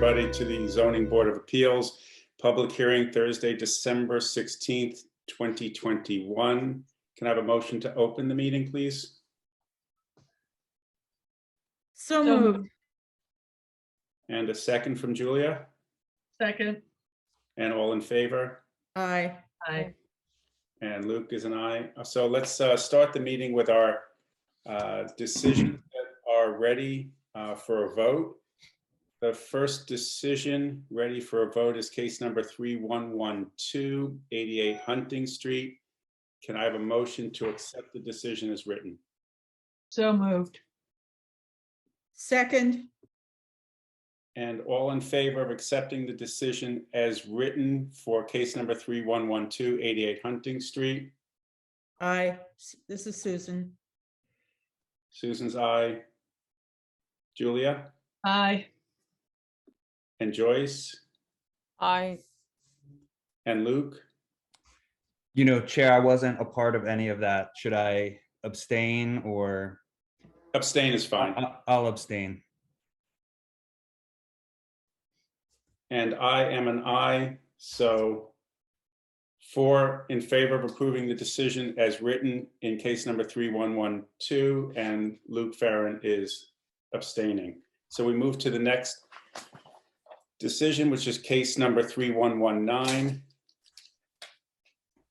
everybody to the Zoning Board of Appeals public hearing Thursday, December 16th, 2021. Can I have a motion to open the meeting, please? So moved. And a second from Julia? Second. And all in favor? Aye. Aye. And Luke is an aye. So let's start the meeting with our decisions that are ready for a vote. The first decision ready for a vote is case number 3112, 88 Hunting Street. Can I have a motion to accept the decision as written? So moved. Second. And all in favor of accepting the decision as written for case number 3112, 88 Hunting Street? Aye. This is Susan. Susan's aye. Julia? Aye. And Joyce? Aye. And Luke? You know, Chair, I wasn't a part of any of that. Should I abstain or? Abstain is fine. I'll abstain. And I am an aye, so 4 in favor of approving the decision as written in case number 3112, and Luke Farron is abstaining. So we move to the next decision, which is case number 3119.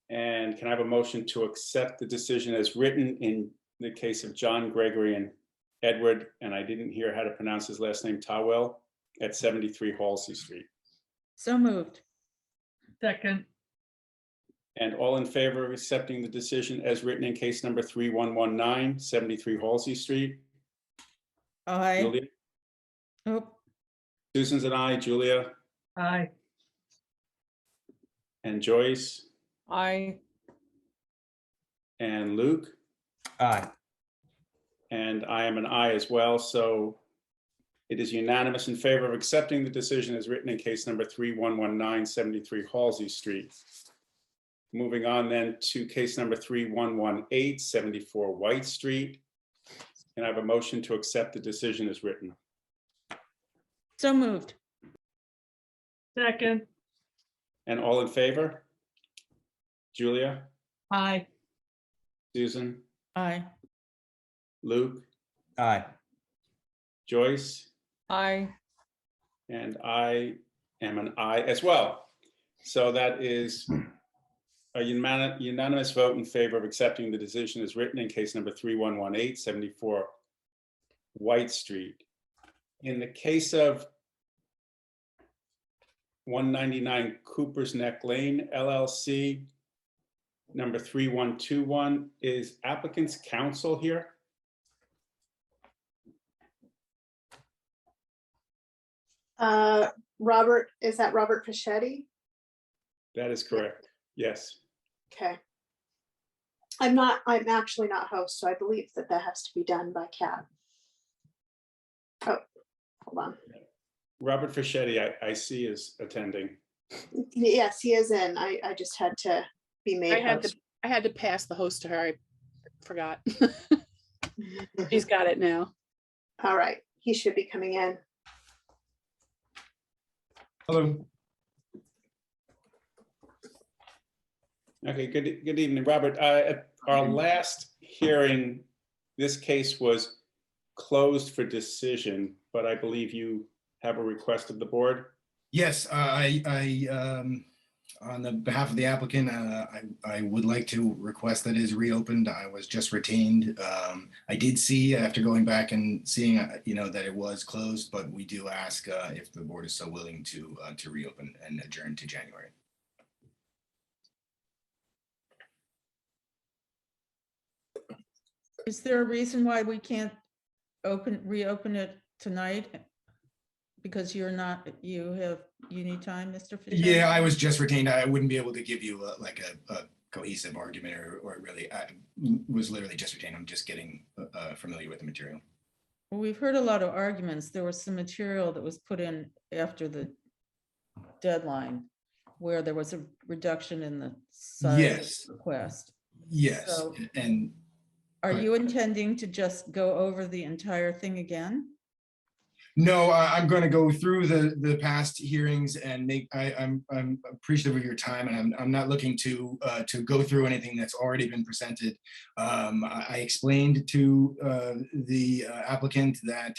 And can I have a motion to accept the decision as written in the case of John Gregory and Edward, and I didn't hear how to pronounce his last name, Tawell, at 73 Halsey Street? So moved. Second. And all in favor of accepting the decision as written in case number 3119, 73 Halsey Street? Aye. Julia? Oh. Susan's an aye. Julia? Aye. And Joyce? Aye. And Luke? Aye. And I am an aye as well. So it is unanimous in favor of accepting the decision as written in case number 3119, 73 Halsey Street. Moving on then to case number 3118, 74 White Street. Can I have a motion to accept the decision as written? So moved. Second. And all in favor? Julia? Aye. Susan? Aye. Luke? Aye. Joyce? Aye. And I am an aye as well. So that is a unanimous vote in favor of accepting the decision as written in case number 3118, 74 White Street. In the case of 199 Cooper's Neck Lane, LLC, number 3121, is applicant's counsel here? Robert, is that Robert Fischetti? That is correct. Yes. Okay. I'm actually not host, so I believe that has to be done by Kat. Oh, hold on. Robert Fischetti, I see is attending. Yes, he is in. I just had to be made host. I had to pass the host to her. I forgot. She's got it now. All right, he should be coming in. Hello. Okay, good evening, Robert. At our last hearing, this case was closed for decision, but I believe you have a request of the board. Yes, on the behalf of the applicant, I would like to request that it is reopened. I was just retained. I did see after going back and seeing, that it was closed, but we do ask if the board is so willing to reopen and adjourn to January. Is there a reason why we can't reopen it tonight? Because you need time, Mr. Fisher? Yeah, I was just retained. I wouldn't be able to give you a cohesive argument or really, I was literally just retained. I'm just getting familiar with the material. Well, we've heard a lot of arguments. There was some material that was put in after the deadline where there was a reduction in the size Yes. of the request. Yes, So, and are you intending to just go over the entire thing again? No, I'm going to go through the past hearings and make. I'm appreciative of your time, and I'm not looking to go through anything that's already been presented. I explained to the applicant that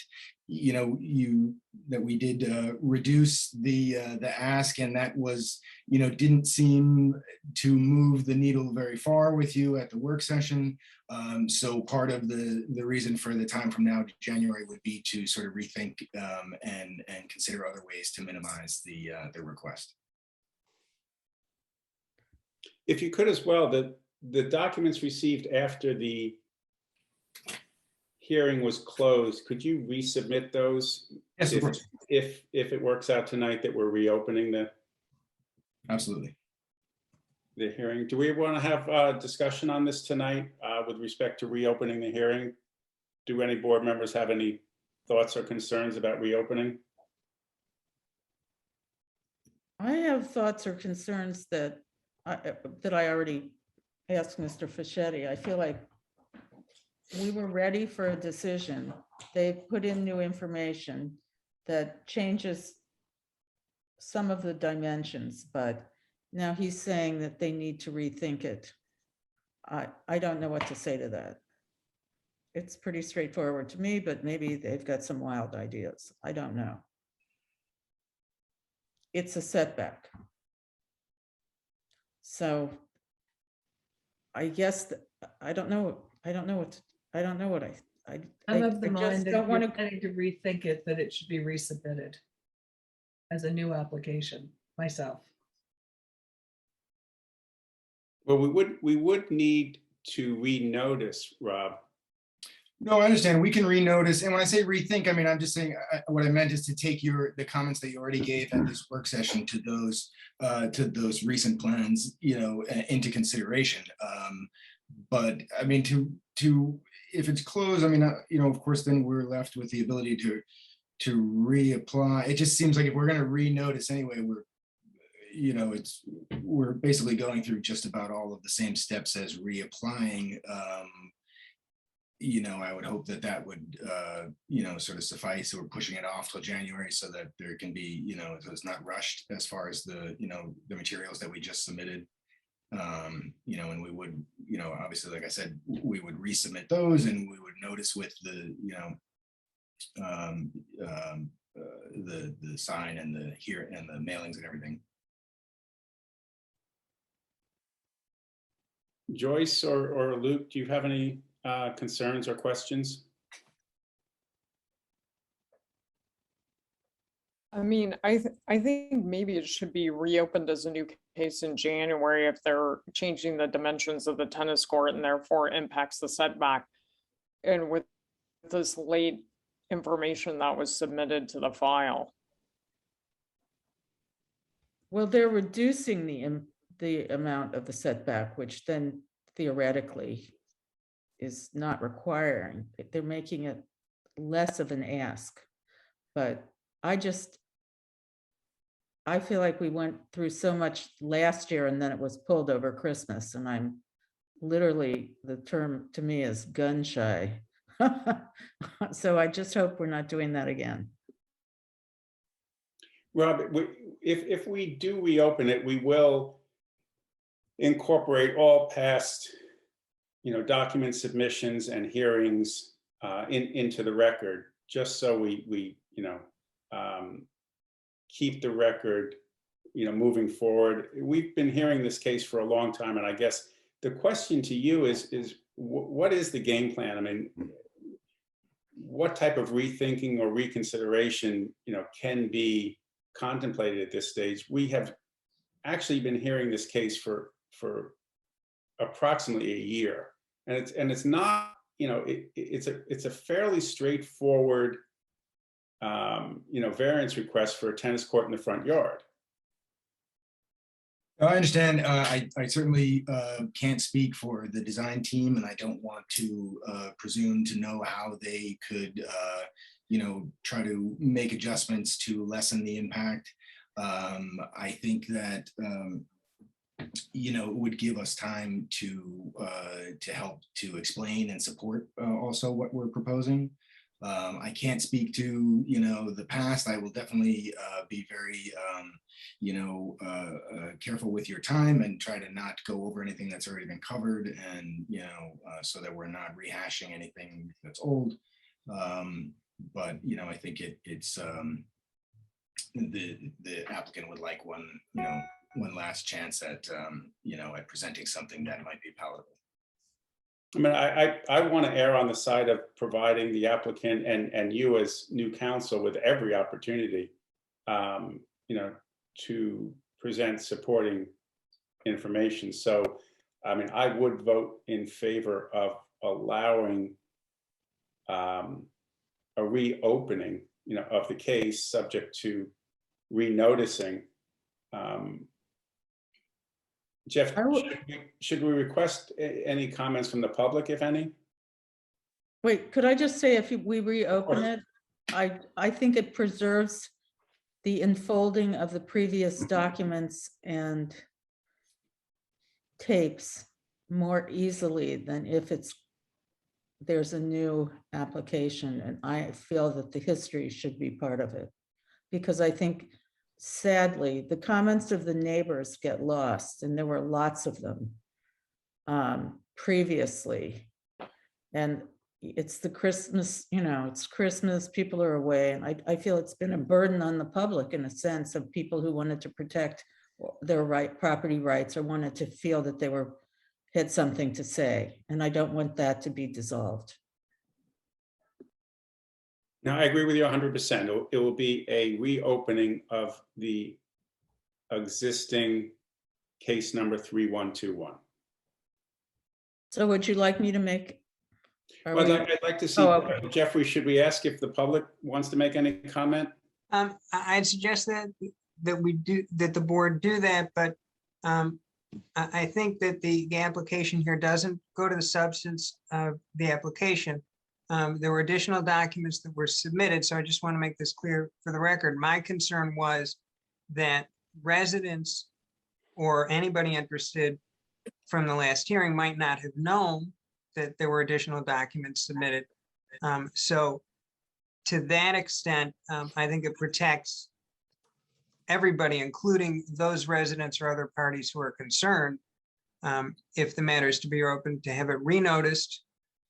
that we did reduce the ask, and that was didn't seem to move the needle very far with you at the work session. So part of the reason for the time from now to January would be to sort of rethink and consider other ways to minimize the request. If you could as well, the documents received after the hearing was closed, could you resubmit those? Yes, of course. If it works out tonight that we're reopening Absolutely. the hearing. Do we want to have a discussion on this tonight with respect to reopening the hearing? Do any board members have any thoughts or concerns about reopening? I have thoughts or concerns that I already asked Mr. Fischetti. I feel like we were ready for a decision. They've put in new information that changes some of the dimensions, but now he's saying that they need to rethink it. I don't know what to say to that. It's pretty straightforward to me, but maybe they've got some wild ideas. I don't know. It's a setback. So I guess I don't know what I'm of the I just mind don't that want you're to. planning to rethink it, that it should be resubmitted as a new application myself. Well, we would need to renotice, Rob. No, I understand. We can renotice. And when I say rethink, I mean, I'm just saying what I meant is to take the comments that you already gave at this work session to those recent plans, into consideration. But I mean, if it's closed, I mean, of course, then we're left with the ability to reapply. It just seems like if we're going to renotice anyway, we're basically going through just about all of the same steps as reapplying. I would hope that would, sort of suffice. So we're pushing it off till January so that there can be, so it's not rushed as far as the materials that we just submitted. And we would, obviously, like I said, we would resubmit those and we would notice with the sign and the mailings and everything. Joyce or Luke, do you have any concerns or questions? I mean, I think maybe it should be reopened as a new case in January if they're changing the dimensions of the tennis court and therefore impacts the setback. And with this late information that was submitted to the file. Well, they're reducing the amount of the setback, which then theoretically is not requiring. They're making it less of an ask. But I feel like we went through so much last year and then it was pulled over Christmas, and I'm literally, the term to me is gun shy. So I just hope we're not doing that again. Rob, if we do reopen it, we will incorporate all past, document submissions and hearings into the record, just so we keep the record, moving forward. We've been hearing this case for a long time, and I guess the question to you is what is the game plan? I mean, what type of rethinking or reconsideration, can be contemplated at this stage? We have actually been hearing this case for approximately a year, and it's not, it's a fairly straightforward, variance request for a tennis court in the front yard. I understand. I certainly can't speak for the design team, and I don't want to presume to know how they could, try to make adjustments to lessen the impact. I think that, it would give us time to help to explain and support also what we're proposing. I can't speak to, the past. I will definitely be very, careful with your time and try to not go over anything that's already been covered, and, so that we're not rehashing anything that's old. But, I think it's the applicant would like one last chance at, at presenting something that might be palatable. I mean, I want to err on the side of providing the applicant and you as new counsel with every opportunity, to present supporting information. So, I mean, I would vote in favor of allowing a reopening, of the case subject to renoticing. Jeff, should we request any comments from the public, if any? Wait, could I just say, if we reopen course. it, I think it preserves the enfolding of the previous documents and tapes more easily than if there's a new application, and I feel that the history should be part of it. Because I think, sadly, the comments of the neighbors get lost, and there were lots of them previously. And it's the Christmas, it's Christmas, people are away, and I feel it's been a burden on the public in a sense of people who wanted to protect their property rights, or wanted to feel that they had something to say, and I don't want that to be dissolved. No, I agree with you 100%. It will be a reopening of the existing case number 3121. So would you like me to make? Well, I'd like to see, Oh, okay. Jeffrey, should we ask if the public wants to make any comment? I'd suggest that the board do that, but I think that the application here doesn't go to the substance of the application. There were additional documents that were submitted, so I just want to make this clear for the record. My concern was that residents or anybody interested from the last hearing might not have known that there were additional documents submitted. So to that extent, I think it protects everybody, including those residents or other parties who are concerned, if the matter is to be open, to have it renoticed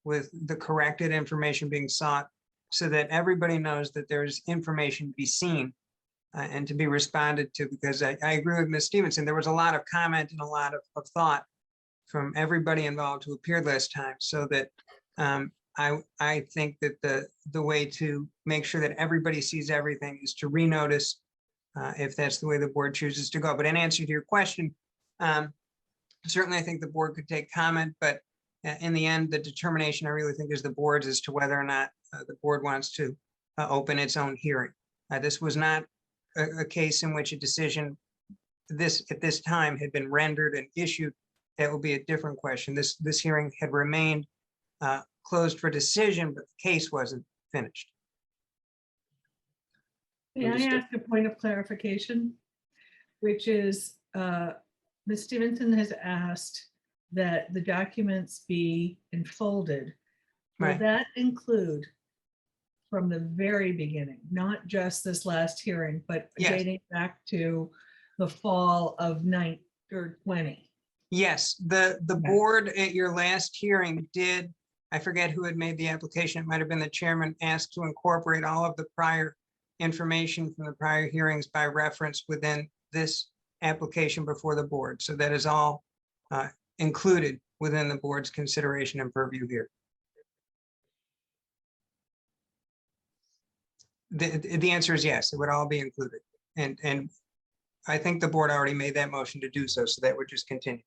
with the corrected information being sought, so that everybody knows that there's information to be seen and to be responded to. Because I agree with Ms. Stevenson, there was a lot of comment and a lot of thought from everybody involved who appeared last time, so that I think that the way to make sure that everybody sees everything is to renotice, if that's the way the board chooses to go. But in answer to your question, certainly I think the board could take comment, but in the end, the determination I really think is the board's as to whether or not the board wants to open its own hearing. This was not a case in which a decision at this time had been rendered and issued. That will be a different question. This hearing had remained closed for decision, but the case wasn't finished. May I ask a point of clarification, which is Ms. Stevenson has asked that the documents be enfolded. Will Right. that include from the very beginning, not just this last hearing, but Yes. dating back to the fall of 20? Yes, the board at your last hearing did, I forget who had made the application, it might have been the chairman, asked to incorporate all of the prior information from the prior hearings by reference within this application before the board. So that is all included within the board's consideration and purview here. The answer is yes, it would all be included. And I think the board already made that motion to do so, so that would just continue.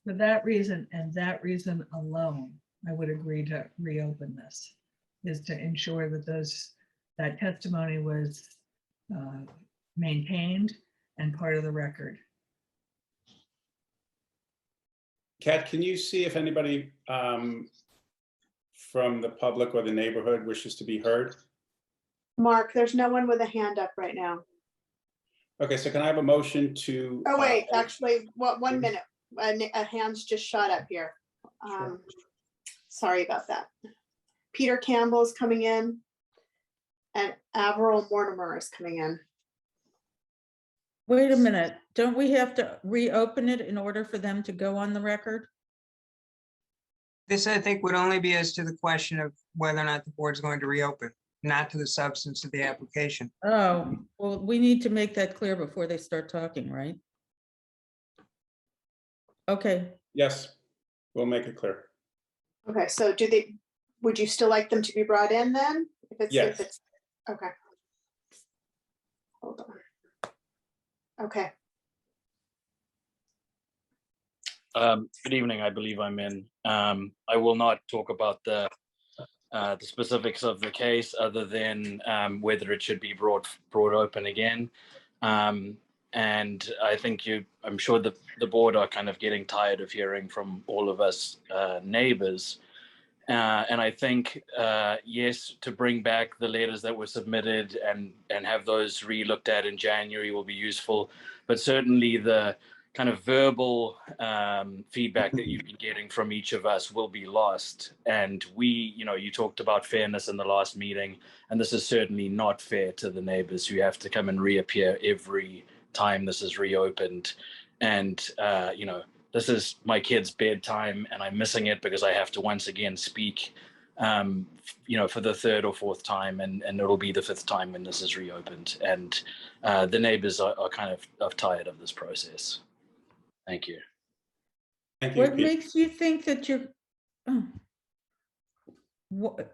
For that reason and that reason alone, I would agree to reopen this, is to ensure that that testimony was maintained and part of the record. Kat, can you see if anybody from the public or the neighborhood wishes to be heard? Mark, there's no one with a hand up right now. Okay, so can I have a motion to? Oh, wait, actually, what, 1 minute. A hand's just shot up here. Sorry about that. Peter Campbell is coming in, and Avril Mortimer is coming in. Wait a minute, don't we have to reopen it in order for them to go on the record? This, I think, would only be as to the question of whether or not the board's going to reopen, not to the substance of the application. Oh, well, we need to make that clear before they start talking, right? Okay, Yes, we'll make it clear. Okay, so would you still like them to be brought in then? Yes. Okay. Hold on. Okay, Good evening, I believe I'm in. I will not talk about the specifics of the case other than whether it should be brought open again. And I think I'm sure the board are kind of getting tired of hearing from all of us neighbors. And I think, yes, to bring back the letters that were submitted and have those re-looked at in January will be useful. But certainly the kind of verbal feedback that you've been getting from each of us will be lost. And you talked about fairness in the last meeting, and this is certainly not fair to the neighbors who have to come and reappear every time this is reopened. And, this is my kid's bedtime and I'm missing it because I have to once again speak, for the third or fourth time, and it'll be the fifth time when this is reopened. And the neighbors are kind of tired of this process. Thank you. Thank you, what Pete. makes you think that you're, oh. What,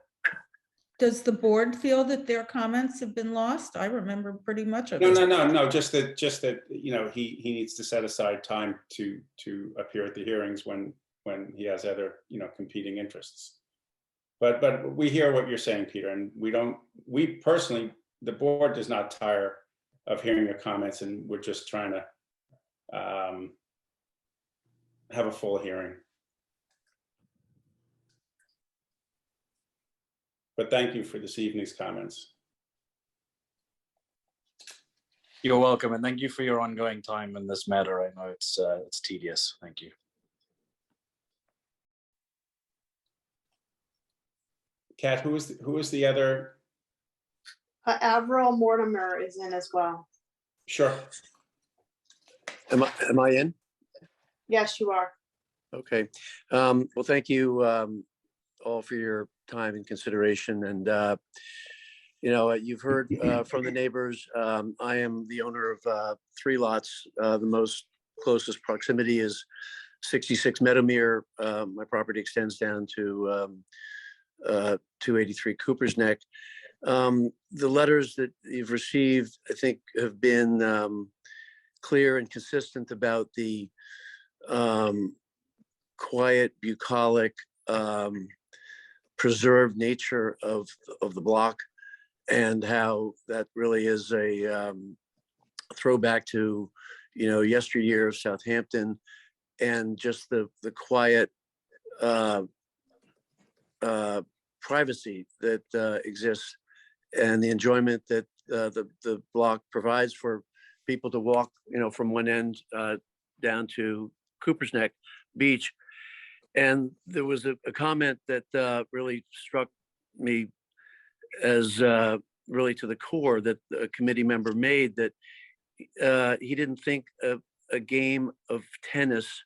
does the board feel that their comments have been lost? I remember pretty much of it. No, just that, he needs to set aside time to appear at the hearings when he has other, competing interests. But we hear what you're saying, Peter, and we personally, the board does not tire of hearing your comments, and we're just trying to have a full hearing. But thank you for this evening's comments. You're welcome, and thank you for your ongoing time in this matter. I know it's tedious. Thank you. Kat, who is the other? Avril Mortimer is in as well. Sure. Am I in? Yes, you are. Okay. Well, thank you all for your time and consideration. And, you've heard from the neighbors. I am the owner of 3 lots. The most closest proximity is 66 Meadowmere. My property extends down to 283 Cooper's Neck. The letters that you've received, I think, have been clear and consistent about the quiet, bucolic, preserved nature of the block, and how that really is a throwback to yesteryear of Southampton, and just the quiet privacy that exists, and the enjoyment that the block provides for people to walk from one end down to Cooper's Neck Beach. And there was a comment that really struck me as really to the core, that a committee member made, that he didn't think a game of tennis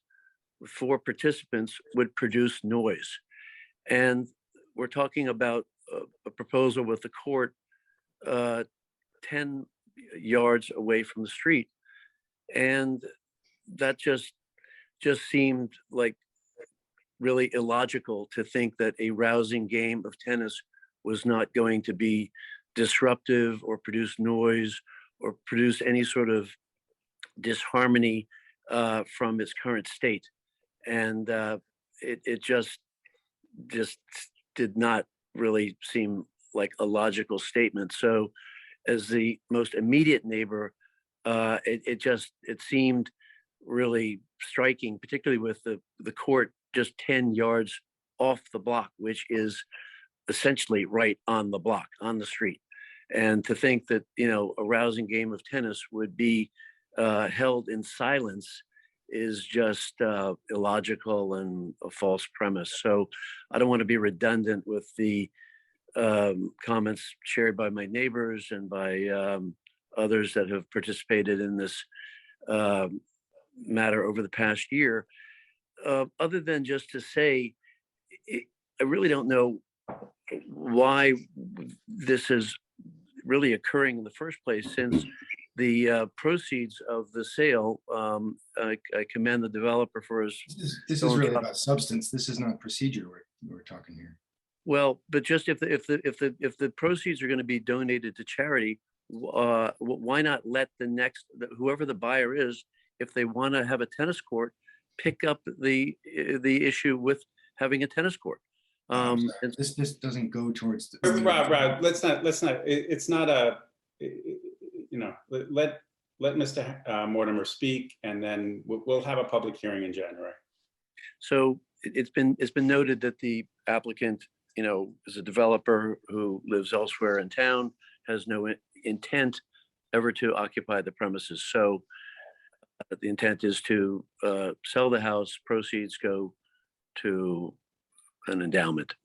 with 4 participants would produce noise. And we're talking about a proposal with the court 10 yards away from the street. And that just seemed like really illogical, to think that a rousing game of tennis was not going to be disruptive or produce noise or produce any sort of disharmony from its current state. And it just did not really seem like a logical statement. So as the most immediate neighbor, it seemed really striking, particularly with the court just 10 yards off the block, which is essentially right on the block, on the street. And to think that, a rousing game of tennis would be held in silence is just illogical and a false premise. So I don't want to be redundant with the comments shared by my neighbors and by others that have participated in this matter over the past year. Other than just to say, I really don't know why this is really occurring in the first place, since the proceeds of the sale, I commend the developer for his. This is really about substance. This is not procedure we're talking here. Well, but just if the proceeds are going to be donated to charity, why not let whoever the buyer is, if they want to have a tennis court, pick up the issue with having a tennis court. This doesn't go towards. Rob, let's not. It's not a. Let Mr. Mortimer speak, and then we'll have a public hearing in January. So it's been noted that the applicant, is a developer who lives elsewhere in town, has no intent ever to occupy the premises. So the intent is to sell the house, proceeds go to an endowment.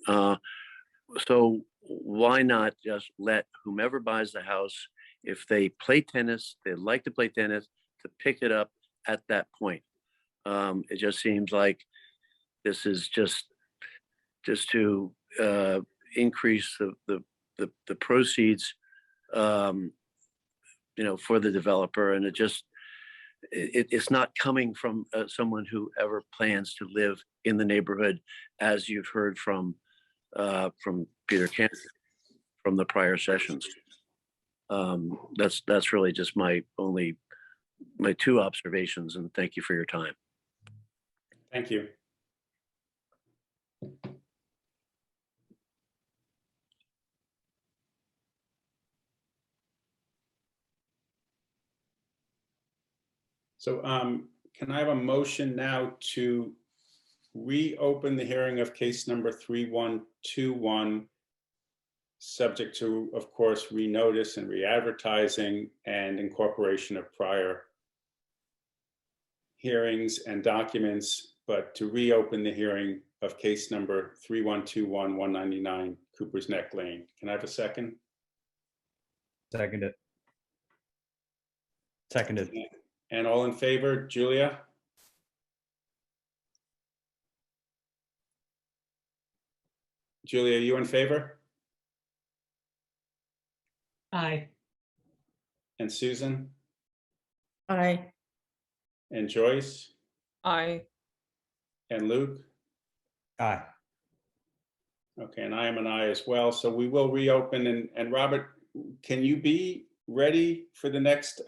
So why not just let whomever buys the house, if they play tennis, they like to play tennis, to pick it up at that point. It just seems like this is just to increase the proceeds, for the developer, and it's not coming from someone who ever plans to live in the neighborhood, as you've heard from Peter Kent from the prior sessions. That's really just my two observations, and thank you for your time. Thank you. So can I have a motion now to reopen the hearing of case number 3121, subject to, of course, renotice and re-advertising and incorporation of prior hearings and documents, but to reopen the hearing of case number 3121, 199 Cooper's Neck Lane. Can I have a second? Seconded. And all in favor, Julia? Julia, are you in favor? Aye. And Susan? Aye. And Joyce? Aye. And Luke? Aye. Okay, and I am an aye as well. So we will reopen. And Robert, can you be ready for the next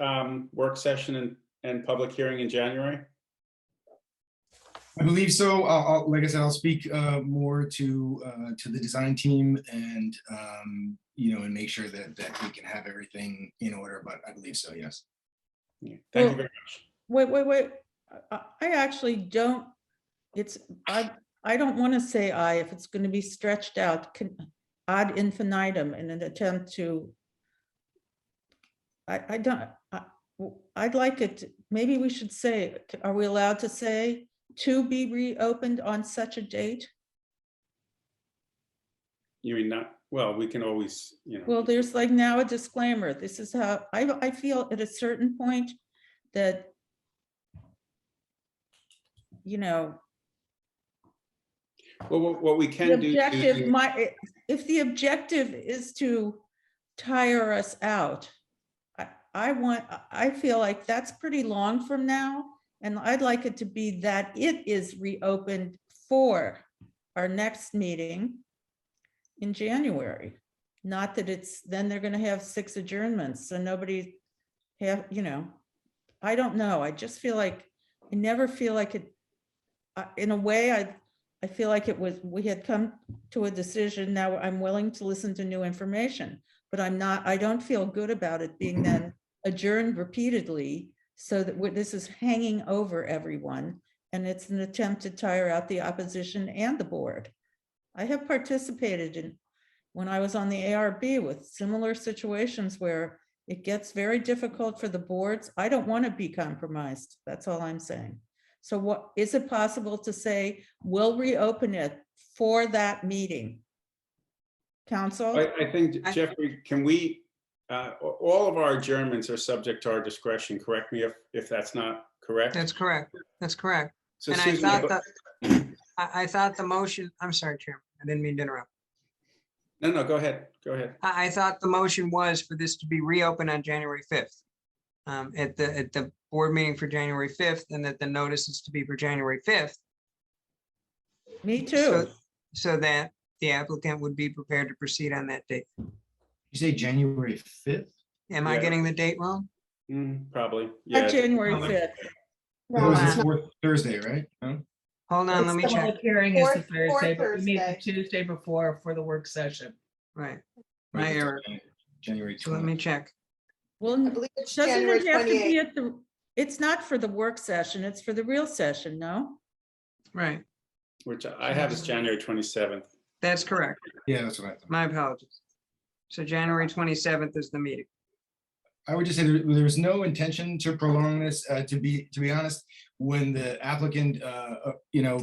work session and public hearing in January? I believe so. Like I said, I'll speak more to the design team and and make sure that we can have everything in order. But I believe so. Yes. Yeah. Thank you very much. Wait. I actually don't, I don't want to say aye if it's going to be stretched out ad infinitum in an attempt to, I'd like it, maybe we should say, are we allowed to say to be reopened on such a date? You mean not, well, we can always, Well, there's like now a disclaimer. This is how, I feel at a certain point that, well, what we the can do. objective if the objective is to tire us out, I feel like that's pretty long from now. And I'd like it to be that it is reopened for our next meeting in January. Not that then they're gonna have 6 adjournments, so nobody have, I don't know. I just feel like, I never feel like it, in a way, I feel like we had come to a decision. Now I'm willing to listen to new information, but I don't feel good about it being then adjourned repeatedly, so that this is hanging over everyone, and it's an attempt to tire out the opposition and the board. I have participated in, when I was on the ARB, with similar situations where it gets very difficult for the boards. I don't want to be compromised. That's all I'm saying. So what, is it possible to say, we'll reopen it for that meeting? Council? I think, Jeffrey, can we, all of our adjournments are subject to our discretion. Correct me if that's not correct. That's correct. That's correct. So And I Susan, thought I thought the motion, I'm sorry, Chairman, I didn't mean to interrupt. no, go ahead. Go ahead. I thought the motion was for this to be reopened on January 5th. At the board meeting for January 5th, and that the notice is to be for January 5th. Me too. So that the applicant would be prepared to proceed on that date. You say January 5th? Am I Yeah. getting the date wrong? Probably. Not Yeah. January 5th. That No, was it's the not. fourth Thursday, right? No? Hold on, let It's me the check. Public hearing is the Fourth- Thursday, fourth but we meet the Thursday. Tuesday before for the work session. Right, Right, my it's error. January So let 20th. me check. Well, I believe it's doesn't January it have to be 28th. at the, it's not for the work session, it's for the real session, no? Right, Which I have is January 27th. that's correct. Yeah, that's what I thought. My apologies. So January 27th is the meeting. I would just say there's no intention to prolong this. To be honest, when the applicant,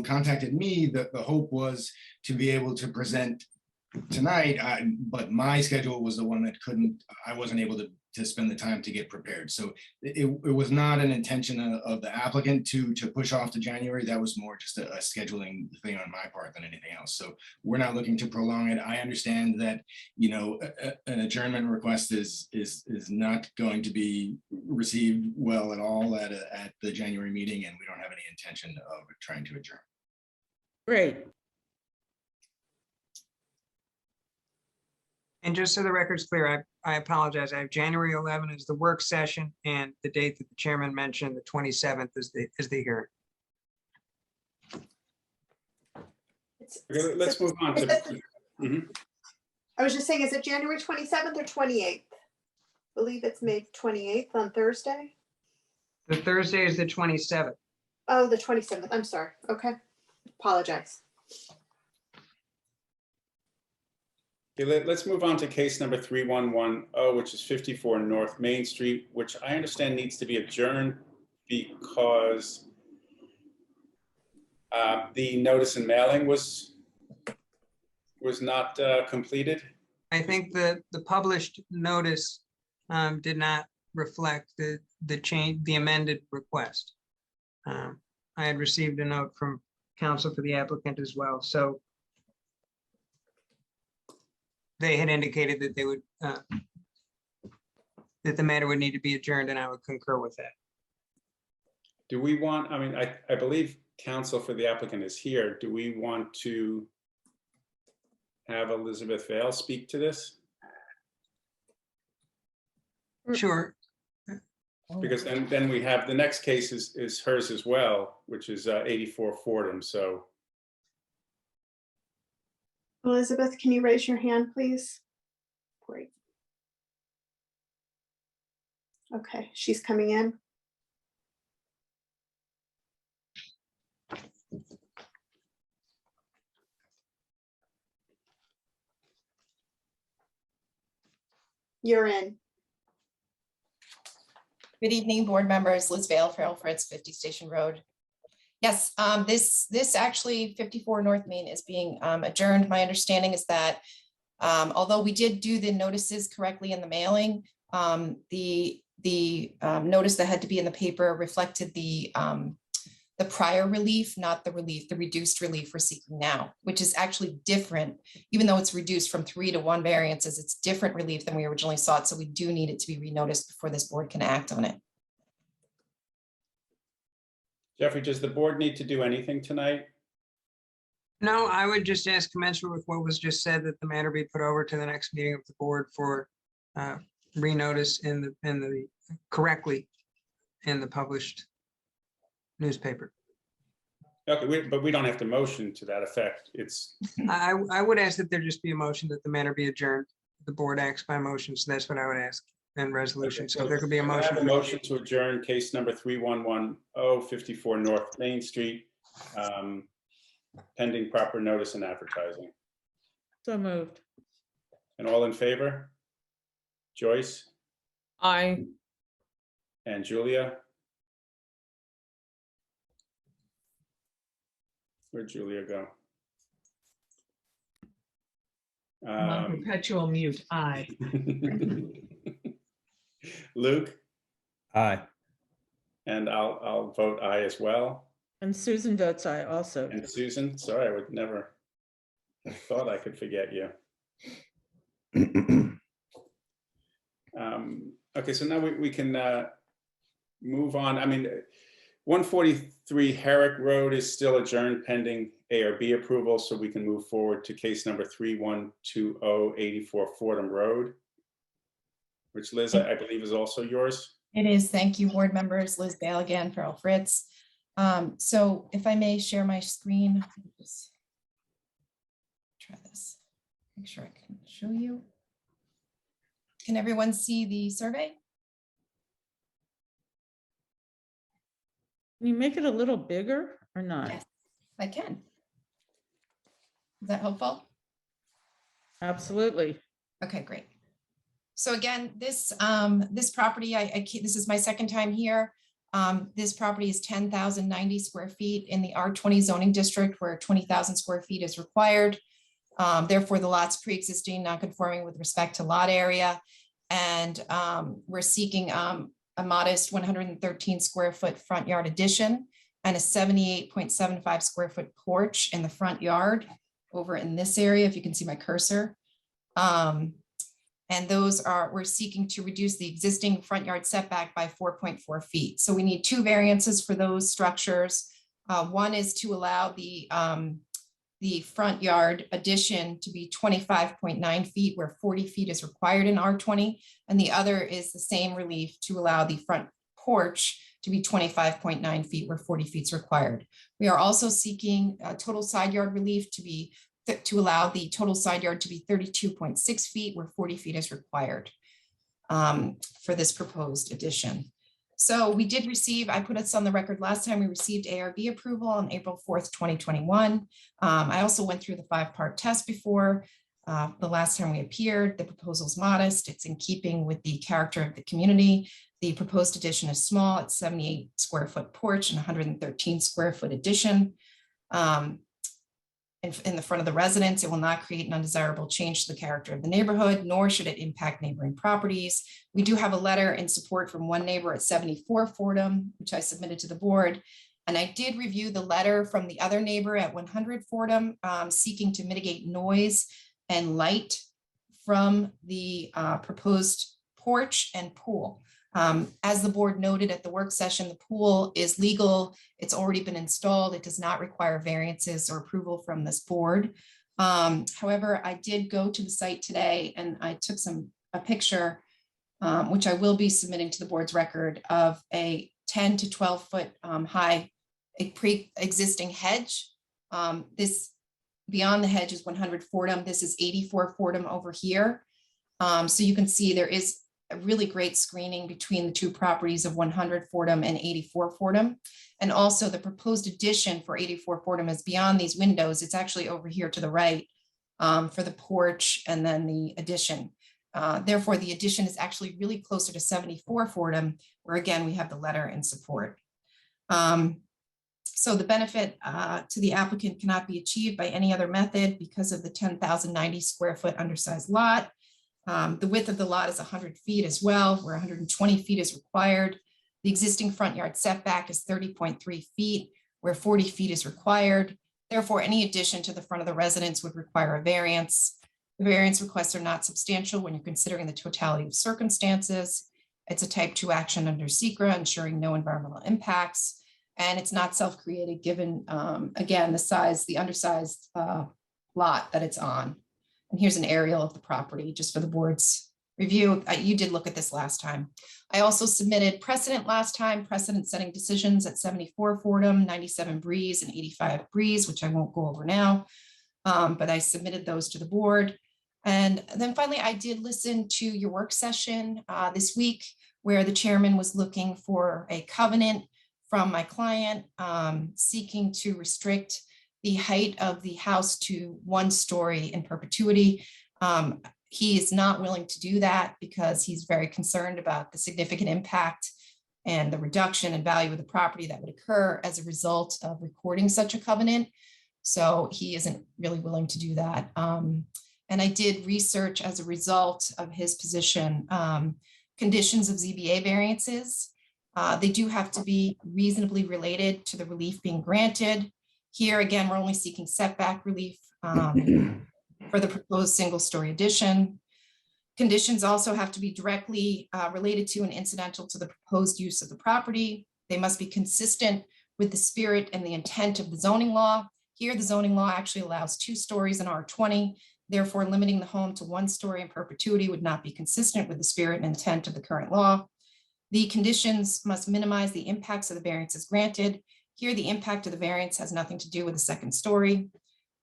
contacted me, the hope was to be able to present tonight. But my schedule was the one that I wasn't able to spend the time to get prepared. So it was not an intention of the applicant to push off to January. That was more just a scheduling thing on my part than anything else. So we're not looking to prolong it. I understand that, an adjournment request is not going to be received well at all at the January meeting, and we don't have any intention of trying to adjourn. Great. And just so the record's clear, I apologize. I have January 11 as the work session, and the date that the chairman mentioned, the 27th is the hearing. Okay, let's move on to. Mhm. I was just saying, is it January 27th or 28th? I believe it's May 28th on Thursday. The Thursday is the 27th. Oh, the 27th. I'm sorry. Okay. Apologize. Okay, let's move on to case number 3110, which is 54 North Main Street, which I understand needs to be adjourned because the notice and mailing was not completed. I think the published notice did not reflect the change, the amended request. I had received a note from counsel for the applicant as well, so they had indicated that they would, that the matter would need to be adjourned, and I would concur with that. Do we want, I believe counsel for the applicant is here. Do we want to have Elizabeth Vale speak to this? Sure. Because then we have, the next case is hers as well, which is 84 Fordham, so. Elizabeth, can you raise your hand, please? Great. Okay, she's coming in. You're in. Good evening, board members. Liz Vale, Farrell Fritz, 50 Station Road. Yes, this actually 54 North Main is being adjourned. My understanding is that although we did do the notices correctly in the mailing, the notice that had to be in the paper reflected the prior relief, not the relief, the reduced relief we're seeking now, which is actually different. Even though it's reduced from 3 to 1 variances, it's different relief than we originally sought. So we do need it to be renoticed before this board can act on it. Jeffrey, does the board need to do anything tonight? No, I would just ask commensurate with what was just said, that the matter be put over to the next meeting of the board for renotice in the correctly in the published newspaper. Okay, but we don't have to motion to that effect. It's, I would ask that there just be a motion that the matter be adjourned. The board acts by motion, so that's what I would ask, and resolution. So there could be a I have motion. a motion to adjourn case number 3110, 54 North Main Street, pending proper notice and advertising. So moved. And all in favor? Joyce Aye. and Julia? Where'd Julia go? I'm on perpetual mute. Aye. Luke, Aye. and I'll vote aye as well. And Susan votes aye also. And Susan, sorry, I would never have thought I could forget you. Okay, so now we can move on. I mean, 143 Herrick Road is still adjourned pending ARB approval, so we can move forward to case number 312084 Fordham Road, which Liz, I believe is also yours. It is. Thank you, board members. Liz Bale again, Farrell Fritz. So if I may share my screen, let me just try this. Make sure I can show you. Can everyone see the survey? Can you make it a little bigger or not? Yes, I can. Is that helpful? Absolutely. Okay, great. So again, this property, this is my second time here. This property is 10,090 square feet in the R20 zoning district where 20,000 square feet is required. Therefore, the lot's pre-existing non-conforming with respect to lot area. And we're seeking a modest 113 square foot front yard addition and a 78.75 square foot porch in the front yard over in this area, if you can see my cursor. And we're seeking to reduce the existing front yard setback by 4.4 feet. So we need two variances for those structures. One is to allow the front yard addition to be 25.9 feet where 40 feet is required in R20. And the other is the same relief to allow the front porch to be 25.9 feet where 40 feet is required. We are also seeking total side yard relief to allow the total side yard to be 32.6 feet where 40 feet is required for this proposed addition. So we did receive, I put us on the record last time, we received ARB approval on April 4th, 2021. I also went through the 5-part test before. The last time we appeared, the proposal is modest. It's in keeping with the character of the community. The proposed addition is small. It's 78 square foot porch and 113 square foot addition. In the front of the residence, it will not create an undesirable change to the character of the neighborhood, nor should it impact neighboring properties. We do have a letter in support from one neighbor at 74 Fordham, which I submitted to the board. And I did review the letter from the other neighbor at 100 Fordham, seeking to mitigate noise and light from the proposed porch and pool. As the board noted at the work session, the pool is legal. It's already been installed. It does not require variances or approval from this board. However, I did go to the site today and I took a picture, which I will be submitting to the board's record, of a 10 to 12 foot high, a pre-existing hedge. This beyond the hedge is 100 Fordham. This is 84 Fordham over here. So you can see there is a really great screening between the two properties of 100 Fordham and 84 Fordham. And also the proposed addition for 84 Fordham is beyond these windows. It's actually over here to the right for the porch and then the addition. Therefore, the addition is actually really closer to 74 Fordham, where again, we have the letter in support. So the benefit to the applicant cannot be achieved by any other method because of the 10,090 square foot undersized lot. The width of the lot is 100 feet as well, where 120 feet is required. The existing front yard setback is 30.3 feet, where 40 feet is required. Therefore, any addition to the front of the residence would require a variance. The variance requests are not substantial when you're considering the totality of circumstances. It's a type 2 action under SECRA, ensuring no environmental impacts. And it's not self-created given, again, the undersized lot that it's on. And here's an aerial of the property just for the board's review. You did look at this last time. I also submitted precedent last time, precedent setting decisions at 74 Fordham, 97 Breeze, and 85 Breeze, which I won't go over now, but I submitted those to the board. And then finally, I did listen to your work session this week where the chairman was looking for a covenant from my client seeking to restrict the height of the house to 1 story in perpetuity. He is not willing to do that because he's very concerned about the significant impact and the reduction in value of the property that would occur as a result of recording such a covenant. So he isn't really willing to do that. And and I did research as a result of his position, conditions of ZBA variances. They do have to be reasonably related to the relief being granted. Here, again, we're only seeking setback relief for the proposed single-story addition. Conditions also have to be directly related to and incidental to the proposed use of the property. They must be consistent with the spirit and the intent of the zoning law. Here, the zoning law actually allows 2 stories in R20. Therefore, limiting the home to 1 story in perpetuity would not be consistent with the spirit and intent of the current law. The conditions must minimize the impacts of the variances granted. Here, the impact of the variance has nothing to do with the 2nd story.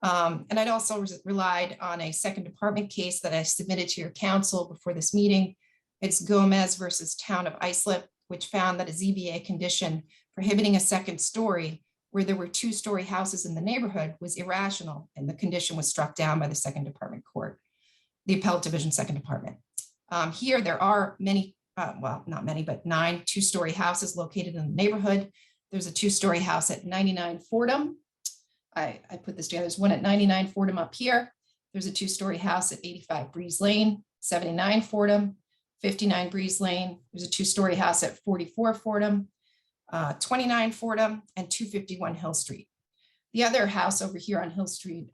And I'd also relied on a 2nd department case that I submitted to your council before this meeting. It's Gomez versus Town of Islip, which found that a ZBA condition prohibiting a 2nd story where there were 2-story houses in the neighborhood was irrational, and the condition was struck down by the 2nd Department Court, the Appellate Division 2nd Department. Here, there are many, well, not many, but 9 2-story houses located in the neighborhood. There's a 2-story house at 99 Fordham. I put this together. There's one at 99 Fordham up here. There's a 2-story house at 85 Breeze Lane, 79 Fordham, 59 Breeze Lane. There's a 2-story house at 44 Fordham, 29 Fordham, and 251 Hill Street. The other house over here on Hill Street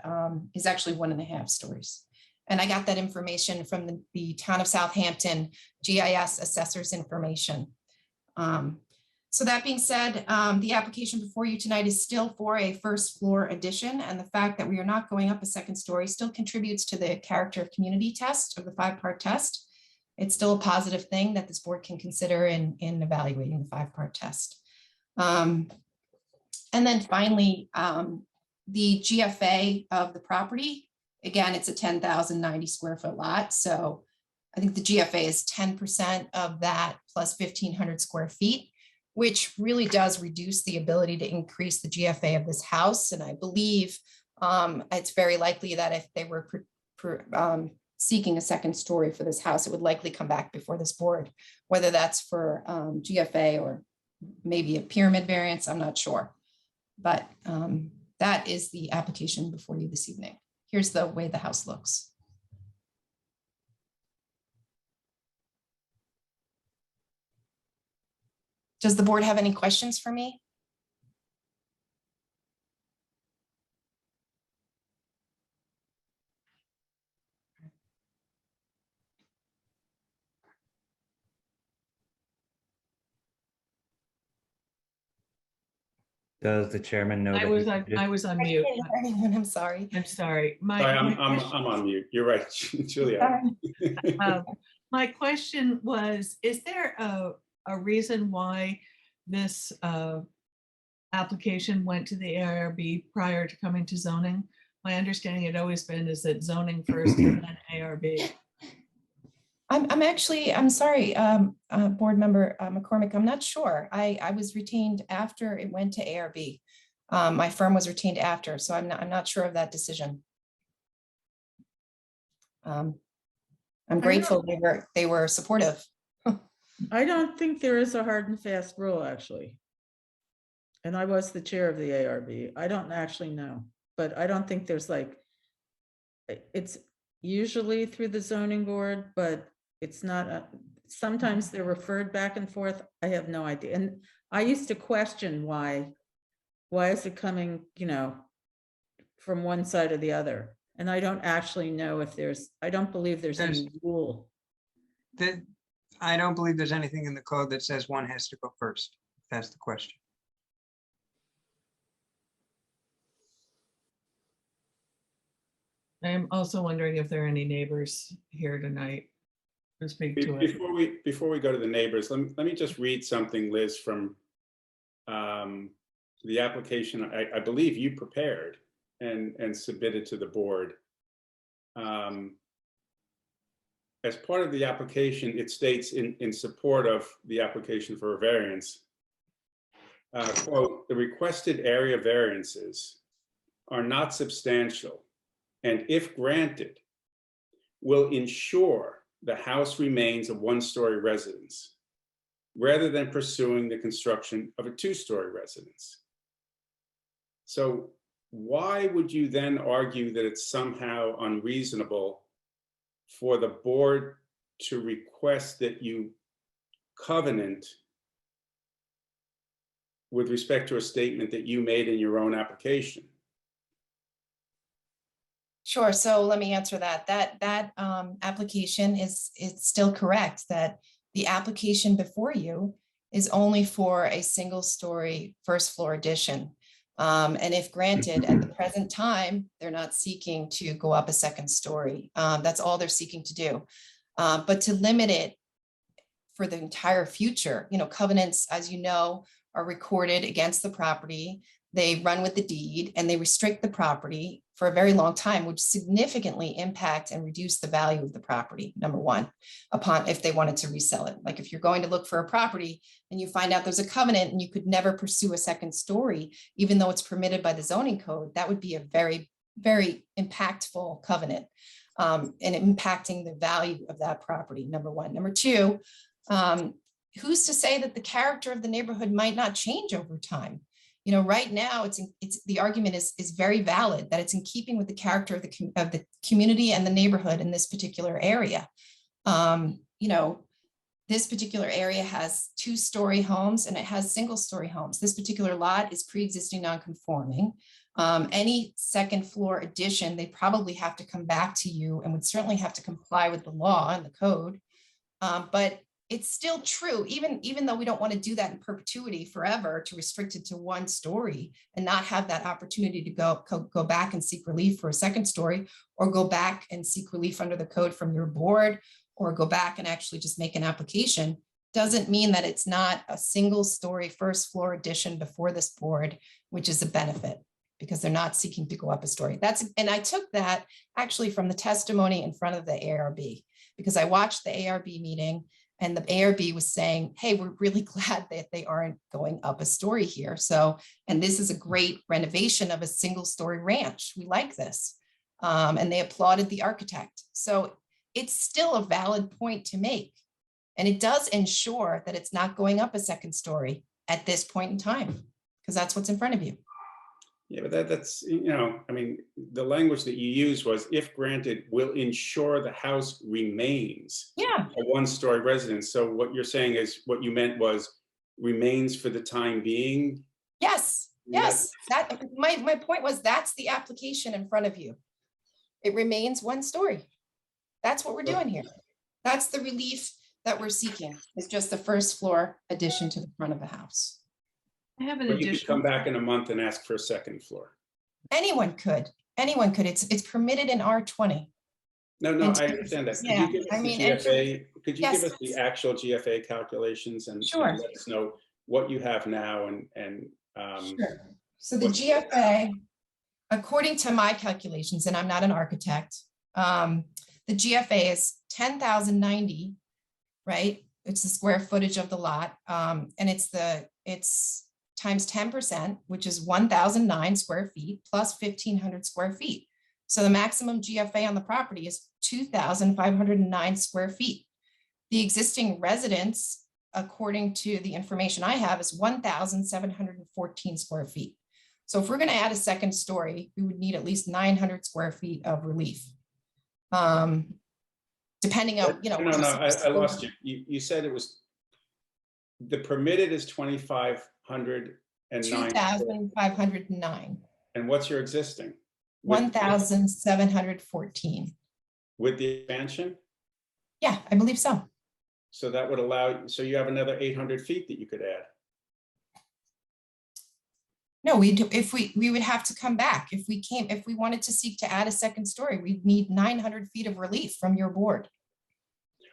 is actually 1.5 stories. And I got that information from the Town of Southampton GIS assessor's information. So that being said, the application before you tonight is still for a 1st floor addition, and the fact that we are not going up a 2nd story still contributes to the character of community test of the 5-part test. It's still a positive thing that this board can consider in evaluating the 5-part test. And then finally, the GFA of the property, again, it's a 10,090 square foot lot. So I think the GFA is 10% of that plus 1,500 square feet, which really does reduce the ability to increase the GFA of this house. And I believe it's very likely that if they were seeking a 2nd story for this house, it would likely come back before this board, whether that's for GFA or maybe a pyramid variance, I'm not sure. But that is the application before you this evening. Here's the way the house looks. Does the board have any questions for me? Does the chairman know? I was on mute. Anyone, I'm sorry. I'm sorry. Sorry, I'm on mute. You're right, Julia. My question was, is there a reason why this application went to the ARB prior to coming to zoning? My understanding had always been is that zoning first and then ARB. I'm sorry, board member McCormick, I'm not sure. I was retained after it went to ARB. My firm was retained after, so I'm not sure of that decision. I'm grateful they were supportive. I don't think there is a hard and fast rule, actually. And I was the chair of the ARB. I don't actually know, but I don't think there's like, it's usually through the zoning board, but it's not, sometimes they're referred back and forth. I have no idea. And I used to question why is it coming, from one side or the other? And I don't actually know if I don't believe there's any rule. I don't believe there's anything in the code that says one has to go first. That's the question. I'm also wondering if there are any neighbors here tonight to speak to it. Before we go to the neighbors, let me just read something, Liz, from the application I believe you prepared and submitted to the board. As part of the application, it states in support of the application for a variance, quote, "The requested area variances are not substantial and if granted, will ensure the house remains a one-story residence rather than pursuing the construction of a two-story residence." So why would you then argue that it's somehow unreasonable for the board to request that you covenant with respect to a statement that you made in your own application. Sure. So let me answer that. That application is still correct, that the application before you is only for a single story first floor addition. And if granted, at the present time, they're not seeking to go up a second story. That's all they're seeking to do. But to limit it for the entire future, covenants, as you know, are recorded against the property. They run with the deed and they restrict the property for a very long time, which significantly impact and reduce the value of the property, number one, upon if they wanted to resell it. Like if you're going to look for a property and you find out there's a covenant and you could never pursue a second story, even though it's permitted by the zoning code, that would be a very, very impactful covenant and impacting the value of that property, number one. Number two, who's to say that the character of the neighborhood might not change over time? Right now, it's the argument is very valid that it's in keeping with the character of the community and the neighborhood in this particular area. This particular area has 2-story homes and it has single-story homes. This particular lot is pre-existing non-conforming. Any second floor addition, they probably have to come back to you and would certainly have to comply with the law and the code. But it's still true, even though we don't want to do that in perpetuity forever, to restrict it to 1 story and not have that opportunity to go back and seek relief for a second story, or go back and seek relief under the code from your board, or go back and actually just make an application, doesn't mean that it's not a single story first floor addition before this board, which is a benefit because they're not seeking to go up a story. And I took that actually from the testimony in front of the ARB, because I watched the ARB meeting. And the ARB was saying, hey, we're really glad that they aren't going up a story here. So, and this is a great renovation of a single story ranch. We like this. And they applauded the architect. So it's still a valid point to make. And it does ensure that it's not going up a second story at this point in time, because that's what's in front of you. Yeah, but that's, the language that you used was, if granted, will ensure the house remains a 1-story residence. So what you're saying is, what you meant was remains for the time being? Yes, yes. My point was, that's the application in front of you. It remains 1 story. That's what we're doing here. That's the relief that we're seeking, is just the first floor addition to the front of the house. I have an Or you could additional. come back in a month and ask for a second floor. Anyone could. It's permitted in R20. No, And I understand that. Could yeah, you give us I the mean, GFA? Could you yes. give us the actual GFA calculations and Sure. let us know what you have now and Sure. So the GFA, according to my calculations, and I'm not an architect, the GFA is 10,090, right? It's the square footage of the lot, and it's times 10%, which is 1,009 square feet plus 1,500 square feet. So the maximum GFA on the property is 2,509 square feet. The existing residence, according to the information I have, is 1,714 square feet. So if we're going to add a second story, we would need at least 900 square feet of relief. Depending on, No, I lost you. You said it was, the permitted is 2,509. 2,509. And what's your existing? 1,714. With the expansion? Yeah, I believe so. So that would allow, so you have another 800 feet that you could add. No, we would have to come back. If we wanted to seek to add a second story, we'd need 900 feet of relief from your board.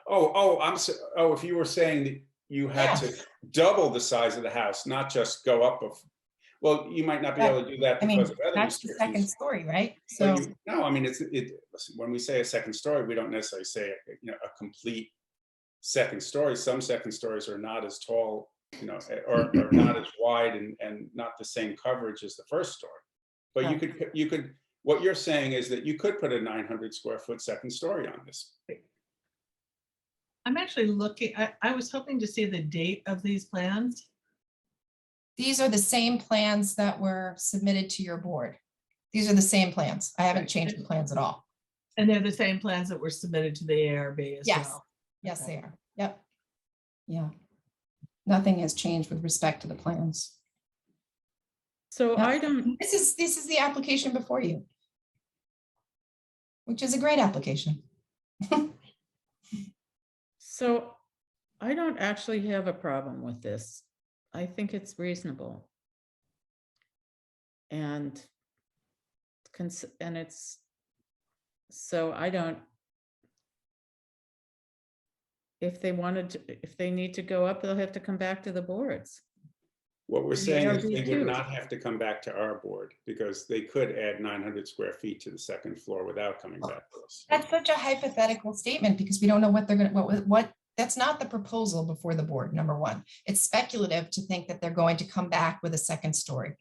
If you were saying that you had to double the size of the house, not just go up well, you might not be able to do that because of other that's the second restrictions. story, right? So So listen, when we say a second story, we don't necessarily say a complete second story. Some second stories are not as tall, or not as wide and not the same coverage as the first story. But you could. What you're saying is that you could put a 900 square foot second story on this. I'm actually looking, I was hoping to see the date of these plans. these are the same plans that were submitted to your board. These are the same plans. I haven't changed the plans at all. And they're the same plans that were submitted to the ARB as Yes. well. Yes, Okay. they are. Yep. Yeah. Nothing has changed with respect to the plans. So Yeah. I don't, This is the application before you, which is a great application. so I don't actually have a problem with this. I think it's reasonable. And it's, so I don't, if they wanted to, if they need to go up, they'll have to come back to the boards. What we're And the saying is ARB they too. would not have to come back to our board because they could add 900 square feet to the second floor without coming back to us. That's such a hypothetical statement because we don't know what they're gonna, what, that's not the proposal before the board, number one. It's speculative to think that they're going to come back with a second story.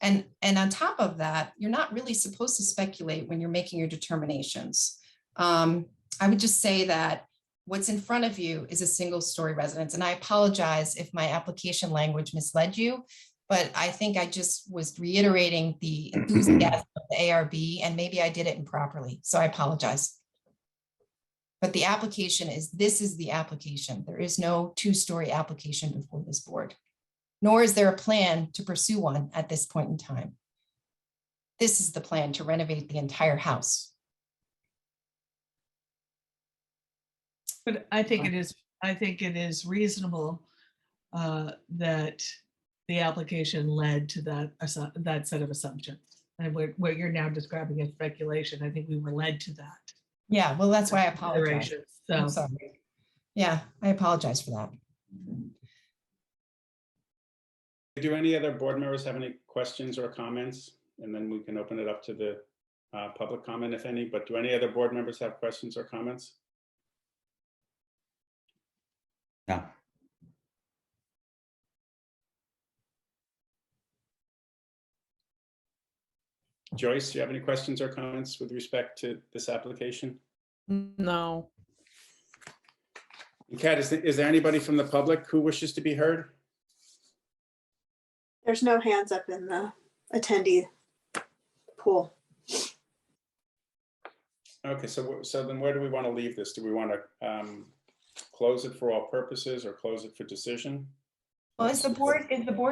And on top of that, you're not really supposed to speculate when you're making your determinations. I would just say that what's in front of you is a single story residence. And I apologize if my application language misled you, but I think I just was reiterating the enthusiasm of the ARB and maybe I did it improperly. So I apologize. But the application is, this is the application. There is no two-story application before this board, nor is there a plan to pursue one at this point in time. This is the plan to renovate the entire house. But I think it is reasonable that the application led to that set of assumptions. And what you're now describing as speculation, I think we were led to that. Yeah, well, that's why I apologize. I'm So, sorry. Yeah, I apologize for that. Do any other board members have any questions or comments? And then we can open it up to the public comment, if any, but do any other board members have questions or comments? No. Joyce, do you have any questions or comments with respect to this application? No. And Kat, is there anybody from the public who wishes to be heard? There's no hands up in the attendee pool. Okay, so then where do we want to leave this? Do we want to close it for all purposes or close it for decision? Well, is the board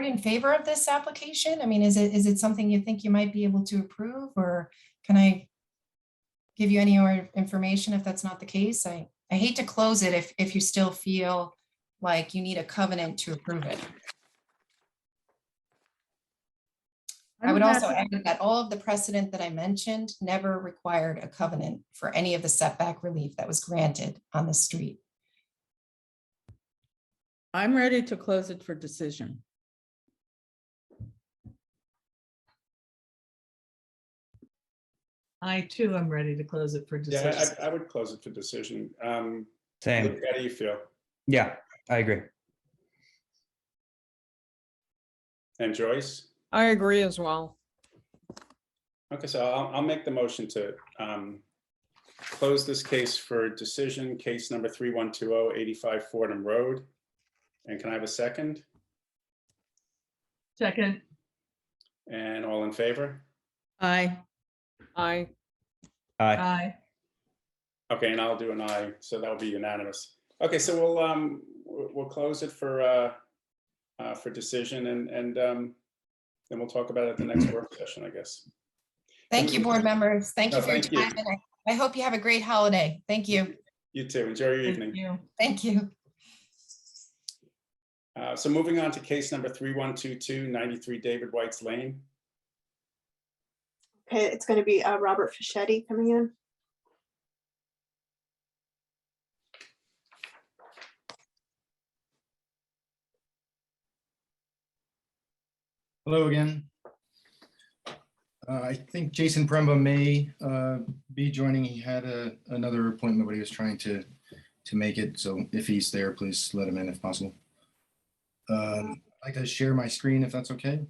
in favor of this application? I mean, is it something you think you might be able to approve, or can I give you any more information if that's not the case? I hate to close it if you still feel like you need a covenant to approve it. I would also add that all of the precedent that I mentioned never required a covenant for any of the setback relief that was granted on the street. I'm ready to close it for decision. I too am ready to close it for decision. Yeah, I would close it for decision. Same. Luke, how do you feel? Yeah, I agree. And Joyce? I agree as well. Okay, so I'll make the motion to close this case for decision, case number 3120, 85 Fordham Road. And can I have a second? Second, And all in favor? Aye. Aye. Aye. aye. Okay, and I'll do an aye, so that'll be unanimous. Okay, so we'll close it for decision, and then we'll talk about it at the next work session, I guess. Thank you, board members. Thank you No, for your thank you. time. And I hope you have a great holiday. Thank you. You too. Enjoy your Thank evening. you. Thank you. So moving on to case number 3122, 93 David White's Lane. Okay, it's going to be Robert Fischetti coming in. Hello again. I think Jason Premba may be joining. He had another appointment, but he was trying to make it. So if he's there, please let him in if possible. I'd like to share my screen if that's okay.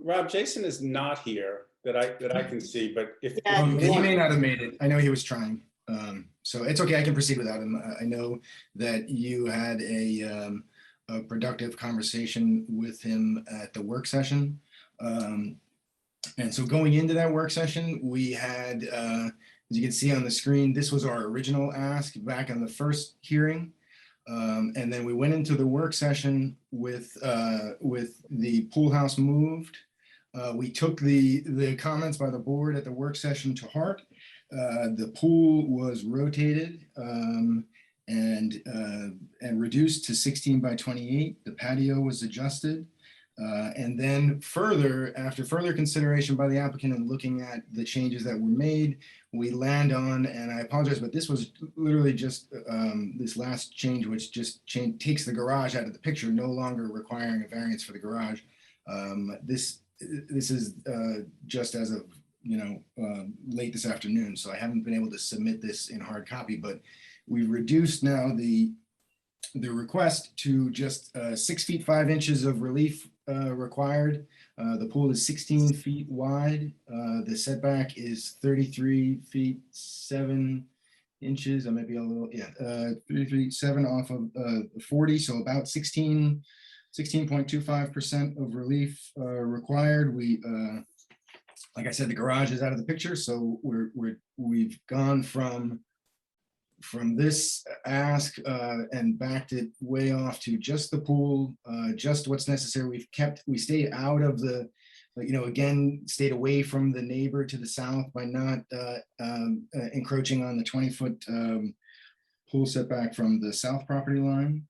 Rob, Jason is not here that I can see, but if Yeah. you He want- may not have made it. I know he was trying. So it's okay. I can proceed without him. I know that you had a productive conversation with him at the work session. And so going into that work session, we had, as you can see on the screen, this was our original ask back in the first hearing. And then we went into the work session with the pool house moved. We took the comments by the board at the work session to heart. The pool was rotated and reduced to 16 by 28. The patio was adjusted. And then after further consideration by the applicant and looking at the changes that were made, we land on, and I apologize, but this was literally just this last change, which just takes the garage out of the picture, no longer requiring a variance for the garage. This is just as of late this afternoon, so I haven't been able to submit this in hard copy, but we've reduced now the request to just 6 feet 5 inches of relief required. The pool is 16 feet wide. The setback is 33 feet 7 inches. I might be a little, 33.7 off of 40, so about 16.25% of relief required. We, like I said, the garage is out of the picture, so we've gone from this ask and backed it way off to just the pool, just what's necessary. We stayed out of the, again, stayed away from the neighbor to the south by not encroaching on the 20-foot pool setback from the south property line.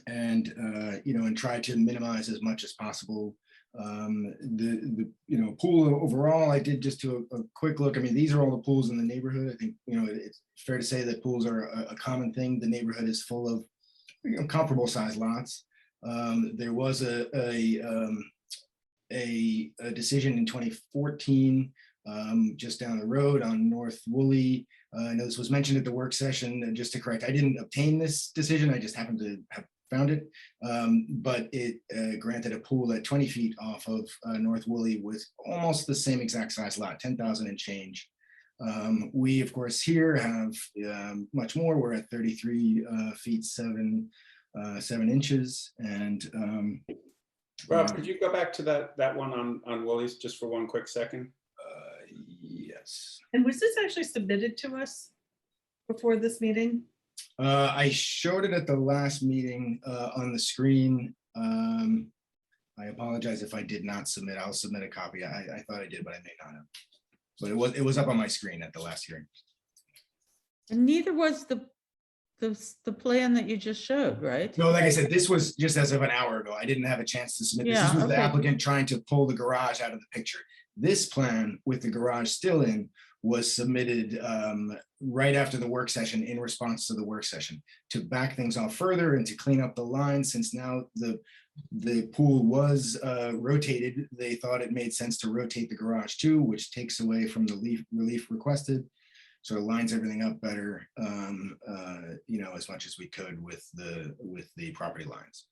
And try to minimize as much as possible. The pool overall, I did just do a quick look. I mean, these are all the pools in the neighborhood. I think it's fair to say that pools are a common thing. The neighborhood is full of comparable size lots. There was a decision in 2014 just down the road on North Woolley. I know this was mentioned at the work session, and just to correct, I didn't obtain this decision. I just happened to have found it, but it granted a pool at 20 feet off of North Woolley with almost the same exact size lot, 10,000 and change. We, of course, here have much more. We're at 33 feet 7 inches. And Rob, could you go back to that one on Woolies just for one quick second? Yes. And was this actually submitted to us before this meeting? I showed it at the last meeting on the screen. I apologize if I did not submit. I'll submit a copy. I thought I did, but I may not have. But it was up on my screen at the last hearing. And neither was the plan that you just showed, right? No, like I said, this was just as of an hour ago. I didn't have a chance to submit this. This was the applicant trying to pull the garage out of the picture. This plan with the garage still in was submitted right after the work session in response to the work session to back things off further and to clean up the line. Since now the pool was rotated, they thought it made sense to rotate the garage too, which takes away from the relief requested. So it lines everything up better, as much as we could with the property lines.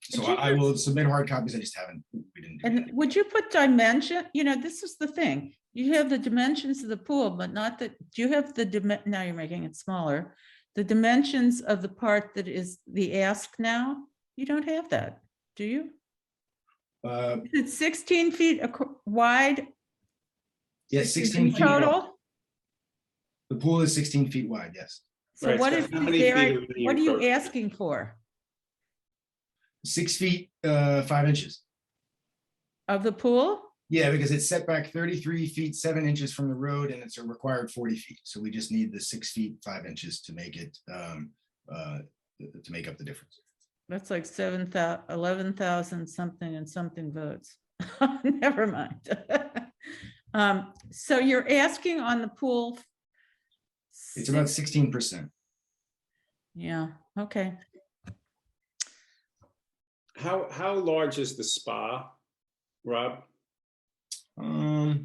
So I will submit hard copies. I just haven't. We didn't do And that. would you put dimension? This is the thing. You have the dimensions of the pool, but not that. Do you have now you're making it smaller. The dimensions of the part that is the ask now. You don't have that, do you? It's 16 feet wide. Yes, 16 feet total. The pool is 16 feet wide. Yes. So Right, what so is how many feet would be what are you encroached? asking for 6 feet 5 inches. of the pool? Yeah, because it's set back 33 feet 7 inches from the road, and it's a required 40 feet. So we just need the 6 feet 5 inches to make it to make up the difference. That's like 11,000 something and something votes. Never mind. So you're asking on the pool. It's about 16%. Yeah. Okay. How large is the spa, Rob? Let's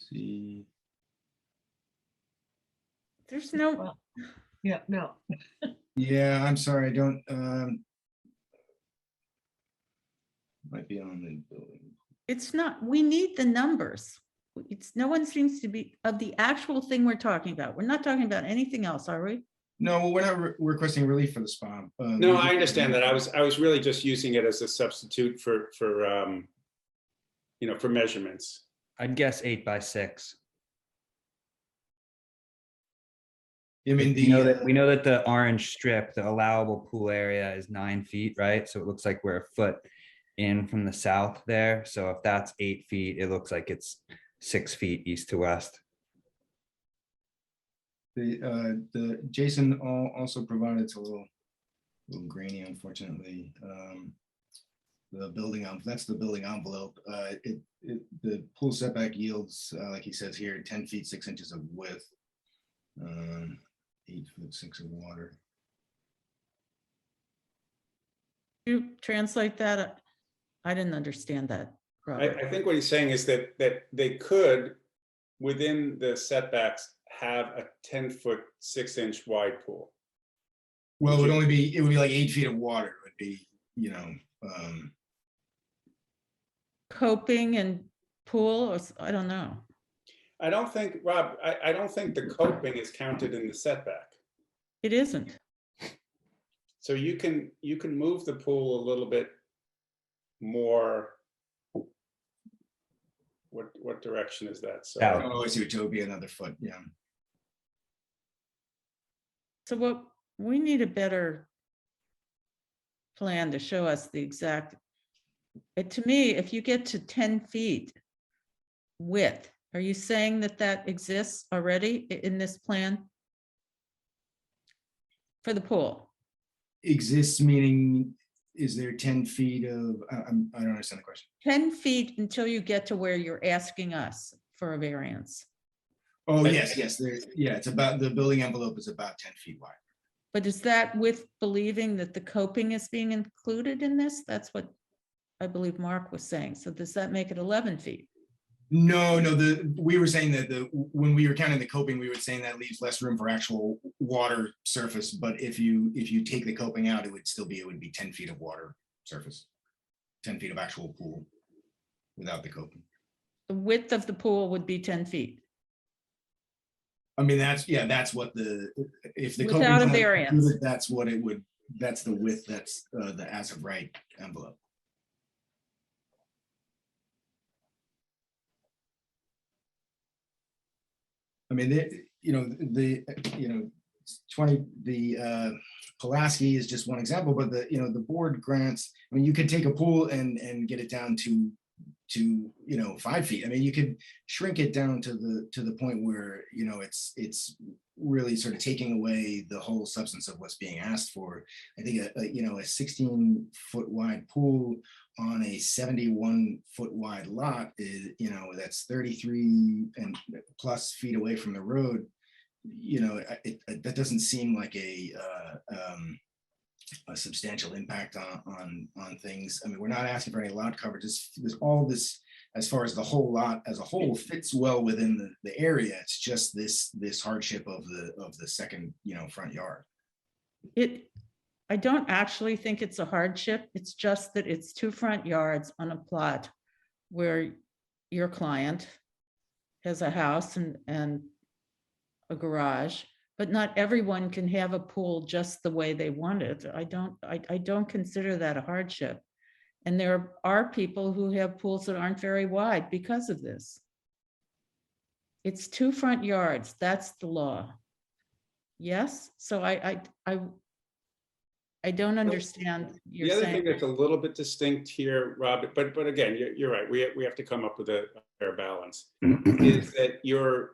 see. There's no. Well, yeah, no. Yeah, I'm sorry. I don't. Might be on the building. It's not. We need the numbers. No one seems to be of the actual thing we're talking about. We're not talking about anything else, are we? No, well, we're not requesting relief for the spa. No, I understand that. I was really just using it as a substitute for for measurements. I'd guess 8 by 6. I mean, We know that the orange strip, the allowable pool area is 9 feet, right? So it looks like we're a foot in from the south there. So if that's 8 feet, it looks like it's 6 feet east to west. the Jason also provided, it's a little grainy, unfortunately. The building that's the building envelope. The pool setback yields, like he says here, 10 feet 6 inches of width, 8 foot 6 of water. You translate that? I didn't understand that. Robert. I think what he's saying is that they could, within the setbacks, have a 10 foot 6 inch wide pool. Well, it would be like 8 feet of water. It would be, you know, Coping and pool, or I don't know. I don't think, Rob, I don't think the coping is counted in the setback. It isn't. So you can move the pool a little bit more. What direction is that? So oh, I see, it would be another foot, yeah. So what, we need a better plan to show us the exact, to me, if you get to 10 feet width, are you saying that that exists already in this plan? For the pool? Exists meaning, is there 10 feet of, I don't understand the question. 10 feet until you get to where you're asking us for a variance. Oh, yes, there, yeah, it's about, the building envelope is about 10 feet wide. But is that with believing that the coping is being included in this? That's what I believe Mark was saying. So does that make it 11 feet? No, we were saying that when we were counting the coping, we were saying that leaves less room for actual water surface. But if you take the coping out, it would be 10 feet of water surface, 10 feet of actual pool without the coping. The width of the pool would be 10 feet. I mean, that's what if the Without coping's a not variance. included, that's what it would, that's the width, that's the as of right envelope. I mean, Pulaski is just one example, but the board grants, I mean, you could take a pool and get it down to 5 feet. I mean, you could shrink it down to the point where, it's really sort of taking away the whole substance of what's being asked for. I think a 16 foot wide pool on a 71 foot wide lot is, that's 33 and plus feet away from the road. That doesn't seem like a substantial impact on things. I mean, we're not asking for any lot coverage. There's all this, as far as the whole lot as a whole fits well within the area. It's just this hardship of the second, front yard. I don't actually think it's a hardship. It's just that it's 2 front yards on a plot where your client has a house and a garage, but not everyone can have a pool just the way they want it. I don't consider that a hardship. And there are people who have pools that aren't very wide because of this. It's 2 front yards. That's the law. Yes. So I don't understand. The other thing that's a little bit distinct here, Rob, but again, you're right. We have to come up with a fair balance. Is that your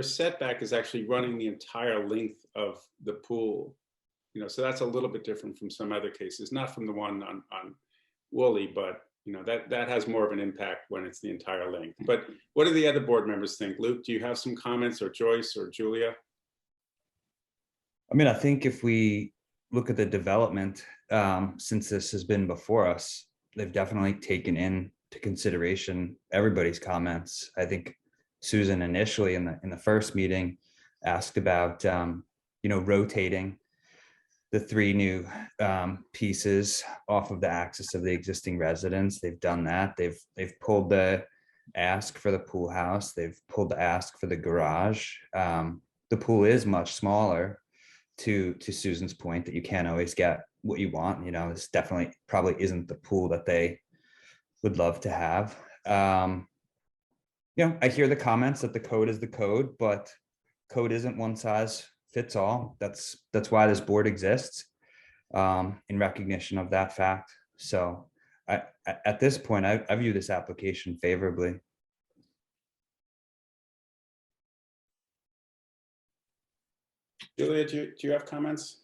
setback is actually running the entire length of the pool, so that's a little bit different from some other cases, not from the one on Woolley, but that has more of an impact when it's the entire length. But what do the other board members think? Luke, do you have some comments, or Joyce or Julia? I mean, I think if we look at the development, since this has been before us, they've definitely taken into consideration everybody's comments. I think Susan initially in the first meeting asked about rotating the 3 new pieces off of the axis of the existing residence. They've done that. They've pulled the ask for the pool house. They've pulled the ask for the garage. The pool is much smaller. to Susan's point that you can't always get what you want, this definitely probably isn't the pool that they would love to have. I hear the comments that the code is the code, but code isn't one size fits all. That's why this board exists, in recognition of that fact. So at this point, I view this application favorably. Julia, do you have comments?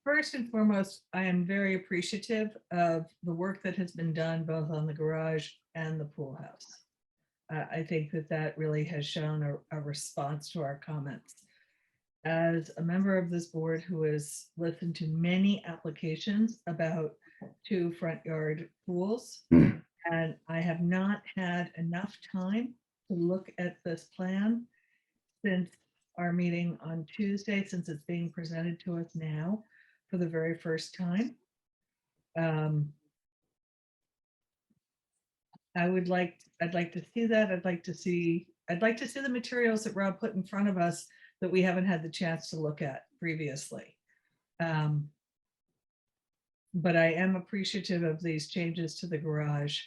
First and foremost, I am very appreciative of the work that has been done both on the garage and the pool house. I think that really has shown a response to our comments. As a member of this board who has listened to many applications about 2 front yard pools, and I have not had enough time to look at this plan since our meeting on Tuesday, since it's being presented to us now for the very first time. I'd like to see that. I'd like to see the materials that Rob put in front of us that we haven't had the chance to look at previously. But I am appreciative of these changes to the garage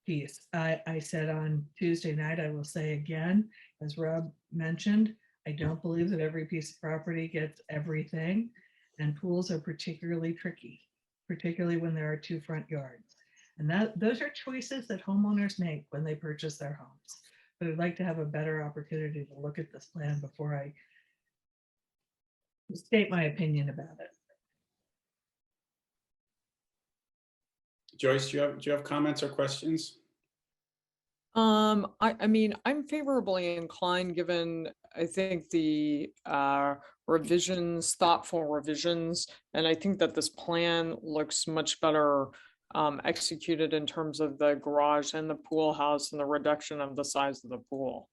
piece. I said on Tuesday night, I will say again, as Rob mentioned, I don't believe that every piece of property gets everything, and pools are particularly tricky, particularly when there are 2 front yards. And those are choices that homeowners make when they purchase their homes. But I'd like to have a better opportunity to look at this plan before I state my opinion about it. Joyce, do you have comments or questions? I mean, I'm favorably inclined, given I think the revisions, thoughtful revisions, and I think that this plan looks much better executed in terms of the garage and the pool house and the reduction of the size of the pool.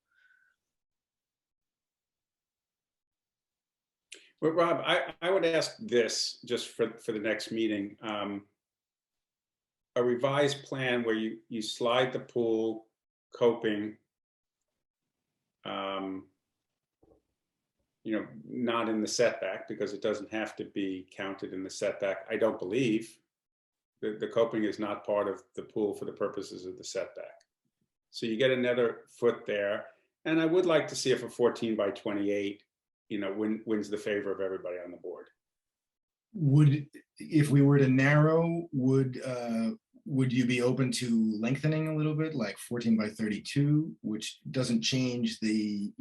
Well, Rob, I would ask this just for the next meeting. A revised plan where you slide the pool coping, not in the setback, because it doesn't have to be counted in the setback. I don't believe the coping is not part of the pool for the purposes of the setback. So you get another foot there. And I would like to see if a 14 by 28, wins the favor of everybody on the board. If we were to narrow, would you be open to lengthening a little bit, like 14 by 32, which doesn't change wouldn't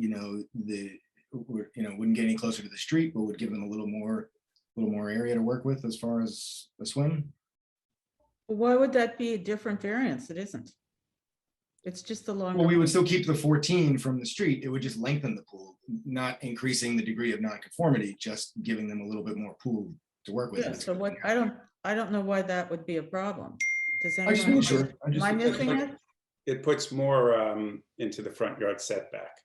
get any closer to the street, but would give them a little more area to work with as far as a swim? Why would that be a different variance? It isn't. It's just a longer. Well, we would still keep the 14 from the street. It would just lengthen the pool, not increasing the degree of nonconformity, just giving them a little bit more pool to work with. Yeah, so what, I don't know why that would be a problem. Does I just anyone? made sure. Am I missing it? It puts more into the front yard setback.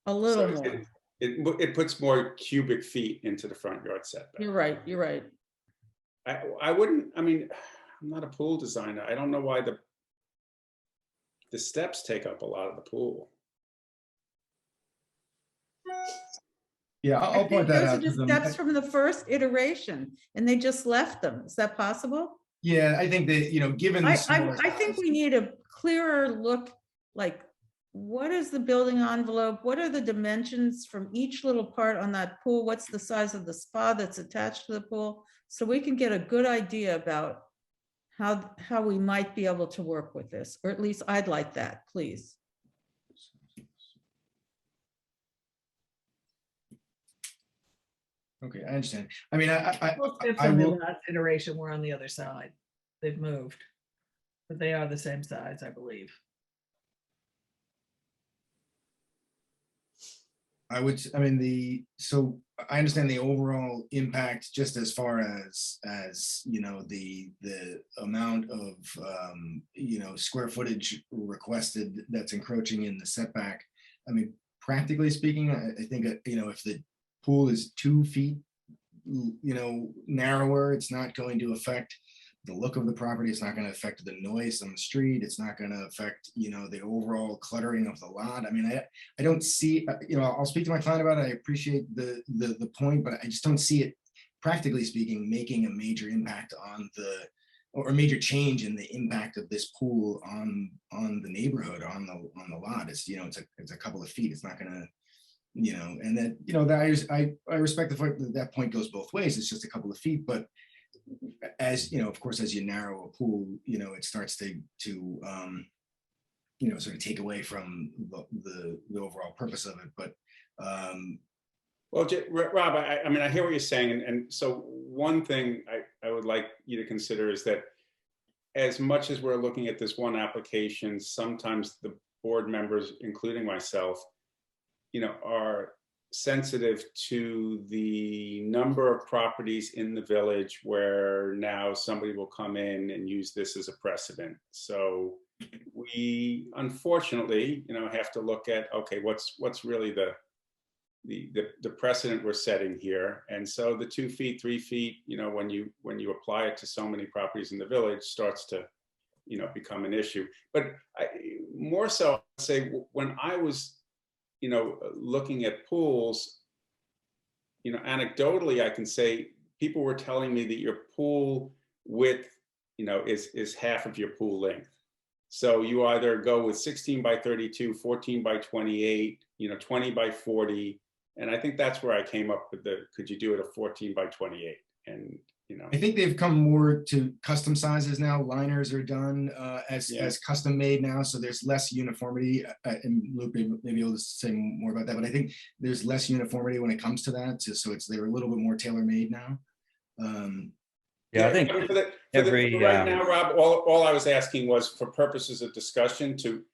A little So more. It puts more cubic feet into the front yard setback. You're right, you're right. I wouldn't, I'm not a pool designer. I don't know why the steps take up a lot of the pool. Yeah, I'll point that out to Those are them. the steps from the first iteration, and they just left them. Is that possible? Yeah, I think that, given I the think we need a clearer look, like, what is the building envelope? What are the dimensions from each little part on that pool? What's the size of the spa that's attached to the pool? So we can get a good idea about how we might be able to work with this, or at least I'd like that, please. Okay, I understand. I mean, I From the will. last iteration, we're on the other side. They've moved, but they are the same size, I believe. So I understand the overall impact, just as far as the amount of square footage requested that's encroaching in the setback. I mean, practically speaking, I think if the pool is 2 feet narrower, it's not going to affect the look of the property. It's not going to affect the noise on the street. It's not going to affect, the overall cluttering of the lot. I mean, I don't see, I'll speak to my client about it. I appreciate the point, but I just don't see it, practically speaking, making a major impact on or major change in the impact of this pool on the neighborhood, on the lot. It's, it's a couple of feet. It's not going to, and that, that I respect the fact that that point goes both ways. It's just a couple of feet, but as of course, as you narrow a pool, it starts to sort of take away from the overall purpose of it. But well, Rob, I mean, I hear what you're saying, and so one thing I would like you to consider is that as much as we're looking at this one application, sometimes the board members, including myself, are sensitive to the number of properties in the village where now somebody will come in and use this as a precedent. So we unfortunately, have to look at, okay, what's really the precedent we're setting here. And so the 2 feet, 3 feet, when you apply it to so many properties in the village, starts to become an issue. But more so, I'd say when I was looking at pools, anecdotally, I can say people were telling me that your pool width, is half of your pool length. So you either go with 16 by 32, 14 by 28, 20 by 40. And I think that's where I came up with could you do it a 14 by 28? And, I think they've come more to custom sizes now. Liners are done as custom made now, so there's less uniformity. And Luke may be able to say more about that, but I think there's less uniformity when it comes to that. So they're a little bit more tailor made now. I think right now, Rob, all I was asking was for purposes of discussion to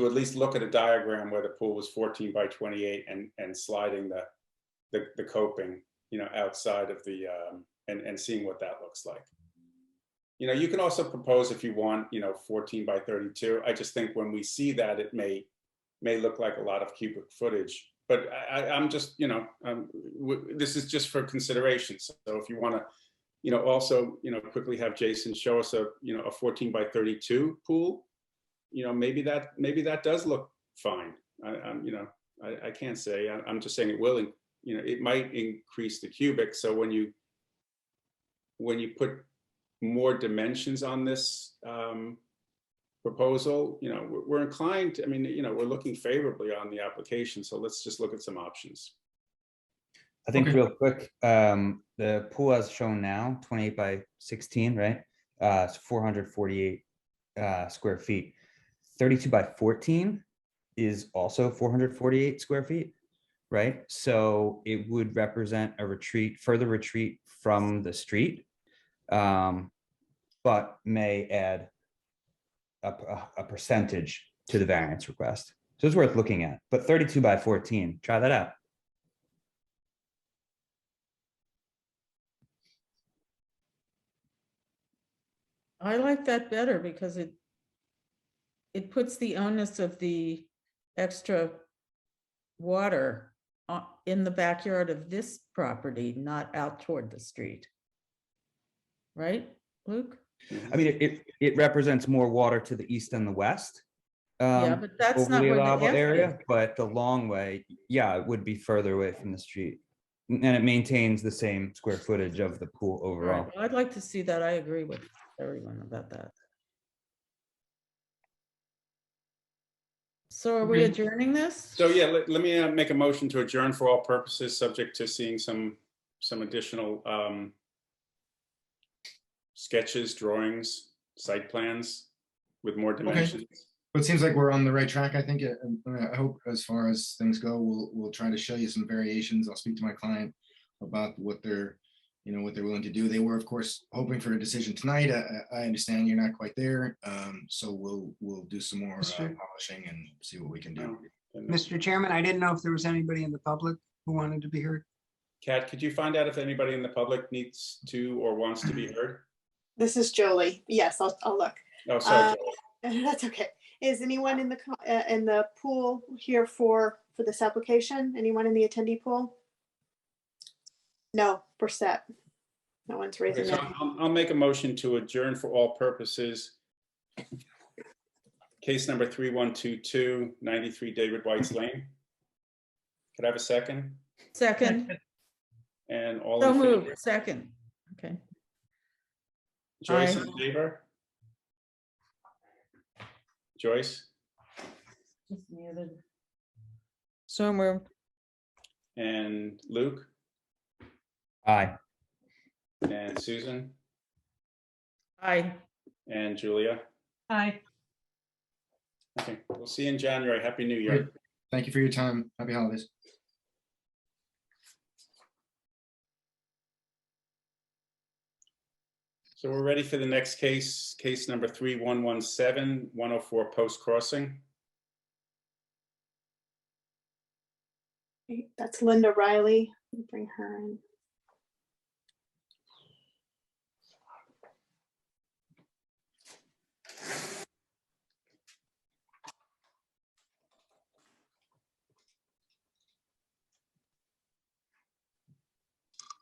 at least look at a diagram where the pool was 14 by 28 and sliding the coping, outside of the and seeing what that looks like. You can also propose if you want, 14 by 32. I just think when we see that, it may look like a lot of cubic footage. But I'm just, this is just for consideration. So if you want to, also, quickly have Jason show us a 14 by 32 pool, maybe that does look fine. I can't say. I'm just saying it will. It might increase the cubic. So when you put more dimensions on this proposal, we're inclined to, we're looking favorably on the application. So let's just look at some options. I think real quick, the pool as shown now, 28 by 16, right? It's 448 square feet. 32 by 14 is also 448 square feet, right? So it would represent a further retreat from the street, but may add a percentage to the variance request. So it's worth looking at. But 32 by 14, try that out. I like that better because it puts the onus of the extra water in the backyard of this property, not out toward the street. Right, Luke? I mean, it represents more water to the east and the west. Yeah, but that's over not the where the allowable F area, is. but the long way, it would be further away from the street. And it maintains the same square footage of the pool All right, overall. well, I'd like to see that. I agree with everyone about that. So are we adjourning this? So yeah, let me make a motion to adjourn for all purposes, subject to seeing some additional sketches, drawings, site plans with more dimensions. But it seems like we're on the right track. I think. I hope, as far as things go, we'll try to show you some variations. I'll speak to my client about what they're willing to do. They were, of course, hoping for a decision tonight. I understand you're not quite there, so we'll do some more polishing and see what we can do. Mr. Chairman, I didn't know if there was anybody in the public who wanted to be heard. Kat, could you find out if anybody in the public needs to or wants to be heard? This is Jolie. Yes, I'll look. Oh, sorry. That's okay. Is anyone in the pool here for this application? Anyone in the attendee pool? No, we're set. No one's Okay, raising so their hand. I'll make a motion to adjourn for all purposes. Case number 3122, 93 David White's Lane. Could I have a second? Second, And all so in favor? moved, second. Okay, Joyce Aye. in favor? Joyce just muted. So moved. and Luke Aye. and Susan Aye. and Julia. Hi. Okay, we'll see you in January. Happy New Year. Great. Thank you for your time. Happy holidays. So we're ready for the next case, case number 3117, 104 Post Crossing. That's Linda Riley. Bring her in.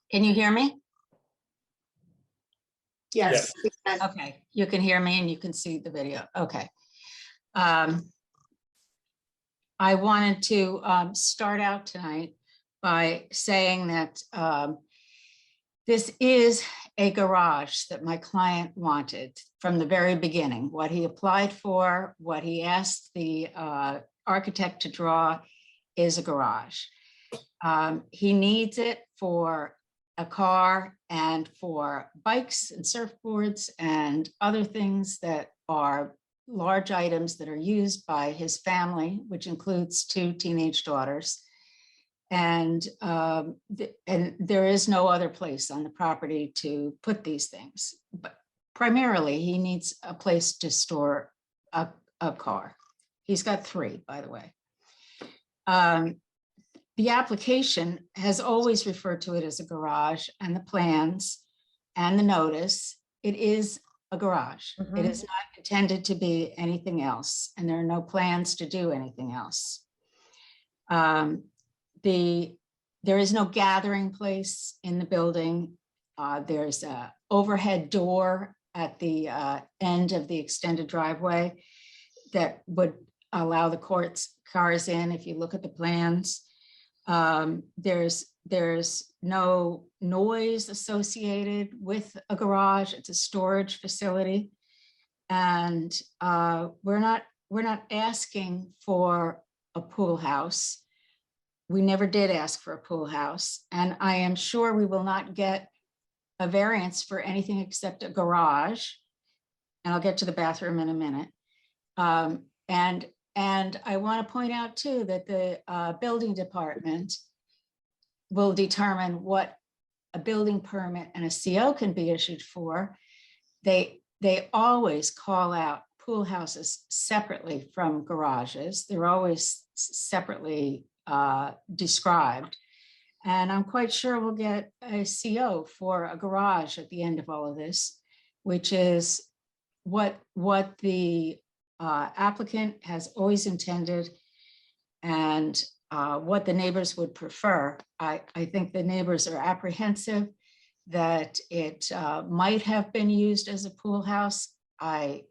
Can you hear me? Yes. we can. Okay, you can hear me and you can see the video. Okay. I wanted to start out tonight by saying that this is a garage that my client wanted from the very beginning. What he applied for, what he asked the architect to draw is a garage. He needs it for a car and for bikes and surfboards and other things that are large items that are used by his family, which includes 2 teenage daughters. And there is no other place on the property to put these things. But primarily, he needs a place to store a car. He's got 3, by the way. The application has always referred to it as a garage, and the plans and the notice, it is a garage. It is not intended to be anything else, and there are no plans to do anything else. There is no gathering place in the building. There's an overhead door at the end of the extended driveway that would allow the cars in if you look at the plans. There's no noise associated with a garage. It's a storage facility. And we're not asking for a pool house. We never did ask for a pool house. And I am sure we will not get a variance for anything except a garage. And I'll get to the bathroom in a minute. And I want to point out too that the building department will determine what a building permit and a CO can be issued for. They always call out pool houses separately from garages. They're always separately described. And I'm quite sure we'll get a CO for a garage at the end of all of this, which is what the applicant has always intended and what the neighbors would prefer. I think the neighbors are apprehensive that it might have been used as a pool house. I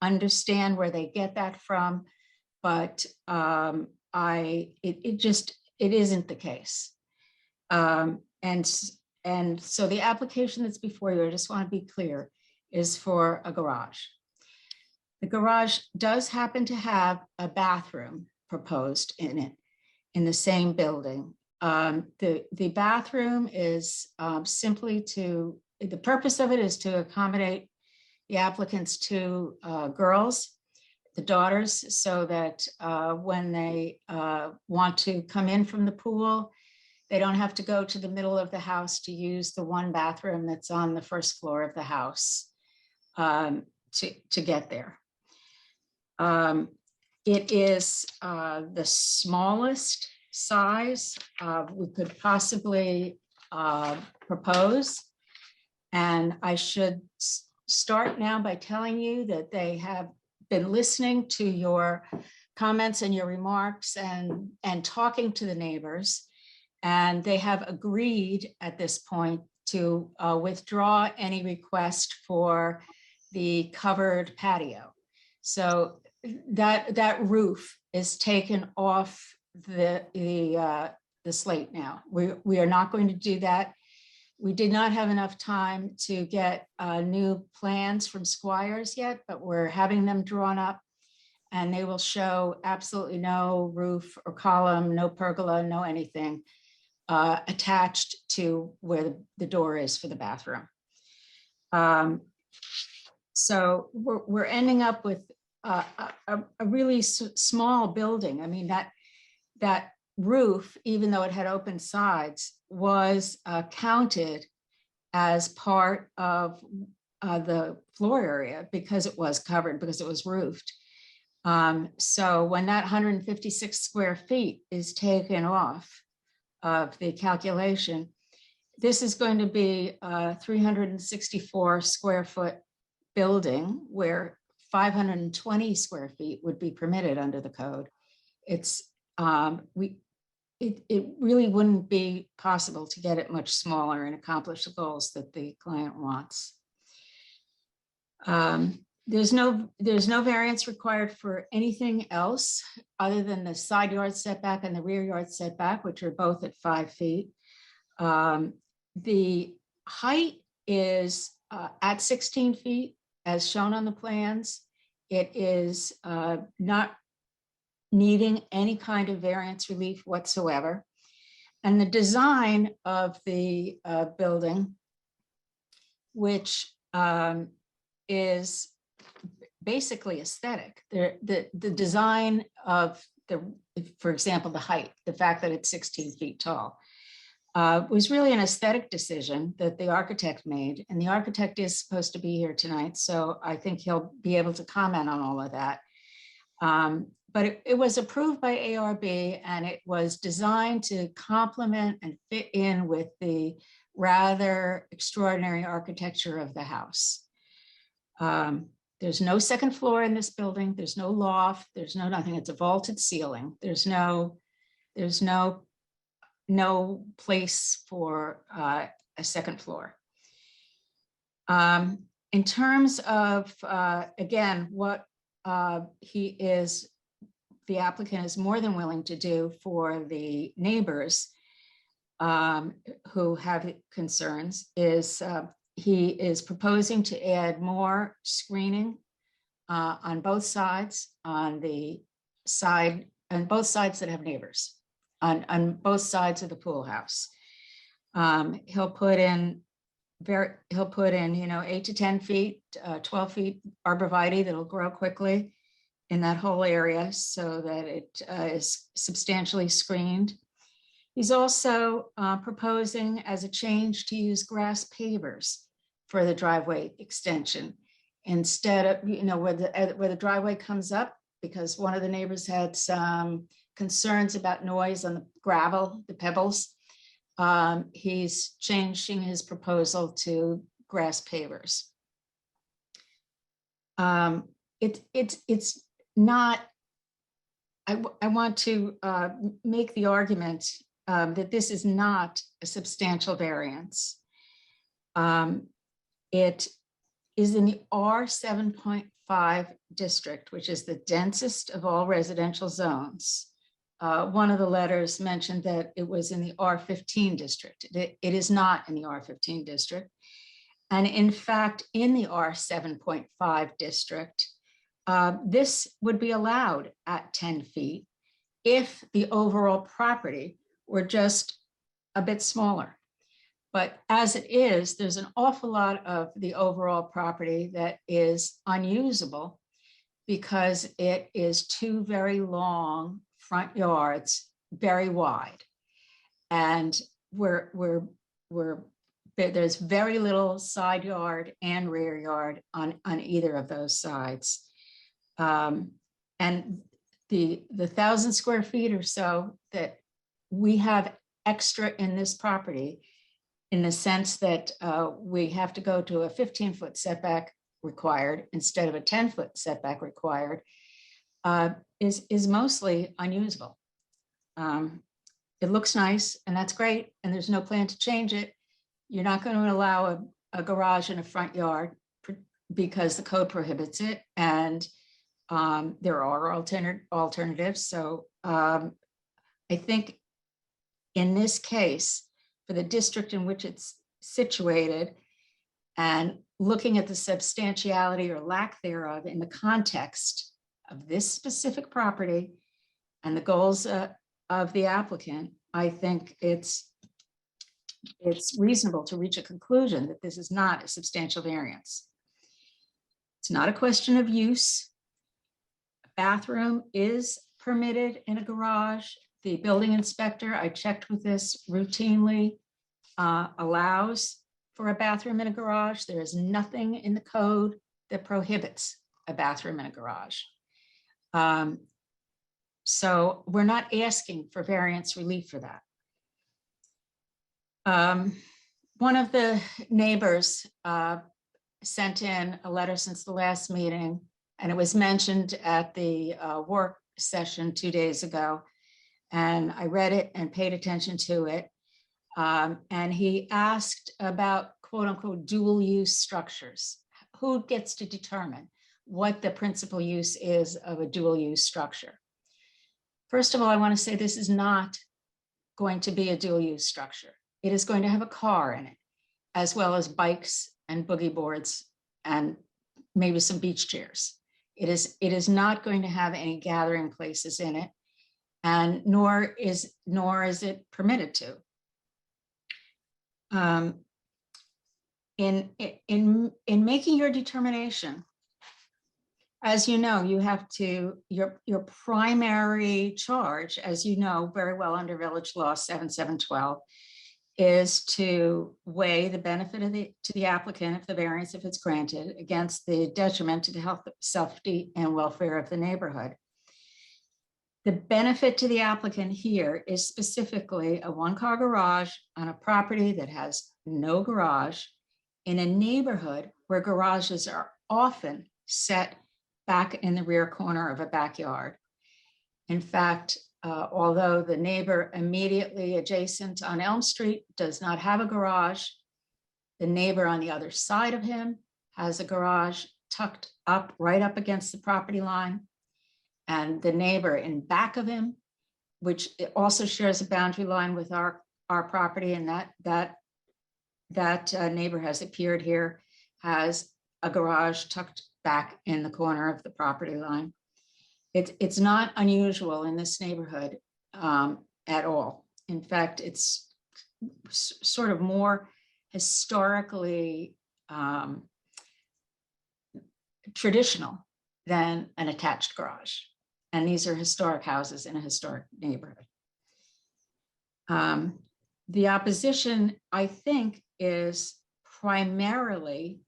understand where they get that from, but it isn't the case. And so the application that's before you, I just want to be clear, is for a garage. The garage does happen to have a bathroom proposed in it, in the same building. The bathroom is simply the purpose of it is to accommodate the applicant's 2 girls, the daughters, so that when they want to come in from the pool, they don't have to go to the middle of the house to use the one bathroom that's on the first floor of the house to get there. It is the smallest size we could possibly propose. And I should start now by telling you that they have been listening to your comments and your remarks and talking to the neighbors. And they have agreed at this point to withdraw any request for the covered patio. So that roof is taken off the slate now. We are not going to do that. We did not have enough time to get new plans from Squires yet, but we're having them drawn up, and they will show absolutely no roof or column, no pergola, no anything attached to where the door is for the bathroom. So we're ending up with a really small building. I mean, that roof, even though it had open sides, was counted as part of the floor area because it was covered, because it was roofed. So when that 156 square feet is taken off of the calculation, this is going to be a 364 square foot building where 520 square feet would be permitted under the code. It's it really wouldn't be possible to get it much smaller and accomplish the goals that the client wants. There's no variance required for anything else other than the side yard setback and the rear yard setback, which are both at 5 feet. The height is at 16 feet as shown on the plans. It is not needing any kind of variance relief whatsoever. And the design of the building, which is basically aesthetic. The design of for example, the height, the fact that it's 16 feet tall, was really an aesthetic decision that the architect made. And the architect is supposed to be here tonight, so I think he'll be able to comment on all of that. But it was approved by ARB, and it was designed to complement and fit in with the rather extraordinary architecture of the house. There's no second floor in this building. There's no loft. There's no nothing. It's a vaulted ceiling. There's no place for a second floor. In terms of, again, what the applicant is more than willing to do for the neighbors who have concerns is he is proposing to add more screening on both sides, on both sides that have neighbors, on both sides of the pool house. He'll put in 8 to 10 feet, 12 feet arborvitae that'll grow quickly in that whole area so that it is substantially screened. He's also proposing as a change to use grass pavers for the driveway extension instead of, where the driveway comes up, because one of the neighbors had some concerns about noise on the gravel, the pebbles. He's changing his proposal to grass pavers. It's not, I want to make the argument that this is not a substantial variance. It is in the R7.5 district, which is the densest of all residential zones. One of the letters mentioned that it was in the R15 district. It is not in the R15 district. And in fact, in the R7.5 district, this would be allowed at 10 feet if the overall property were just a bit smaller. But as it is, there's an awful lot of the overall property that is unusable because it is 2 very long front yards, very wide. And there's very little side yard and rear yard on either of those sides. And the 1,000 square feet or so that we have extra in this property, in the sense that we have to go to a 15-foot setback required instead of a 10-foot setback required, is mostly unusable. It looks nice, and that's great, and there's no plan to change it, You're not going to allow a garage in a front yard because the code prohibits it, and there are alternatives. So I think in this case, for the district in which it's situated, and looking at the substantiality or lack thereof in the context of this specific property and the goals of the applicant, I think it's reasonable to reach a conclusion that this is not a substantial variance. It's not a question of use. A bathroom is permitted in a garage. The building inspector, I checked with this routinely, allows for a bathroom in a garage. There is nothing in the code that prohibits a bathroom in a garage. So we're not asking for variance relief for that. One of the neighbors sent in a letter since the last meeting, and it was mentioned at the work session 2 days ago. And I read it and paid attention to it. And he asked about quote unquote dual use structures. Who gets to determine what the principal use is of a dual use structure? First of all, I want to say this is not going to be a dual use structure. It is going to have a car in it, as well as bikes and boogie boards and maybe some beach chairs. It is not going to have any gathering places in it, and nor is it permitted to. In making your determination, as you know, you have to, your primary charge, as you know very well under Village Law 7712, is to weigh the benefit to the applicant if the variance, if it's granted, against the detriment to the health, safety, and welfare of the neighborhood. The benefit to the applicant here is specifically a one-car garage on a property that has no garage in a neighborhood where garages are often set back in the rear corner of a backyard. In fact, although the neighbor immediately adjacent on Elm Street does not have a garage, the neighbor on the other side of him has a garage tucked up right up against the property line. And the neighbor in back of him, which also shares a boundary line with our property, and that neighbor has appeared here, has a garage tucked back in the corner of the property line. It's not unusual in this neighborhood at all. In fact, it's sort of more historically traditional than an attached garage. And these are historic houses in a historic neighborhood. The opposition, I think, is primarily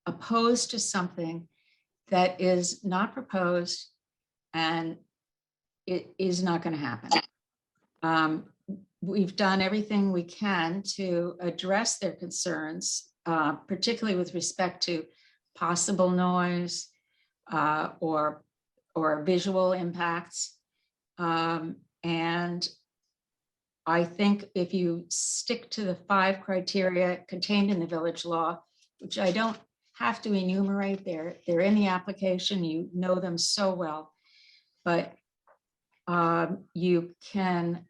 opposed to something that is not proposed, and it is not going to happen. We've done everything we can to address their concerns, particularly with respect to possible noise or visual impacts. And I think if you stick to the 5 criteria contained in the village law, which I don't have to enumerate, they're in the application, you know them so well, but you can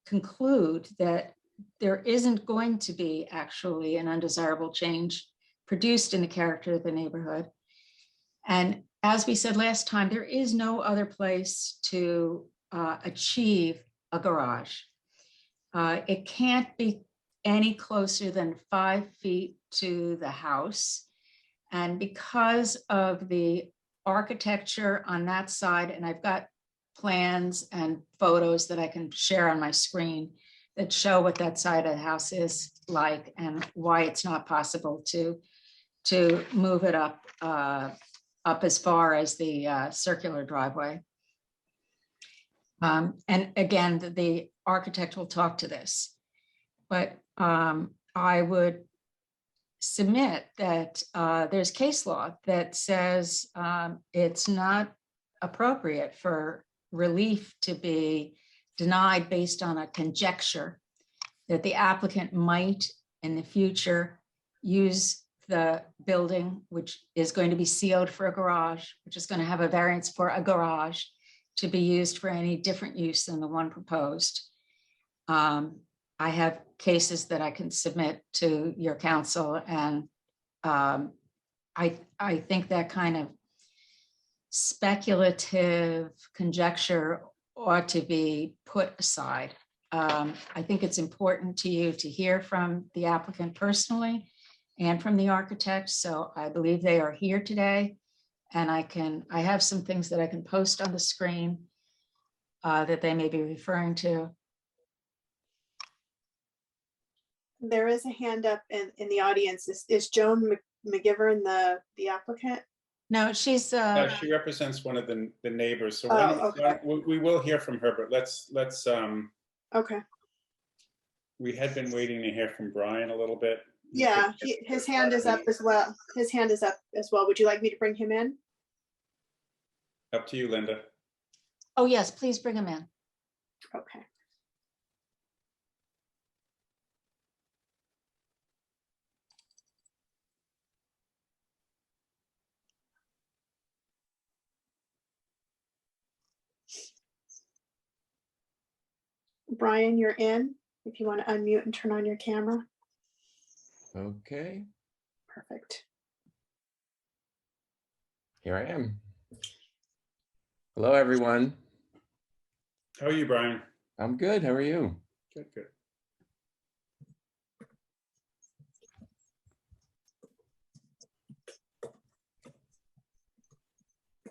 conclude that there isn't going to be actually an undesirable change produced in the character of the neighborhood. And as we said last time, there is no other place to achieve a garage. It can't be any closer than 5 feet to the house. And because of the architecture on that side, and I've got plans and photos that I can share on my screen that show what that side of the house is like and why it's not possible to move it up as far as the circular driveway. And again, the architect will talk to this, but I would submit that there's case law that says it's not appropriate for relief to be denied based on a conjecture that the applicant might in the future use the building, which is going to be CO'd for a garage, which is going to have a variance for a garage to be used for any different use than the one proposed. I have cases that I can submit to your council, and I think that kind of speculative conjecture ought to be put aside. I think it's important to you to hear from the applicant personally and from the architect. So I believe they are here today, and I have some things that I can post on the screen that they may be referring to. There is a hand up in the audience. Is Joan McGivern the applicant? No, she's No, she represents one of the neighbors. So Oh, okay. we will hear from her, but let's Okay. we had been waiting to hear from Brian a little bit. Yeah, his hand is up as well. His hand is up as well. Would you like me to bring him in? Up to you, Linda. oh yes, please bring him in. Okay. Brian, you're in. If you want to unmute and turn on your camera. Okay, Perfect. here I am. Hello, everyone. How are you, Brian? I'm good. How are you? Good, good.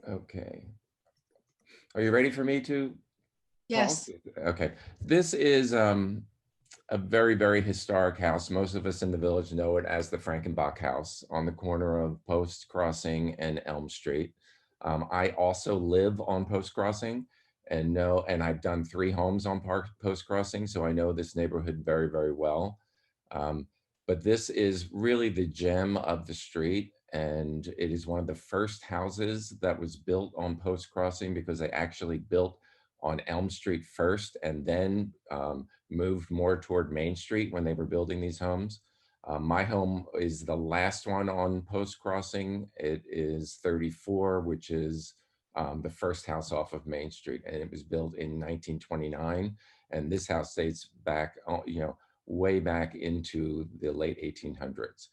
Okay. Are you ready for me to Yes. talk? Okay. This is a very, very historic house. Most of us in the village know it as the Frankenbach House on the corner of Post Crossing and Elm Street. I also live on Post Crossing and I've done 3 homes on Post Crossing, so I know this neighborhood very, very well. But this is really the gem of the street, and it is one of the first houses that was built on Post Crossing because they actually built on Elm Street first and then moved more toward Main Street when they were building these homes. My home is the last one on Post Crossing. It is 34, which is the first house off of Main Street, and it was built in 1929. And this house dates back, way back into the late 1800s.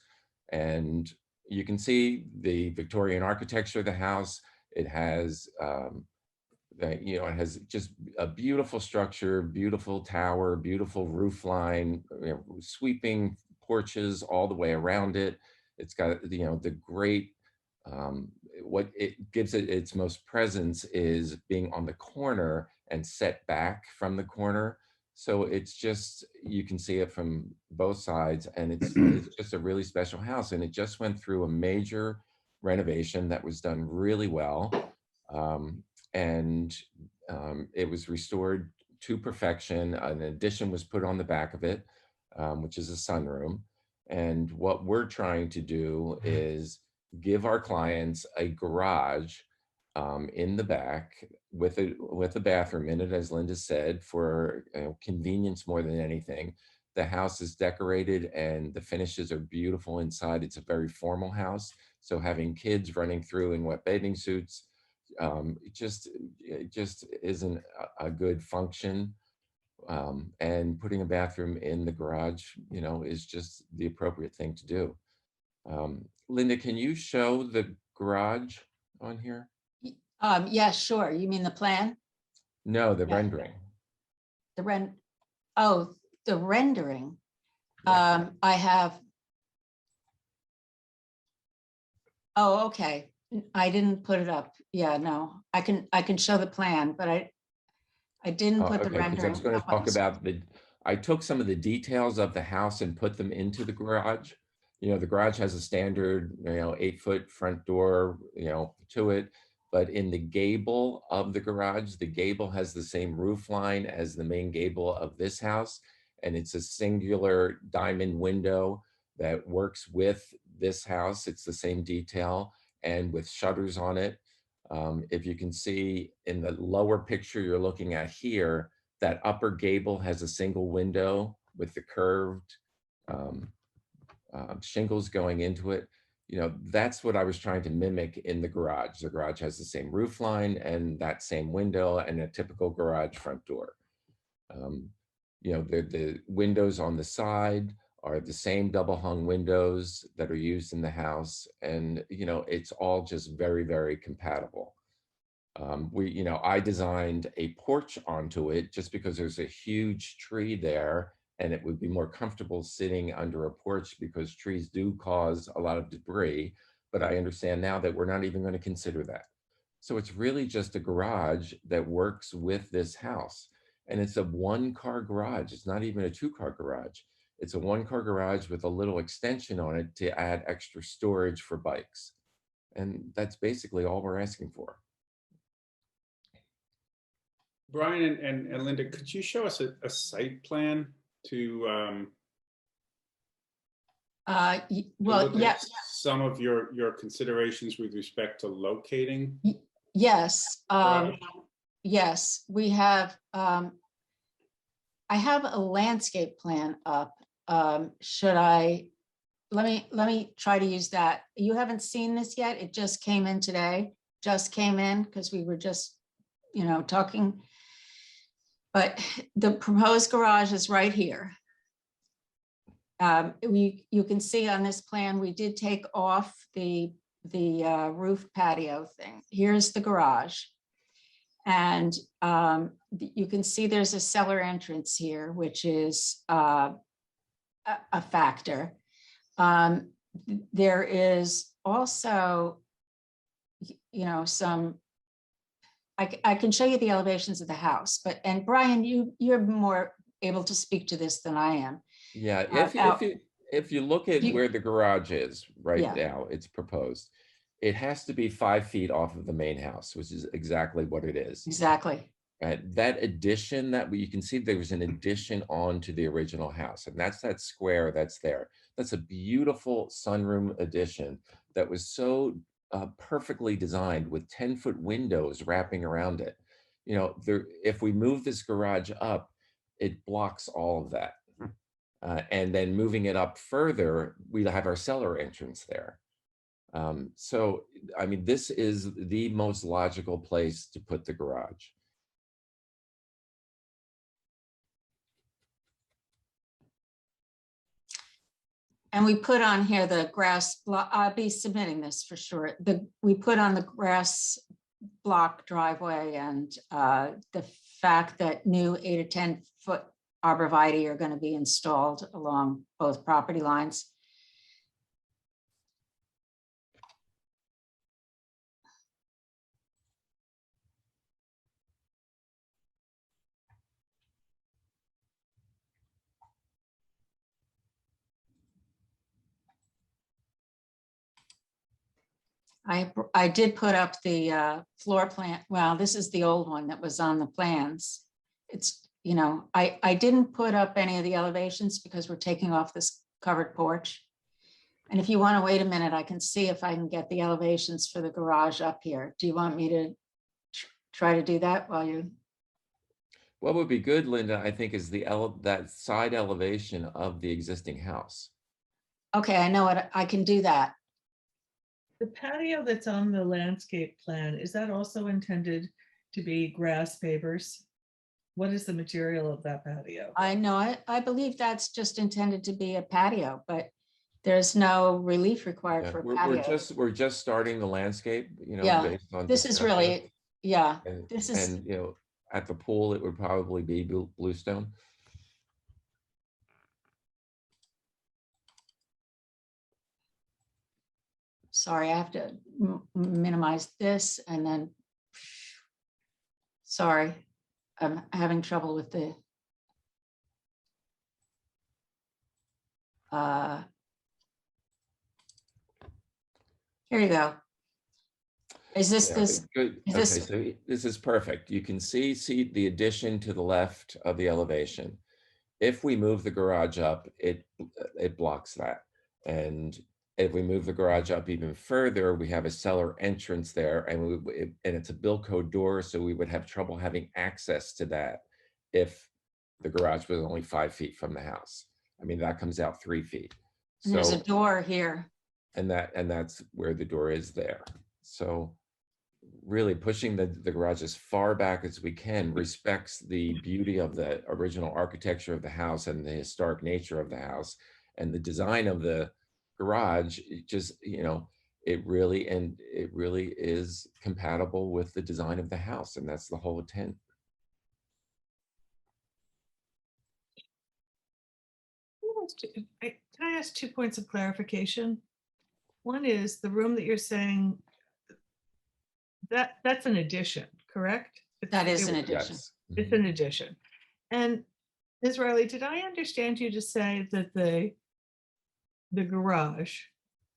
And you can see the Victorian architecture of the house. It has it has just a beautiful structure, beautiful tower, beautiful roof line, sweeping porches all the way around it. It's got, the great, what it gives it its most presence is being on the corner and set back from the corner. So it's just, you can see it from both sides, and it's just a really special house. And it just went through a major renovation that was done really well. It was restored to perfection. An addition was put on the back of it, which is a sunroom. And what we're trying to do is give our clients a garage in the back with a bathroom in it, as Linda said, for convenience more than anything. The house is decorated and the finishes are beautiful inside. It's a very formal house. So having kids running through in wet bathing suits, it just isn't a good function. And putting a bathroom in the garage, is just the appropriate thing to do. Linda, can you show the garage on here? Yeah, sure. You mean the plan? No, the Yeah. rendering. The rendering. Yeah. I have. Oh, okay. I didn't put it up. Yeah, no, I can show the plan, but I didn't put the Okay, because I rendering. was going to up on talk the about I took some of the details of the house and put them into the garage. The garage has a standard, 8-foot front door, to it. But in the gable of the garage, the gable has the same roof line as the main gable of this house. And it's a singular diamond window that works with this house. It's the same detail and with shutters on it. If you can see in the lower picture you're looking at here, that upper gable has a single window with the curved shingles going into it. That's what I was trying to mimic in the garage. The garage has the same roof line and that same window and a typical garage front door. The windows on the side are the same double hung windows that are used in the house. And, it's all just very, very compatible. I designed a porch onto it just because there's a huge tree there and it would be more comfortable sitting under a porch because trees do cause a lot of debris. But I understand now that we're not even going to consider that. So it's really just a garage that works with this house. And it's a 1-car garage. It's not even a 2-car garage. It's a 1-car garage with a little extension on it to add extra storage for bikes. And that's basically all we're asking for. Brian and Linda, could you show us a site plan to Well, look yeah, at some of your considerations with respect to locating? yes. Right. Yes, we have, I have a landscape plan up. Let me try to use that. You haven't seen this yet. It just came in today, because we were just, talking. But the proposed garage is right here. You can see on this plan, we did take off the roof patio thing. Here's the garage. And you can see there's a cellar entrance here, which is a factor. There is also, some, I can show you the elevations of the house, and Brian, you're more able to speak to this than I am. Yeah, if you look at where the garage is right now, it's proposed. It has to be 5 feet off of the main house, which is exactly what it is. Exactly. That addition you can see there's an addition onto the original house, and that's that square that's there. That's a beautiful sunroom addition that was so perfectly designed with 10-foot windows wrapping around it. If we move this garage up, it blocks all of that. And then moving it up further, we'll have our cellar entrance there. So, I mean, this is the most logical place to put the garage. And we put on here the grass block. I'll be submitting this for sure. We put on the grass block driveway and the fact that new 8 to 10-foot arborvitae are going to be installed along both property lines. I did put up the floor plan. Well, this is the old one that was on the plans. It's, I didn't put up any of the elevations because we're taking off this covered porch. And if you want to wait a minute, I can see if I can get the elevations for the garage up here. Do you want me to try to do that while you? What would be good, Linda, I think, is that side elevation of the existing house. Okay, I know what I can do that. The patio that's on the landscape plan, is that also intended to be grass pavers? What is the material of that patio? I know, I believe that's just intended to be a patio, but there's no relief required for a patio. We're just starting the landscape, Yeah, based on this is really, yeah, this is, and at the pool, it would probably be bluestone. Sorry, I have to minimize this and then, sorry, I'm having trouble with the, here you go. Is this, Good. Is Okay, this, so this is perfect. You can see the addition to the left of the elevation. If we move the garage up, it blocks that. And if we move the garage up even further, we have a cellar entrance there, and it's a Bilco door, so we would have trouble having access to that if the garage was only 5 feet from the house. I mean, that comes out 3 feet. And there's a So, door here. and that's where the door is there. So really pushing the garage as far back as we can respects the beauty of the original architecture of the house and the historic nature of the house and the design of the garage. It just, it really is compatible with the design of the house, and that's the whole intent. Can I ask 2 points of clarification? One is the room that you're saying that's an addition, correct? That is an addition. Yes. It's an addition. And Ms. Riley, did I understand you to say that the garage,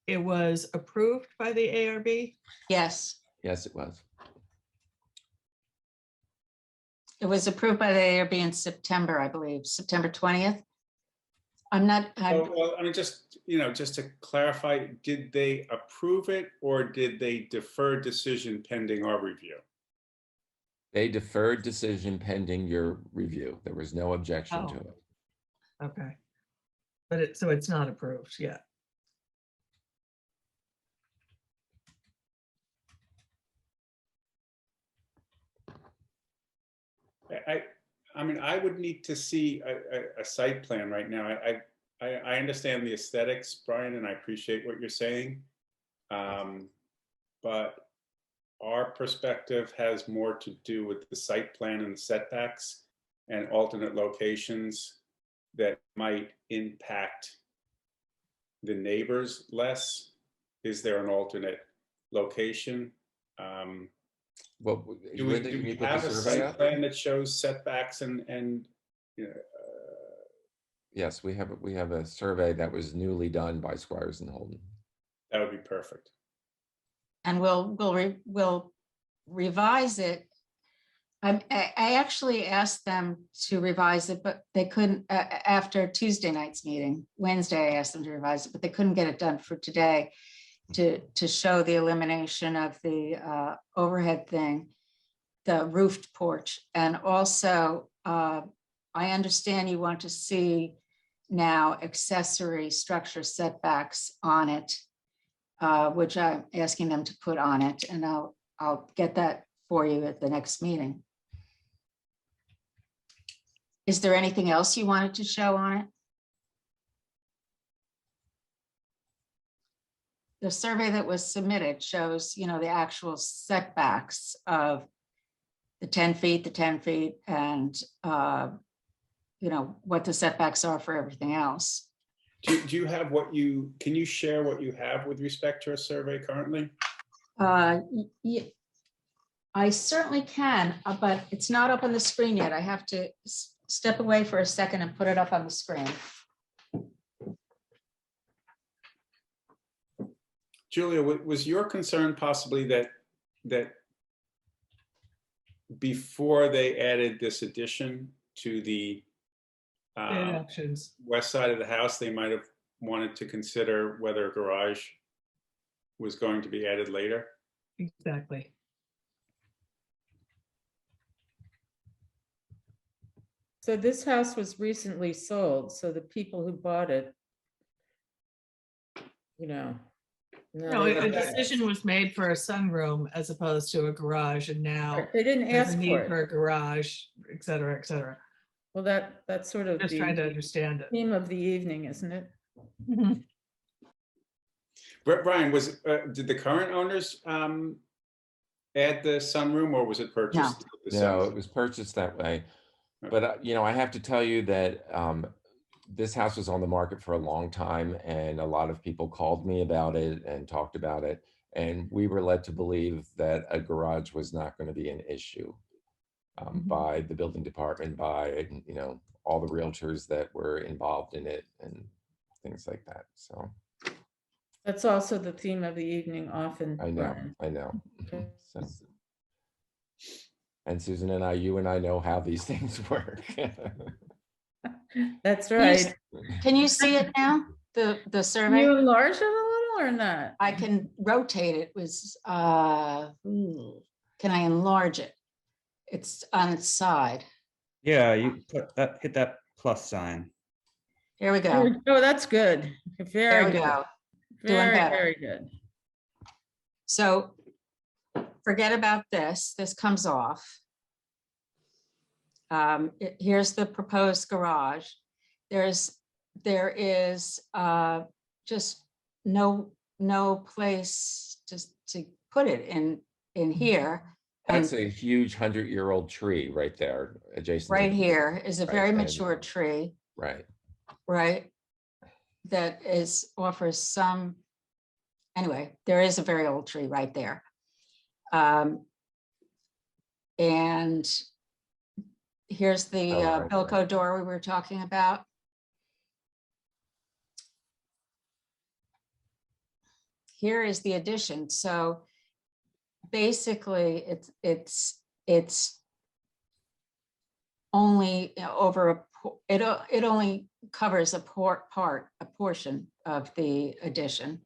it was approved by the ARB? Yes, Yes, it was. it was approved by the ARB in September, I believe, September 20th. I'm not, Well, I mean, just to clarify, did they approve it or did they defer decision pending our review? They deferred decision pending your review. There was no objection to it. Okay. But so it's not approved yet. I mean, I would need to see a site plan right now. I understand the aesthetics, Brian, and I appreciate what you're saying. But our perspective has more to do with the site plan and the setbacks and alternate locations that might impact the neighbors less. Is there an alternate location? Well, Do we have a site plan that shows setbacks and yes, we have a survey that was newly done by Squires and Holden. that would be perfect. and we'll revise it. I actually asked them to revise it, but they couldn't, after Tuesday night's meeting. Wednesday, I asked them to revise it, but they couldn't get it done for today to show the elimination of the overhead thing, the roofed porch. And also, I understand you want to see now accessory structure setbacks on it, which I'm asking them to put on it, and I'll get that for you at the next meeting. Is there anything else you wanted to show on it? The survey that was submitted shows, the actual setbacks of the 10 feet, and, what the setbacks are for everything else. Do you have can you share what you have with respect to a survey currently? I certainly can, but it's not up on the screen yet. I have to step away for a second and put it up on the screen. Julia, was your concern possibly that before they added this addition to the west side of the house, they might have wanted to consider whether a garage was going to be added later? Exactly. So this house was recently sold, so the people who bought it, No, a decision was made for a sunroom as opposed to a garage, and now they didn't there's ask a need for for it. a garage, et cetera, et cetera. Well, that's sort of Just trying to understand it. theme of the evening, isn't it? Mhm. Brian, did the current owners add the sunroom, or was it purchased? No, it was purchased that way. But, I have to tell you that this house was on the market for a long time, and a lot of people called me about it and talked about it. And we were led to believe that a garage was not going to be an issue by the building department, by, all the realtors that were involved in it and things like that. So That's also the theme of the evening often. I know, Brian. I know. So, and Susan and you and I know how these things work. That's right. Can you see it now? The Can survey? you enlarge it a little or not? I can rotate it. Can I enlarge it? It's on its side. Yeah, you put that, hit that plus sign. Here we go. Oh, that's good. There Very we good. go. Doing Very, better. very good. So forget about this. This comes off. Here's the proposed garage. There is just no place just to put it in here. And That's a huge 100-year-old tree right there adjacent. to right the- here is a Right, very and- mature tree, Right. right? That offers some, anyway, there is a very old tree right there. And here's the Oh, right, Bilko door we were talking about. Here is the addition. So basically it's only over it only covers a portion of the addition.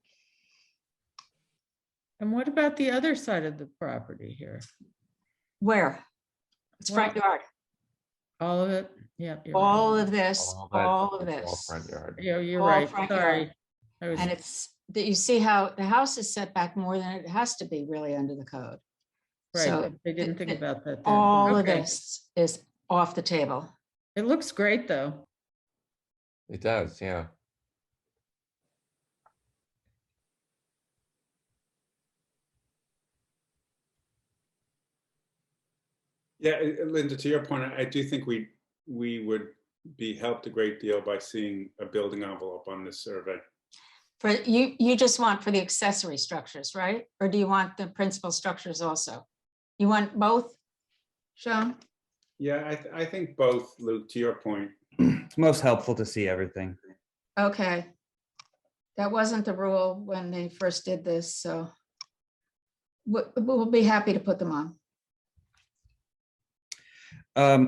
And what about the other side of the property here? Where? It's front Well, yard. All of it? Yeah. you're right. All of this, that- all of it's all this. front yard. Yeah, you're all right. front Sorry. yard. I was, And it's that you see how the house is set back more than it has to be really under the code. right, So but they didn't think about that. then. all of Okay. this is off the table. It looks great, though. It does, yeah. Yeah, Linda, to your point, I do think we would be helped a great deal by seeing a building envelope on this survey. For you just want for the accessory structures, right? Or do you want the principal structures also? You want both shown? Yeah, I think both, Luke, to your point. It's most helpful to see everything. Okay. That wasn't the rule when they first did this, so we'll be happy to put them on.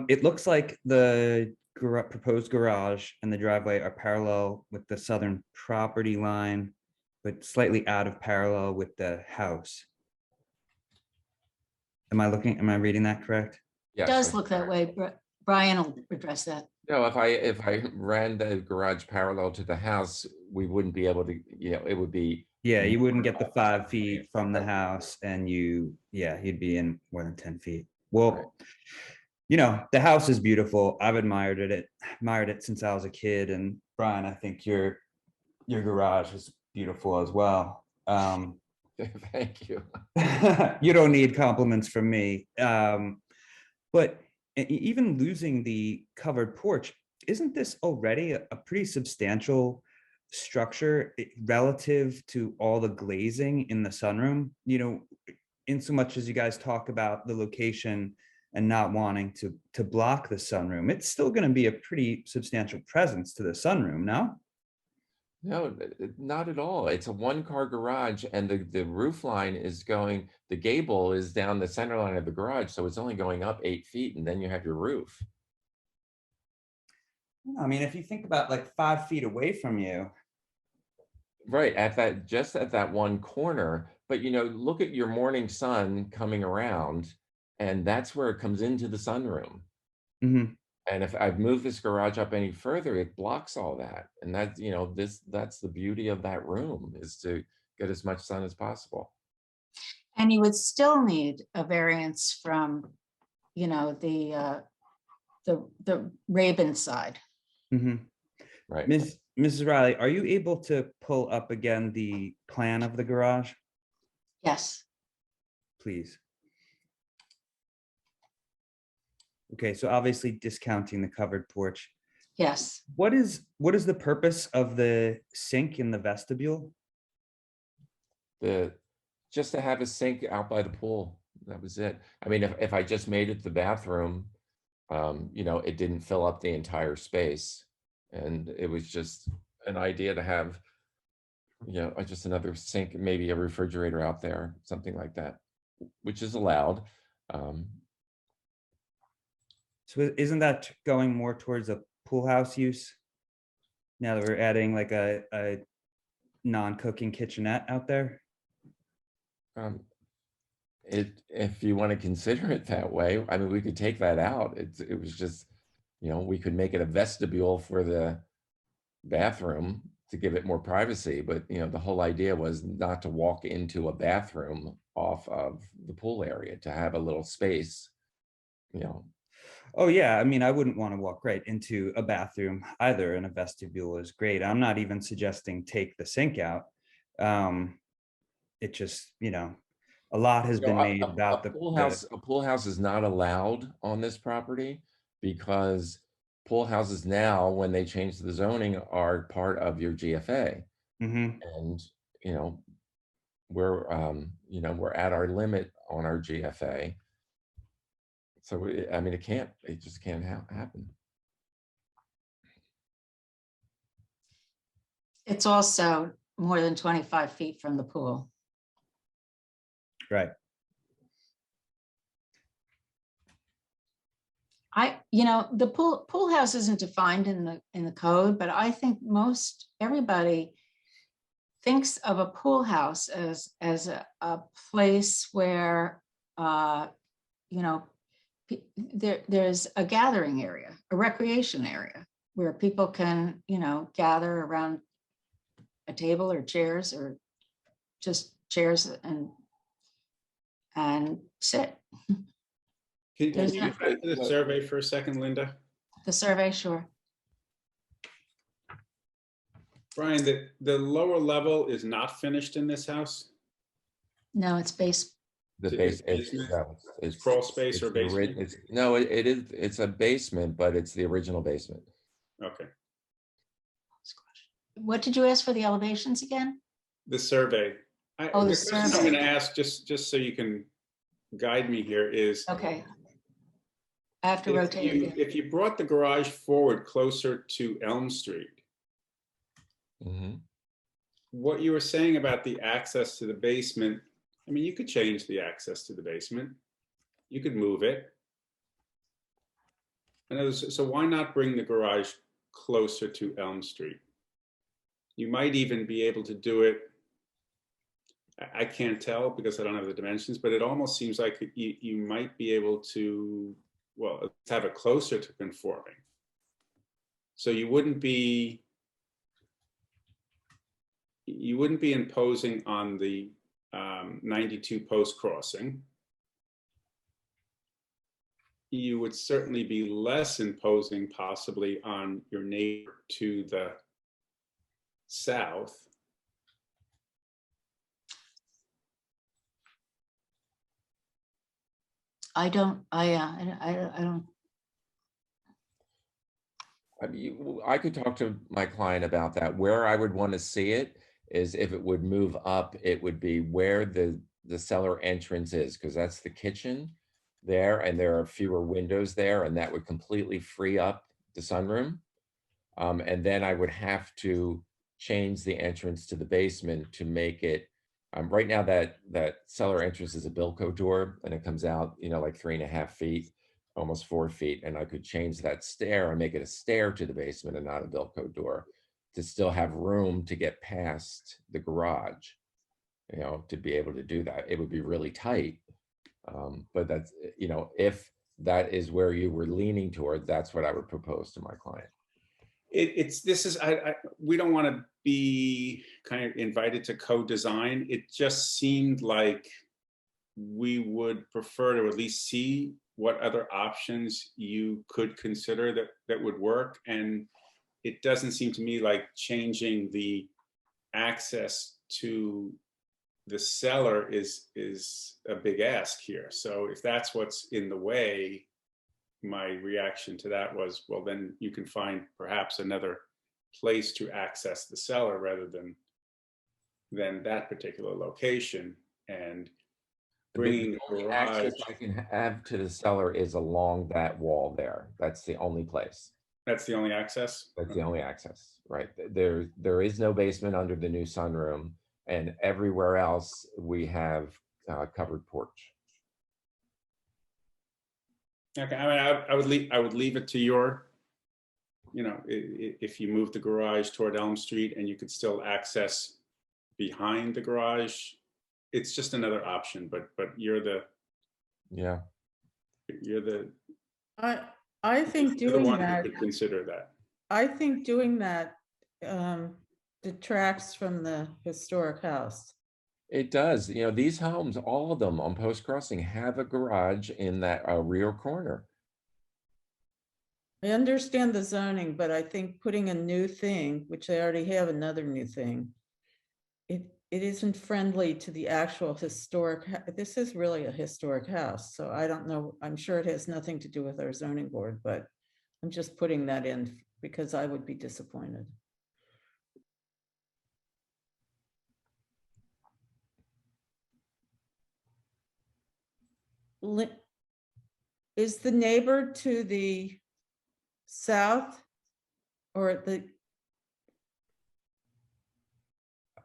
It looks like the proposed garage and the driveway are parallel with the southern property line, but slightly out of parallel with the house. Am I reading that correct? It Yes, does that's look that correct. way. Brian will address that. No, if I ran the garage parallel to the house, we wouldn't be able to, it would be. Yeah, you wouldn't get the 5 feet from the house and you'd be in more than 10 feet. Well, the house is beautiful. I've admired it since I was a kid. And Brian, I think your garage is beautiful as well. Thank you. You don't need compliments from me. But even losing the covered porch, isn't this already a pretty substantial structure relative to all the glazing in the sunroom? In so much as you guys talk about the location and not wanting to block the sunroom, it's still going to be a pretty substantial presence to the sunroom, no? No, not at all. It's a 1-car garage and the roof line is going, the gable is down the center line of the garage. So it's only going up 8 feet and then you have your roof. I mean, if you think about like 5 feet away from you. Right, just at that one corner, but look at your morning sun coming around and that's where it comes into the sunroom. Mm-hmm. And if I've moved this garage up any further, it blocks all that. And that's the beauty of that room, is to get as much sun as possible. And you would still need a variance from, the Rabin side. Mm-hmm. Right. Mrs. Riley, are you able to pull up again the plan of the garage, Yes. please? Okay, so obviously discounting the covered porch. Yes. What is the purpose of the sink in the vestibule? Just to have a sink out by the pool. That was it. I mean, if I just made it the bathroom, it didn't fill up the entire space. And it was just an idea to have, just another sink, maybe a refrigerator out there, something like that, which is allowed. So isn't that going more towards a pool house use? Now that we're adding like a non-cooking kitchenette out there? If you want to consider it that way, I mean, we could take that out. It was just You know, we could make it a vestibule for the bathroom to give it more privacy, but you know, the whole idea was not to walk into a bathroom off of the pool area, to have a little space, you know. Oh yeah, I mean, I wouldn't want to walk right into a bathroom either, and a vestibule is great. I'm not even suggesting take the sink out. It just, you know, a lot has You know, been made about a pool house is not allowed on this property because pool houses now, when they change the zoning, are part of your GFA. Mhm. And, you know, we're at our limit on our GFA. So, I mean, it just can't happen. It's also more than 25 feet from the pool. Right. The pool house isn't defined in the code, but I think everybody thinks of a pool house as a place where, there's a gathering area, a recreation area where people can, gather around a table or chairs, or just chairs and sit. Can There's you not- go to the survey for a second, Linda? The survey, sure. Brian, the lower level is not finished in this house? No, it's base. The Is base, basement? no, It's crawl space or the ori- basement? no, it is, it's a basement, but it's the original basement. Okay. What did you ask for the elevations again? The survey. Oh, the question I'm survey. going to ask, just so you can guide me here, is Okay. I have to rotate it. if you brought the garage forward closer to Elm Street, Mhm. what you were saying about the access to the basement, I mean, you could change the access to the basement. You could move it. So why not bring the garage closer to Elm Street? You might even be able to do it. I can't tell because I don't have the dimensions, but it almost seems like you might be able to, well, have it closer to conforming. So you wouldn't be imposing on the 92 post crossing. You would certainly be less imposing possibly on your neighbor to the south. I don't. I mean, I could talk to my client about that. Where I would want to see it is if it would move up, it would be where the cellar entrance is, because that's the kitchen there, and there are fewer windows there, and that would completely free up the sunroom. And then I would have to change the entrance to the basement to make it. Right now, that cellar entrance is a Bilco door, and it comes out, like 3.5 feet, almost 4 feet. And I could change that stair and make it a stair to the basement and not a Bilco door, to still have room to get past the garage, to be able to do that. It would be really tight. But that's, if that is where you were leaning toward, that's what I would propose to my client. We don't want to be kind of invited to co-design. It just seemed like we would prefer to at least see what other options you could consider that would work. And it doesn't seem to me like changing the access to the cellar is a big ask here. So if that's what's in the way, my reaction to that was, well, then you can find perhaps another place to access the cellar rather than that particular location. And bringing the only garage. access I can have to the cellar is along that wall there. That's the only place. That's the only access? That's the only access, right? There is no basement under the new sunroom, and everywhere else we have covered porch. Okay, I mean, I would leave it to your, if you move the garage toward Elm Street and you could still access behind the garage, it's just another option. But you're the, yeah. You're the. I think You're the doing one who that, could consider that. I think doing that detracts from the historic house. It does. You know, these homes, all of them on Post Crossing have a garage in that rear corner. I understand the zoning, but I think putting a new thing, which they already have another new thing, it isn't friendly to the actual historic, this is really a historic house, so I don't know, I'm sure it has nothing to do with our zoning board, but I'm just putting that in because I would be disappointed. Is the neighbor to the south or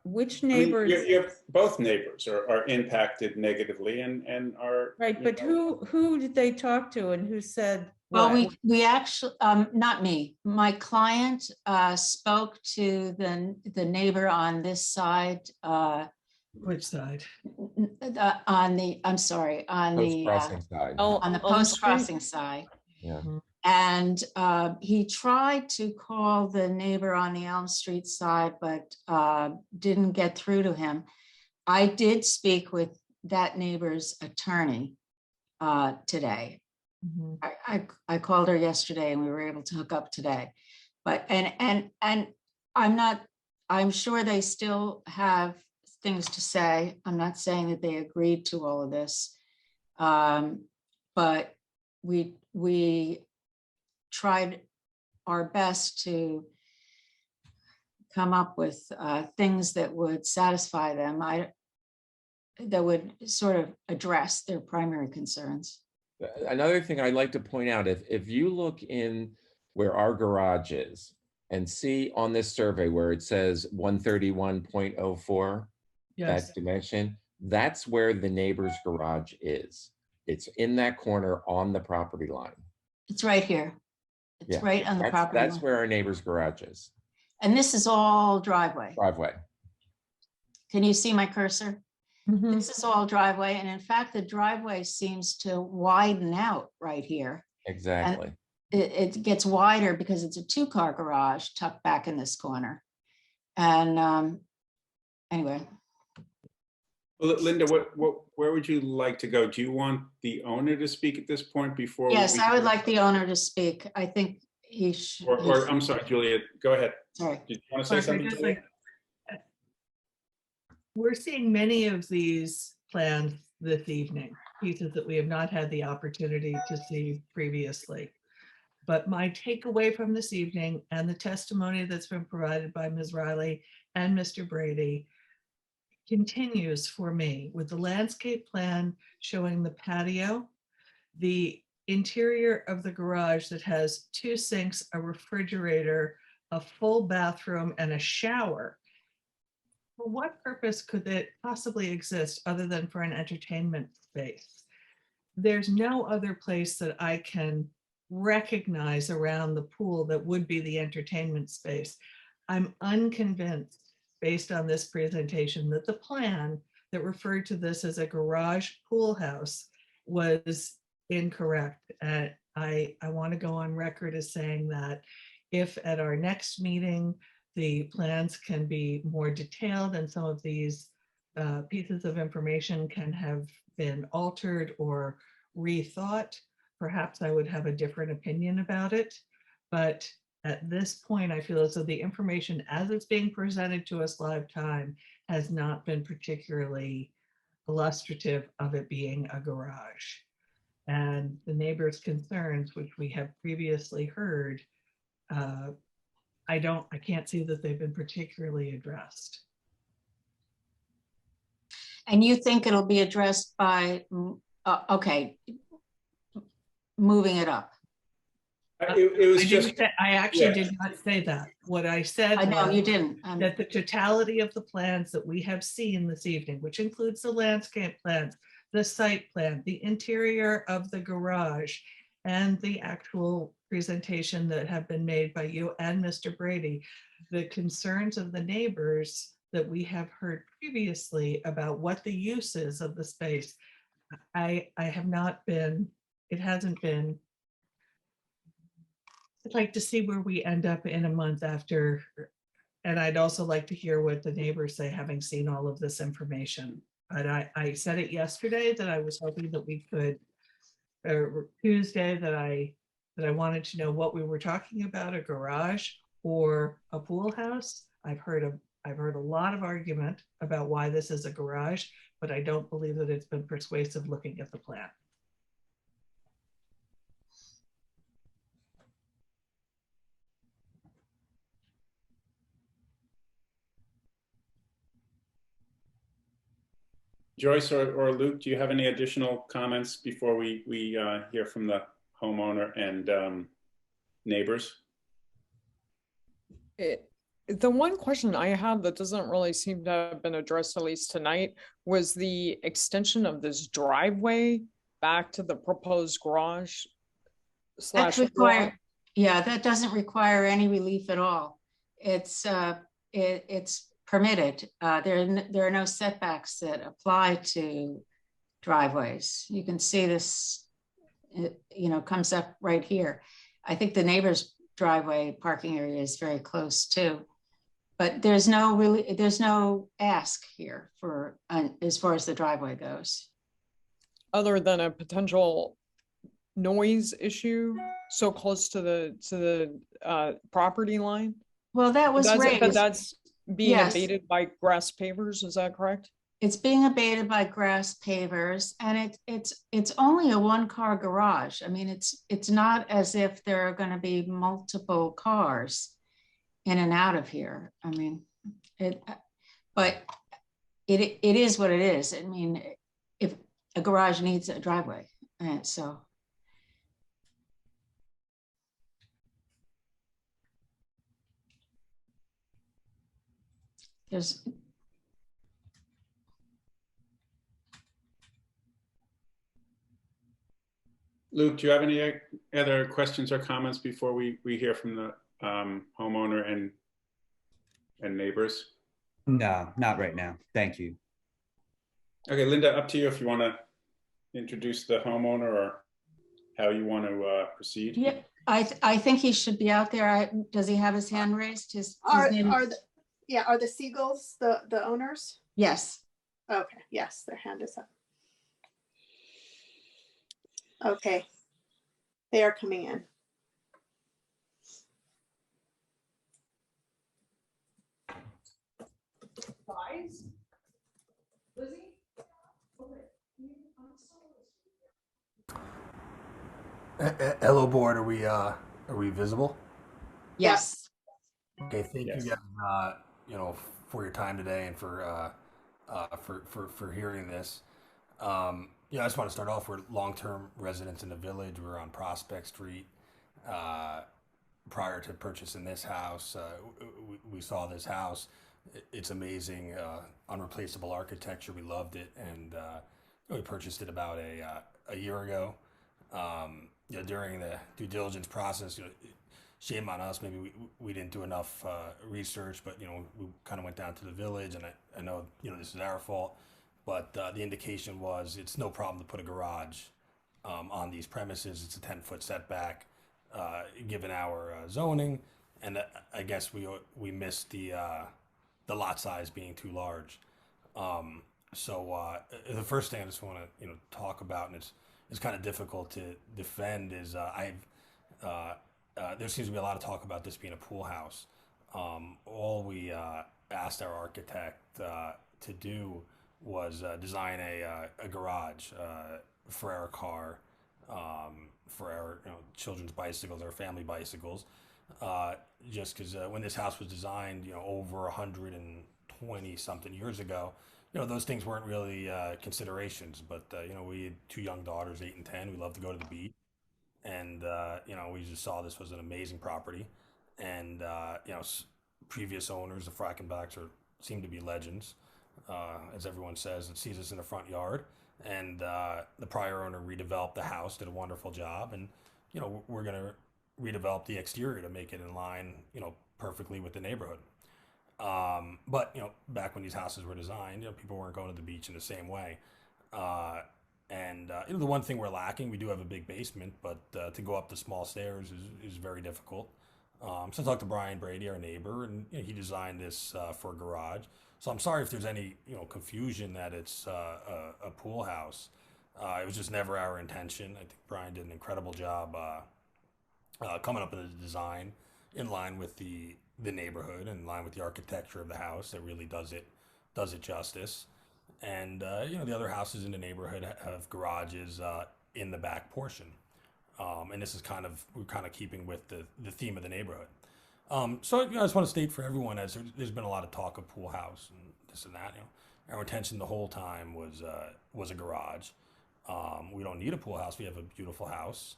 which I mean, neighbors? both neighbors are impacted negatively and are. Right, but who did they talk to and who said? Well, what? we actually, not me, my client spoke to the neighbor on this side. Which side? On the, I'm sorry, on Post the, Crossing side. on the Elm post Street? crossing side. Yeah. And he tried to call the neighbor on the Elm Street side, but didn't get through to him. I did speak with that neighbor's attorney today. Mhm. I called her yesterday and we were able to hook up today. But and I'm sure they still have things to say. I'm not saying that they agreed to all of this. But we tried our best to come up with things that would satisfy them. That would sort of address their primary concerns. Another thing I'd like to point out, if you look in where our garage is and see on this survey where it says 131.04, Yes. that dimension, that's where the neighbor's garage is. It's in that corner on the property line. It's right here. It's right on the property That's line. where our neighbor's garage is. And this is all driveway. Driveway. Can you see my cursor? Mhm. This is all driveway. And in fact, the driveway seems to widen out right here. Exactly. It gets wider because it's a 2-car garage tucked back in this corner. And anyway. Well, Linda, where would you like to go? Do you want the owner to speak at this point before? Yes, I would like the owner to speak. I think he should. Or I'm sorry, Juliet, go ahead. Sorry. Did you want to say something? Just Juliet? We're seeing many of these plans this evening, pieces that we have not had the opportunity to see previously. But my takeaway from this evening and the testimony that's been provided by Ms. Riley and Mr. Brady continues for me with the landscape plan showing the patio, the interior of the garage that has 2 sinks, a refrigerator, a full bathroom, and a shower. For what purpose could it possibly exist other than for an entertainment space? There's no other place that I can recognize around the pool that would be the entertainment space. I'm unconvinced, based on this presentation, that the plan that referred to this as a garage pool house was incorrect. I want to go on record as saying that if at our next meeting, the plans can be more detailed and some of these pieces of information can have been altered or rethought, perhaps I would have a different opinion about it. But at this point, I feel as though the information as it's being presented to us live time has not been particularly illustrative of it being a garage. And the neighbors' concerns, which we have previously heard, I can't see that they've been particularly addressed. And you think it'll be addressed by, okay, moving it up? It was just. I actually did not say that. What I said I know was you didn't. that the totality of the plans that we have seen this evening, which includes the landscape plans, the site plan, the interior of the garage, and the actual presentation that have been made by you and Mr. Brady, the concerns of the neighbors that we have heard previously about what the use is of the space, I have not been, it hasn't been I'd like to see where we end up in a month after. And I'd also like to hear what the neighbors say, having seen all of this information. But I said it yesterday that I was hoping that we could, or Tuesday, that I wanted to know what we were talking about, a garage or a pool house. I've heard a lot of argument about why this is a garage, but I don't believe that it's been persuasive looking at the plan. Joyce or Luke, do you have any additional comments before we hear from the homeowner and neighbors? The one question I had that doesn't really seem to have been addressed, at least tonight, was the extension of this driveway back to the proposed garage slash garage. Yeah, that doesn't require any relief at all. It's permitted. There are no setbacks that apply to driveways. You can see this, comes up right here. I think the neighbor's driveway parking area is very close too. But there's no ask here for as far as the driveway goes. Other than a potential noise issue so close to the property line. Well, that was raised. But that's being abated by grass pavers, is that correct? It's being abated by grass pavers, and it's only a one-car garage. I mean, it's not as if there are going to be multiple cars in and out of here. I mean, but it is what it is. I mean, if a garage needs a driveway, and so. There's. Luke, do you have any other questions or comments before we hear from the homeowner and neighbors? No, not right now. Thank you. Okay, Linda, up to you if you want to introduce the homeowner or how you want to proceed. Yeah, I think he should be out there. Does he have his hand raised? Are the Seagulls the owners? Yes. Okay, yes, their hand is up. Okay, they are coming in. Hello, board. Are we visible? Yes. Okay. Thank you guys. For your time today and for hearing this. I just want to start off. We're long-term residents in the village. We're on Prospect Street. Prior to purchasing this house, we saw this house. It's amazing, unreplaceable architecture. We loved it, and we purchased it about a year ago. During the due diligence process, shame on us. Maybe we didn't do enough research, but we kind of went down to the village, and I know this is our fault. But the indication was it's no problem to put a garage on these premises. It's a 10-foot setback, given our zoning, and I guess we missed the lot size being too large. So the first thing I just want to talk about, and it's kind of difficult to defend, is there seems to be a lot of talk about this being a pool house. All we asked our architect to do was design a garage for our car, for our children's bicycles, our family bicycles. Just because when this house was designed, over 120 something years ago, those things weren't really considerations. But we had two young daughters, 8 and 10. We love to go to the beach, and we just saw this was an amazing property. And previous owners, the Frankenbachs, seem to be legends. As everyone says, it sees us in the front yard, and the prior owner redeveloped the house, did a wonderful job, and we're going to redevelop the exterior to make it in line, perfectly with the neighborhood. But back when these houses were designed, people weren't going to the beach in the same way, And the one thing we're lacking, we do have a big basement, but to go up the small stairs is very difficult. So I talked to Brian Brady, our neighbor, and he designed this for a garage. So I'm sorry if there's any confusion that it's a pool house. It was just never our intention. I think Brian did an incredible job coming up with a design in line with the neighborhood, in line with the architecture of the house that really does it justice. And the other houses in the neighborhood have garages in the back portion, and this is we're kind of keeping with the theme of the neighborhood. So I just want to state for everyone, as there's been a lot of talk of pool house and this and that. Our intention the whole time was a garage. We don't need a pool house. We have a beautiful house,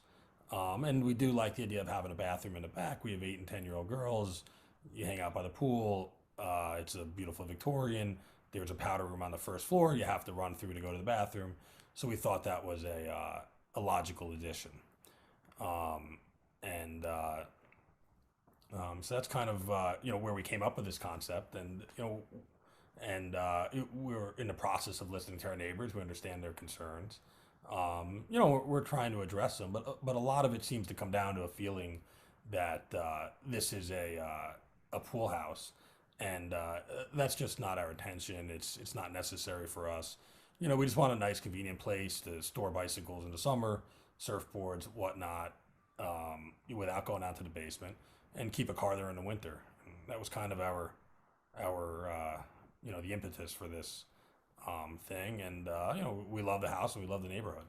and we do like the idea of having a bathroom in the back. We have 8 and 10-year-old girls. You hang out by the pool. It's a beautiful Victorian. There's a powder room on the first floor. You have to run through to go to the bathroom. So we thought that was a logical addition. So that's kind of where we came up with this concept, and we're in the process of listening to our neighbors. We understand their concerns. We're trying to address them, but a lot of it seems to come down to a feeling that this is a pool house. And that's just not our intention. It's not necessary for us. We just want a nice, convenient place to store bicycles in the summer, surfboards, whatnot, without going out to the basement, and keep a car there in the winter. And that was kind of our the impetus for this thing. And we love the house and we love the neighborhood.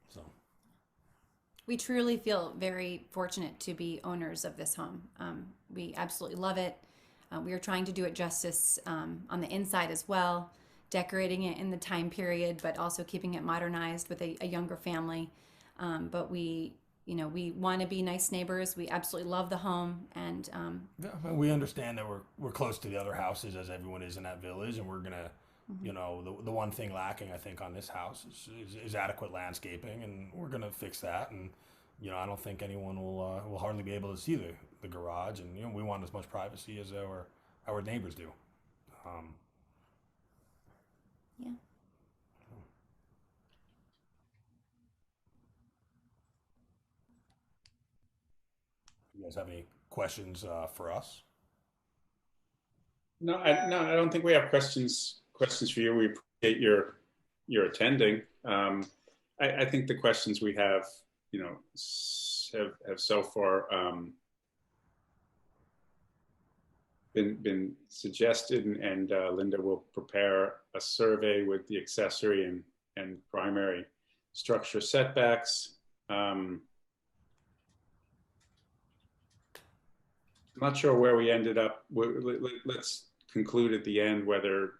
So we truly feel very fortunate to be owners of this home. We absolutely love it. We are trying to do it justice on the inside as well, decorating it in the time period, but also keeping it modernized with a younger family. But we want to be nice neighbors. We absolutely love the home, and we understand that we're close to the other houses, as everyone is in that village, and we're gonna, the one thing lacking, I think, on this house is adequate landscaping, and we're gonna fix that. And I don't think anyone will hardly be able to see the garage, and we want as much privacy as our neighbors do. Yeah. You guys have any questions for us? No, I don't think we have questions for you. We appreciate your attending. I think the questions we have, have so far been suggested, and Linda will prepare a survey with the accessory and primary structure setbacks. I'm not sure where we ended up. Let's conclude at the end whether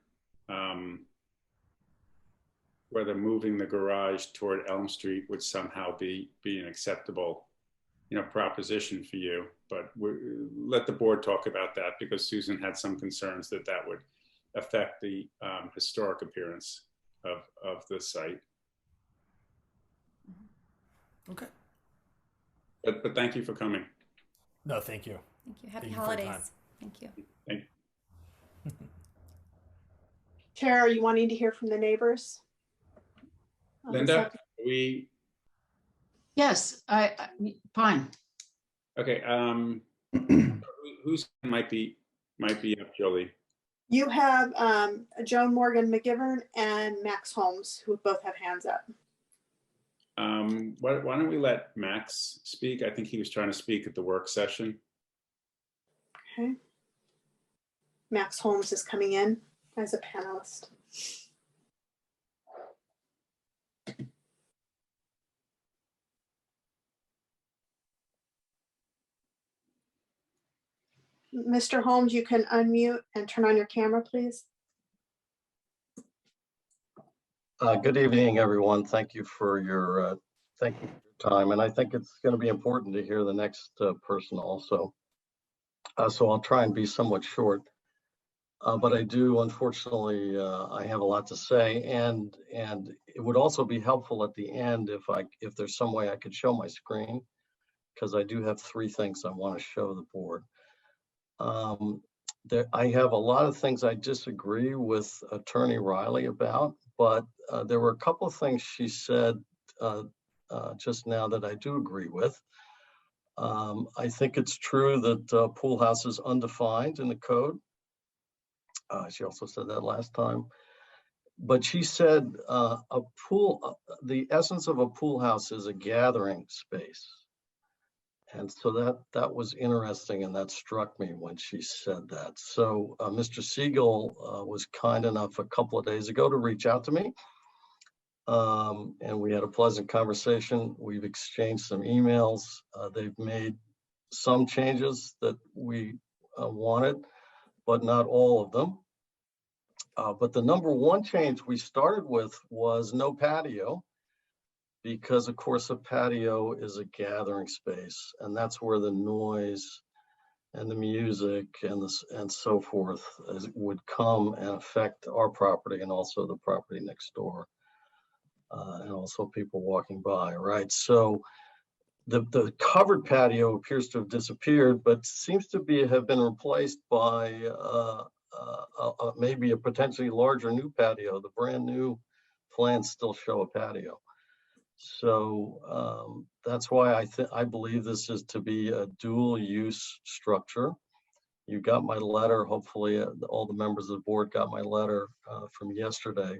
moving the garage toward Elm Street would somehow be an acceptable, proposition for you. But let the board talk about that, because Susan had some concerns that would affect the historic appearance of the site. Okay. But thank you for coming. No, thank you. Thank you. Happy Thank you for your time. holidays. Thank you. Thank you. Tara, are you wanting to hear from the neighbors? Linda, Yes, fine. Okay. Who's might be up, Jolie? You have Joan Morgan McGivern and Max Holmes, who both have hands up. Why don't we let Max speak? I think he was trying to speak at the work session. Okay. Max Holmes is coming in as a panelist. Mr. Holmes, you can unmute and turn on your camera, please. Good evening, everyone. Thank you for your time. And I think it's going to be important to hear the next person also. So I'll try and be somewhat short. But I do, unfortunately, I have a lot to say, and it would also be helpful at the end if there's some way I could show my screen, because I do have 3 things I want to show the board. I have a lot of things I disagree with Attorney Riley about, but there were a couple of things she said just now that I do agree with. I think it's true that pool house is undefined in the code. She also said that last time. But she said the essence of a pool house is a gathering space. And so that was interesting, and that struck me when she said that. So Mr. Siegel was kind enough a couple of days ago to reach out to me. And we had a pleasant conversation. We've exchanged some emails. They've made some changes that we wanted, but not all of them. But the number one change we started with was no patio, because of course a patio is a gathering space, and that's where the noise and the music and so forth would come and affect our property and also the property next door, and also people walking by, right? So the covered patio appears to have disappeared, but seems to have been replaced by maybe a potentially larger new patio. The brand new plans still show a patio. So that's why I believe this is to be a dual use structure. You got my letter. Hopefully all the members of the board got my letter from yesterday.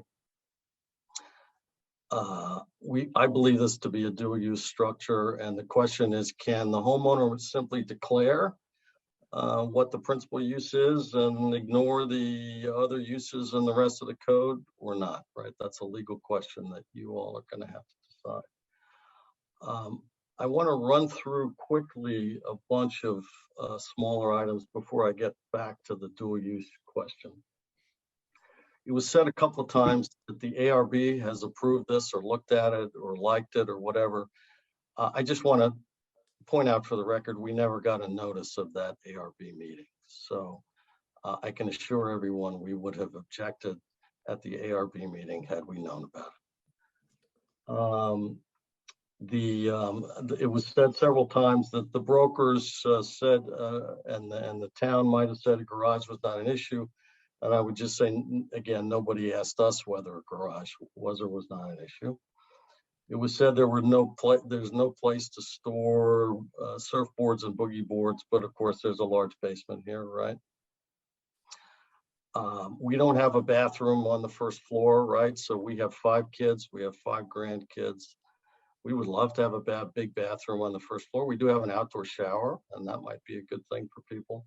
I believe this to be a dual use structure. And the question is, can the homeowner simply declare what the principal use is and ignore the other uses in the rest of the code or not, right? That's a legal question that you all are going to have to decide. I want to run through quickly a bunch of smaller items before I get back to the dual use question. It was said a couple of times that the ARB has approved this or looked at it or liked it or whatever. I just want to point out for the record, we never got a notice of that ARB meeting. So I can assure everyone we would have objected at the ARB meeting had we known about it. It was said several times that the brokers said, and the town might have said a garage was not an issue. And I would just say, again, nobody asked us whether a garage was or was not an issue. It was said there's no place to store surfboards and boogie boards, but of course there's a large basement here, right? We don't have a bathroom on the first floor, right? So we have 5 kids, we have 5 grandkids. We would love to have a big bathroom on the first floor. We do have an outdoor shower, and that might be a good thing for people.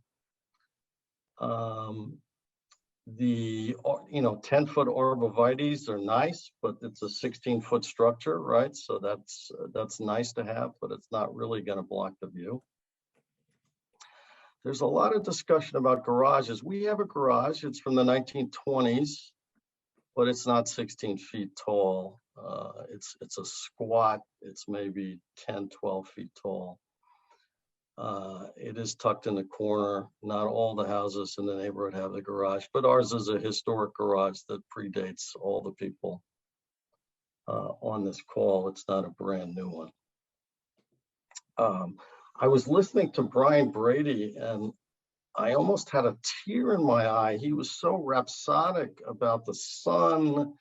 The 10-foot arborvitaes are nice, but it's a 16-foot structure, right? So that's nice to have, but it's not really going to block the view. There's a lot of discussion about garages. We have a garage. It's from the 1920s, but it's not 16 feet tall. It's a squat. It's maybe 10, 12 feet tall. It is tucked in the corner. Not all the houses in the neighborhood have the garage, but ours is a historic garage that predates all the people on this call. It's not a brand new one. I was listening to Brian Brady and I almost had a tear in my eye. He was so rhapsodic about the sun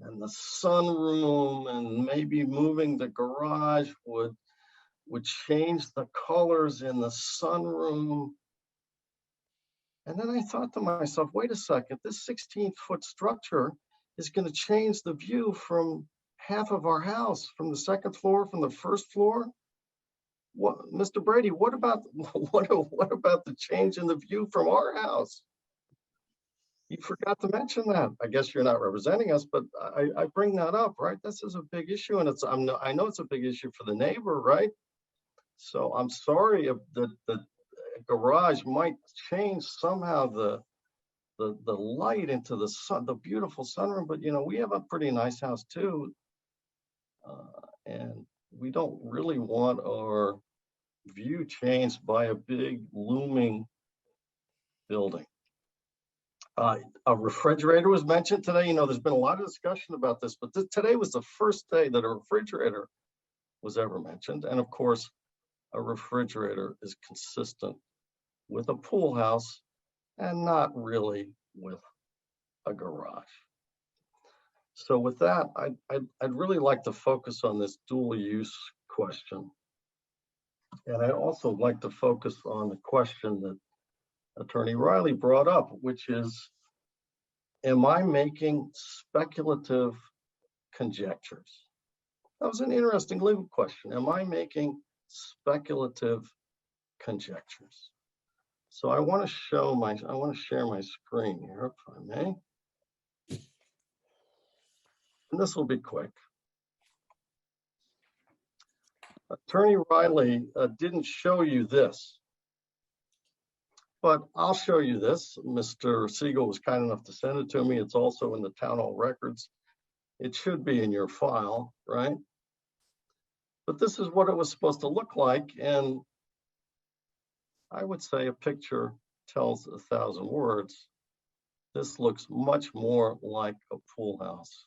and the sunroom, and maybe moving the garage would change the colors in the sunroom. And then I thought to myself, wait a second, this 16-foot structure is going to change the view from half of our house, from the second floor, from the first floor. What, Mr. Brady, what about the change in the view from our house? You forgot to mention that. I guess you're not representing us, but I bring that up, right? This is a big issue, and I know it's a big issue for the neighbor, right? So I'm sorry if the garage might change somehow the light into the sun, the beautiful sunroom, but we have a pretty nice house too, and we don't really want our view changed by a big looming building. A refrigerator was mentioned today. There's been a lot of discussion about this, but today was the first day that a refrigerator was ever mentioned. And of course, a refrigerator is consistent with a pool house and not really with a garage. So with that, I'd really like to focus on this dual use question. And I'd also like to focus on the question that Attorney Riley brought up, which is, am I making speculative conjectures? That was an interesting legal question. Am I making speculative conjectures? So I want to share my screen here, if I may. And this will be quick. Attorney Riley didn't show you this, but I'll show you this. Mr. Siegel was kind enough to send it to me. It's also in the town hall records. It should be in your file, right? But this is what it was supposed to look like. And I would say a picture tells 1,000 words. This looks much more like a pool house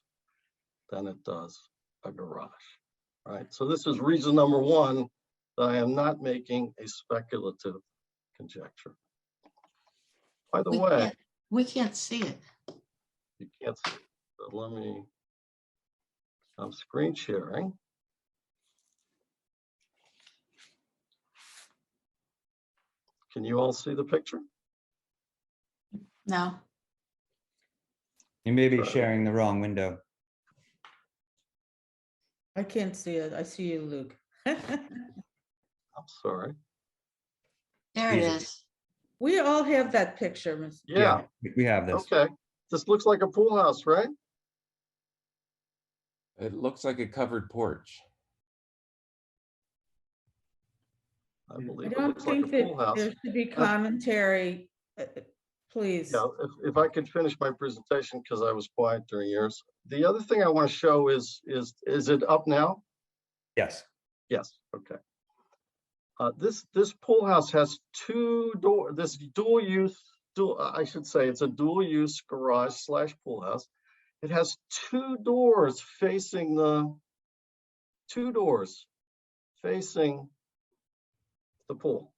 than it does a garage, right? So this is reason number one that I am not making a speculative conjecture. By the way, we can't see it. you can't see it, so I'm screen sharing. Can you all see the picture? No. You may be sharing the wrong window. I can't see it. I see you, Luke. I'm sorry. There it Easy. is. We all have that picture, Ms. Yeah. We have this. Okay. This looks like a pool house, right? It looks like a covered porch. I I believe it don't looks like a think that pool house. there should be commentary, please. Yeah, if I could finish my presentation because I was quiet during yours. The other thing I want to show is it up now? Yes. Yes. Okay. This pool house has two doors. This I should say it's a dual use garage / pool house. It has two doors facing the pool,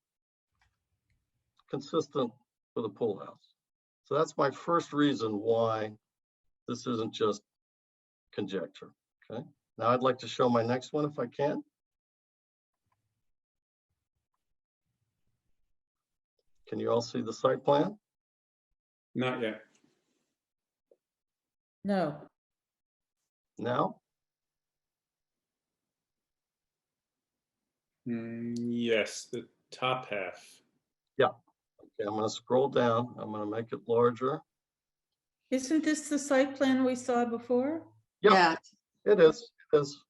consistent with a pool house. So that's my first reason why this isn't just conjecture. Okay. Now I'd like to show my next one if I can. Can you all see the site plan? Not yet. No. Now? Yes, the top half. Yeah. Okay, I'm going to scroll down. I'm going to make it larger. Isn't this the site plan we saw before? Yeah. It is. It is.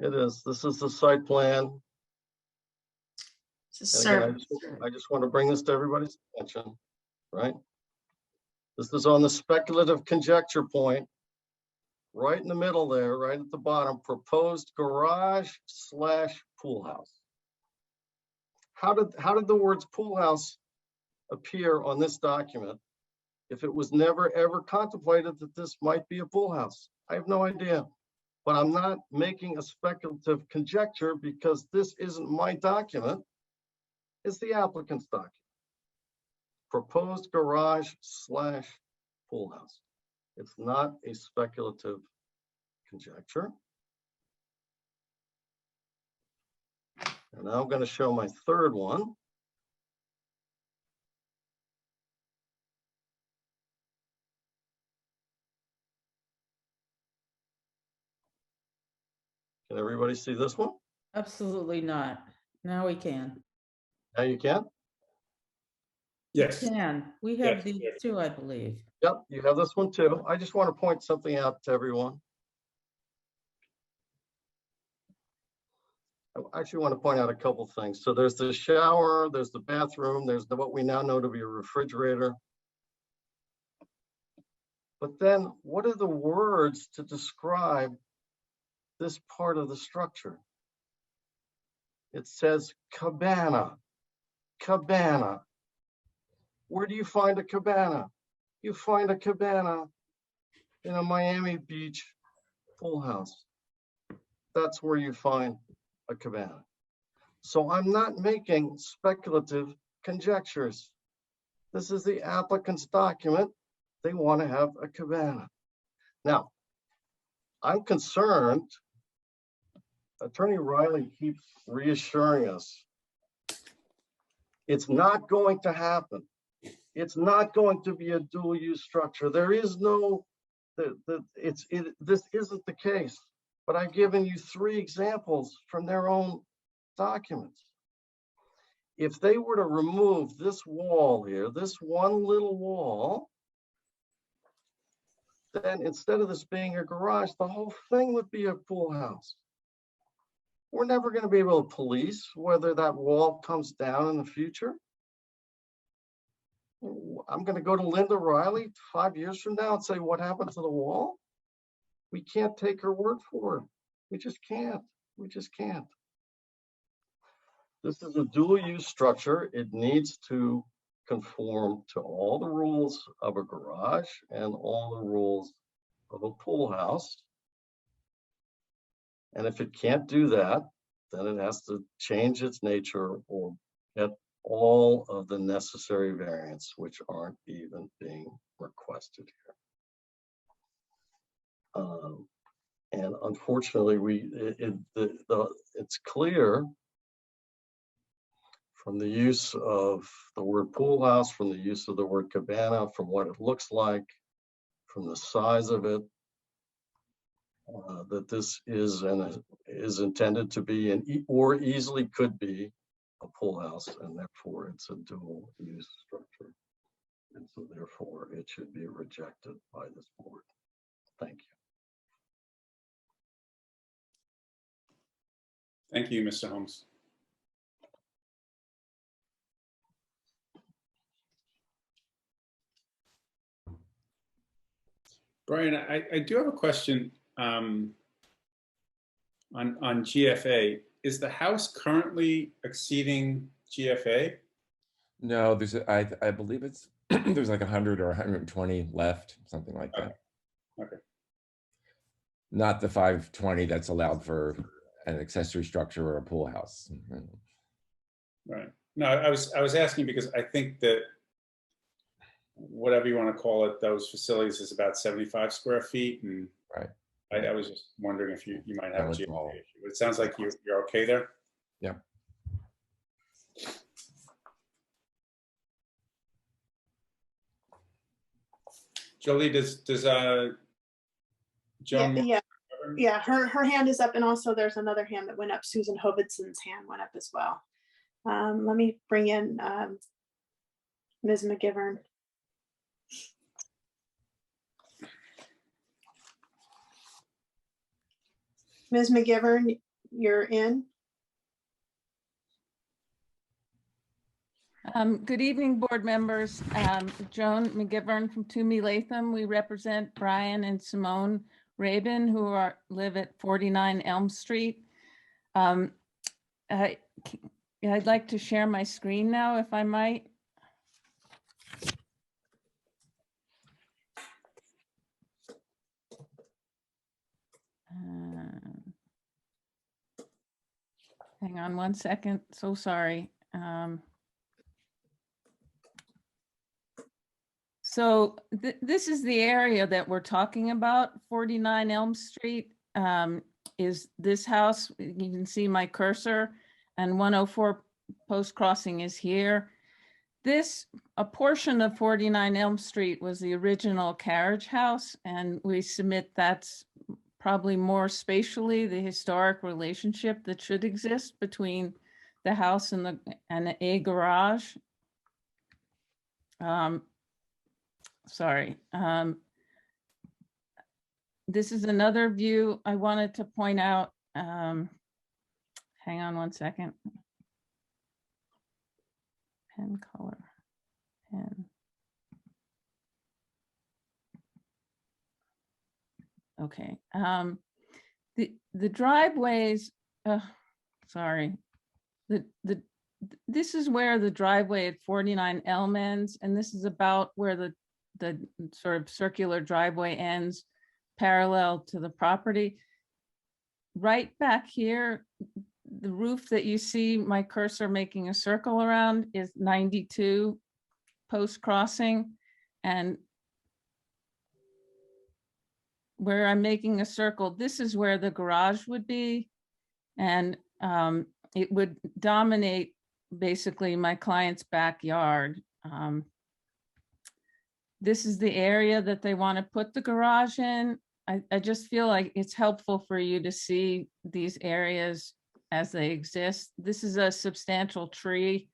It is. This is the site plan. Again, I just want to bring this to everybody's attention, right? This is on the speculative conjecture point, right in the middle there, right at the bottom, proposed garage / pool house. How did the words pool house appear on this document if it was never ever contemplated that this might be a pool house? I have no idea, but I'm not making a speculative conjecture because this isn't my document. It's the applicant's document. Proposed garage / pool house. It's not a speculative conjecture. And now I'm going to show my third one. Can everybody see this one? Absolutely not. Now we can. Now you can? Yes. We can. We have these two, I believe. Yep, you have this one too. I just want to point something out to everyone. I actually want to point out a couple things. So there's the shower, there's the bathroom, there's what we now know to be a refrigerator. But then what are the words to describe this part of the structure? It says cabana, cabana. Where do you find a cabana? You find a cabana in a Miami Beach pool house. That's where you find a cabana. So I'm not making speculative conjectures. This is the applicant's document. They want to have a cabana. Now, I'm concerned, Attorney Riley keeps reassuring us, it's not going to happen. It's not going to be a dual use structure. There is no, this isn't the case. But I've given you 3 examples from their own documents. If they were to remove this wall here, this one little wall, then instead of this being a garage, the whole thing would be a pool house. We're never going to be able to police whether that wall comes down in the future. I'm going to go to Linda Riley 5 years from now and say, what happened to the wall? We can't take her word for it. We just can't. We just can't. This is a dual use structure. It needs to conform to all the rules of a garage and all the rules of a pool house. And if it can't do that, then it has to change its nature or get all of the necessary variants, which aren't even being requested here. And unfortunately, it's clear from the use of the word pool house, from the use of the word cabana, from what it looks like, from the size of it, that this is intended to be or easily could be a pool house, and therefore it's a dual use structure. And so therefore it should be rejected by this board. Thank you. Thank you, Mr. Holmes. Brian, I do have a question on GFA. Is the house currently exceeding GFA? No, I believe it's there's like 100 or 120 left, something like that. Okay. Not the 520 that's allowed for an accessory structure or a pool house. Right. No, I was asking because I think that whatever you want to call it, those facilities is about 75 square feet, and right. I was just wondering if you might have a GFA all. issue. It sounds like you're okay there. Yeah. Jolie, does Joan? Yeah. Her hand is up, and also there's another hand that went up. Susan Hovidson's hand went up as well. Let me bring in Ms. McGivern. Ms. McGivern, you're in. Good evening, board members. Joan McGivern from Toomey Latham. We represent Brian and Simone Rabin, who live at 49 Elm Street. I'd like to share my screen now, if I might. Hang on one second. So sorry. So this is the area that we're talking about. 49 Elm Street is this house. You can see my cursor, and 104 Post Crossing is here. A portion of 49 Elm Street was the original carriage house, and we submit that's probably more spatially the historic relationship that should exist between the house and a garage. Sorry. This is another view I wanted to point out. Hang on one second. Pen color. Pen. Okay. The driveways. Sorry. This is where the driveway at 49 Elm ends, and this is about where the sort of circular driveway ends, parallel to the property. Right back here, the roof that you see my cursor making a circle around is 92 Post Crossing, and where I'm making a circle, this is where the garage would be. And it would dominate basically my client's backyard. This is the area that they want to put the garage in. I just feel like it's helpful for you to see these areas as they exist. This is a substantial tree.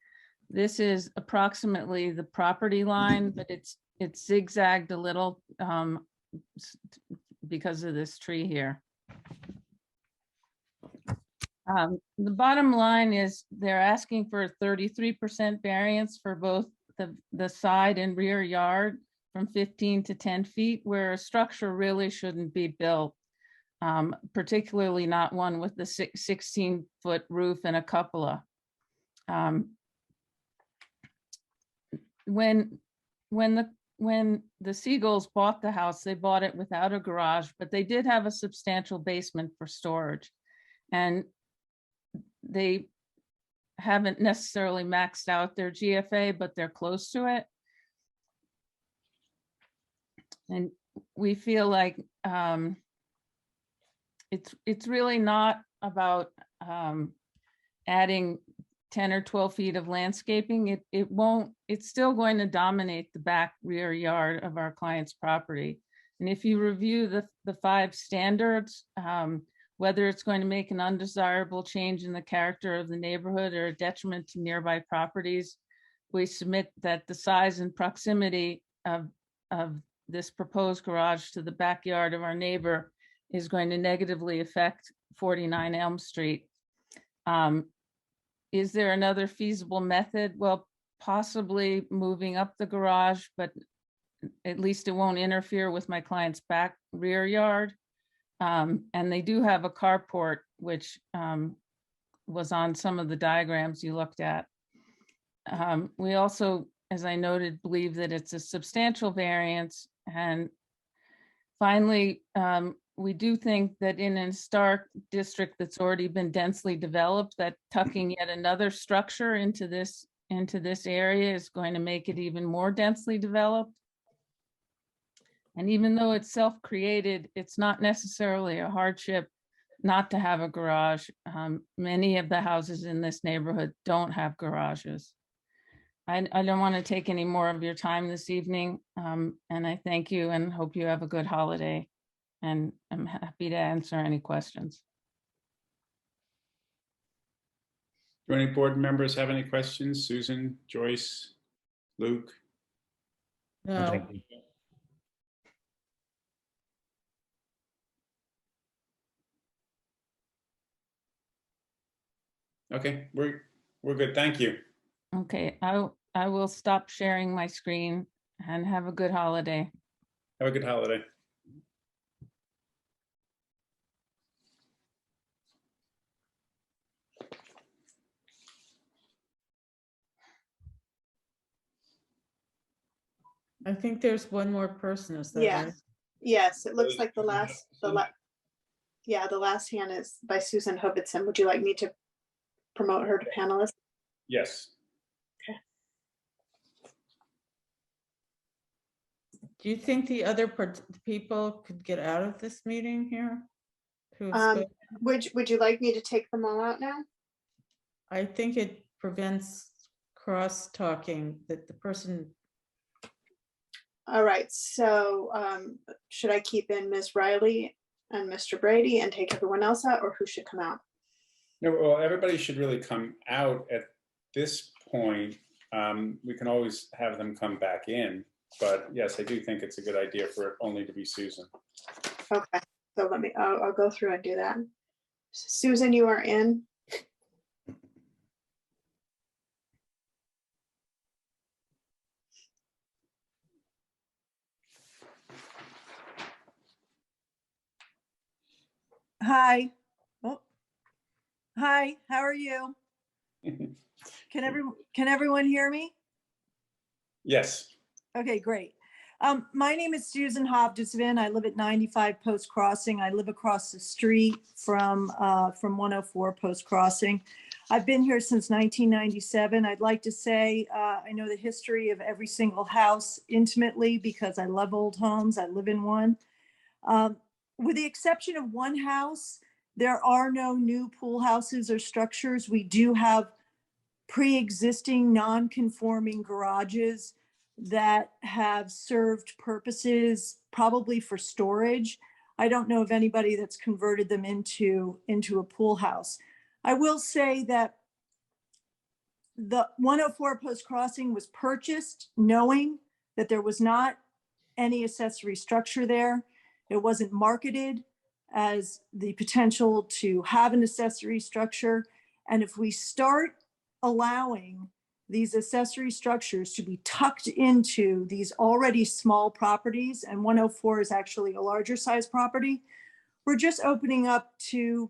This is approximately the property line, but it's zigzagged a little because of this tree here. The bottom line is they're asking for a 33% variance for both the side and rear yard from 15 to 10 feet, where a structure really shouldn't be built, particularly not one with the 16-foot roof and a cupola. When the Seagulls bought the house, they bought it without a garage, but they did have a substantial basement for storage. And they haven't necessarily maxed out their GFA, but they're close to it. And we feel like it's really not about adding 10 or 12 feet of landscaping. It's still going to dominate the back rear yard of our client's property. And if you review the 5 standards, whether it's going to make an undesirable change in the character of the neighborhood or a detriment to nearby properties, we submit that the size and proximity of this proposed garage to the backyard of our neighbor is going to negatively affect 49 Elm Street. Is there another feasible method? Well, possibly moving up the garage, but at least it won't interfere with my client's back rear yard. And they do have a carport, which was on some of the diagrams you looked at. We also, as I noted, believe that it's a substantial variance. And finally, we do think that in a historic district that's already been densely developed, that tucking yet another structure into this area is going to make it even more densely developed. And even though it's self-created, it's not necessarily a hardship not to have a garage. Many of the houses in this neighborhood don't have garages. I don't want to take any more of your time this evening. And I thank you and hope you have a good holiday. And I'm happy to answer any questions. Do any board members have any questions? Susan, Joyce, Luke? No. Okay, we're good. Thank you. Okay, I will stop sharing my screen and have a good holiday. Have a good holiday. I think there's one more person, is that Yeah. right? Yes, it looks like the last hand is by Susan Hubbardsson. Would you like me to promote her to panelist? Yes. Do you think the other people could get out of this meeting here? who have spoken? Would you like me to take them all out now? I think it prevents cross-talking, that the person. All right, so should I keep in Ms. Riley and Mr. Brady and take everyone else out, or who should come out? No, well, everybody should really come out at this point. We can always have them come back in, but yes, I do think it's a good idea for it only to be Susan. Okay, so I'll go through and do that. Susan, you are in. Hi. Oh. Hi, how are you? Can everyone hear me? Yes. Okay, great. My name is Susan Hovdesvin. I live at 95 Post Crossing. I live across the street from 104 Post Crossing. I've been here since 1997. I'd like to say I know the history of every single house intimately because I love old homes. I live in one. With the exception of one house, there are no new pool houses or structures. We do have pre-existing non-conforming garages that have served purposes probably for storage. I don't know of anybody that's converted them into a pool house. I will say that the 104 Post Crossing was purchased knowing that there was not any accessory structure there. It wasn't marketed as the potential to have an accessory structure. And if we start allowing these accessory structures to be tucked into these already small properties, and 104 is actually a larger size property, we're just opening up to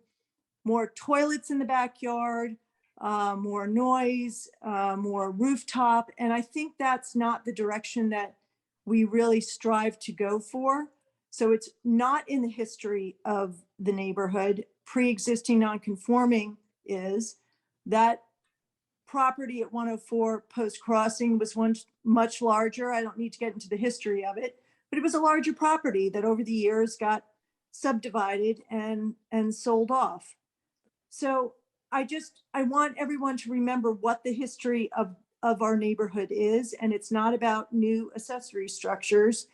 more toilets in the backyard, more noise, more rooftop. And I think that's not the direction that we really strive to go for. So it's not in the history of the neighborhood. Pre-existing non-conforming is that property at 104 Post Crossing was once much larger. I don't need to get into the history of it, but it was a larger property that over the years got subdivided and sold off. So I want everyone to remember what the history of our neighborhood is, and it's not about new accessory structures.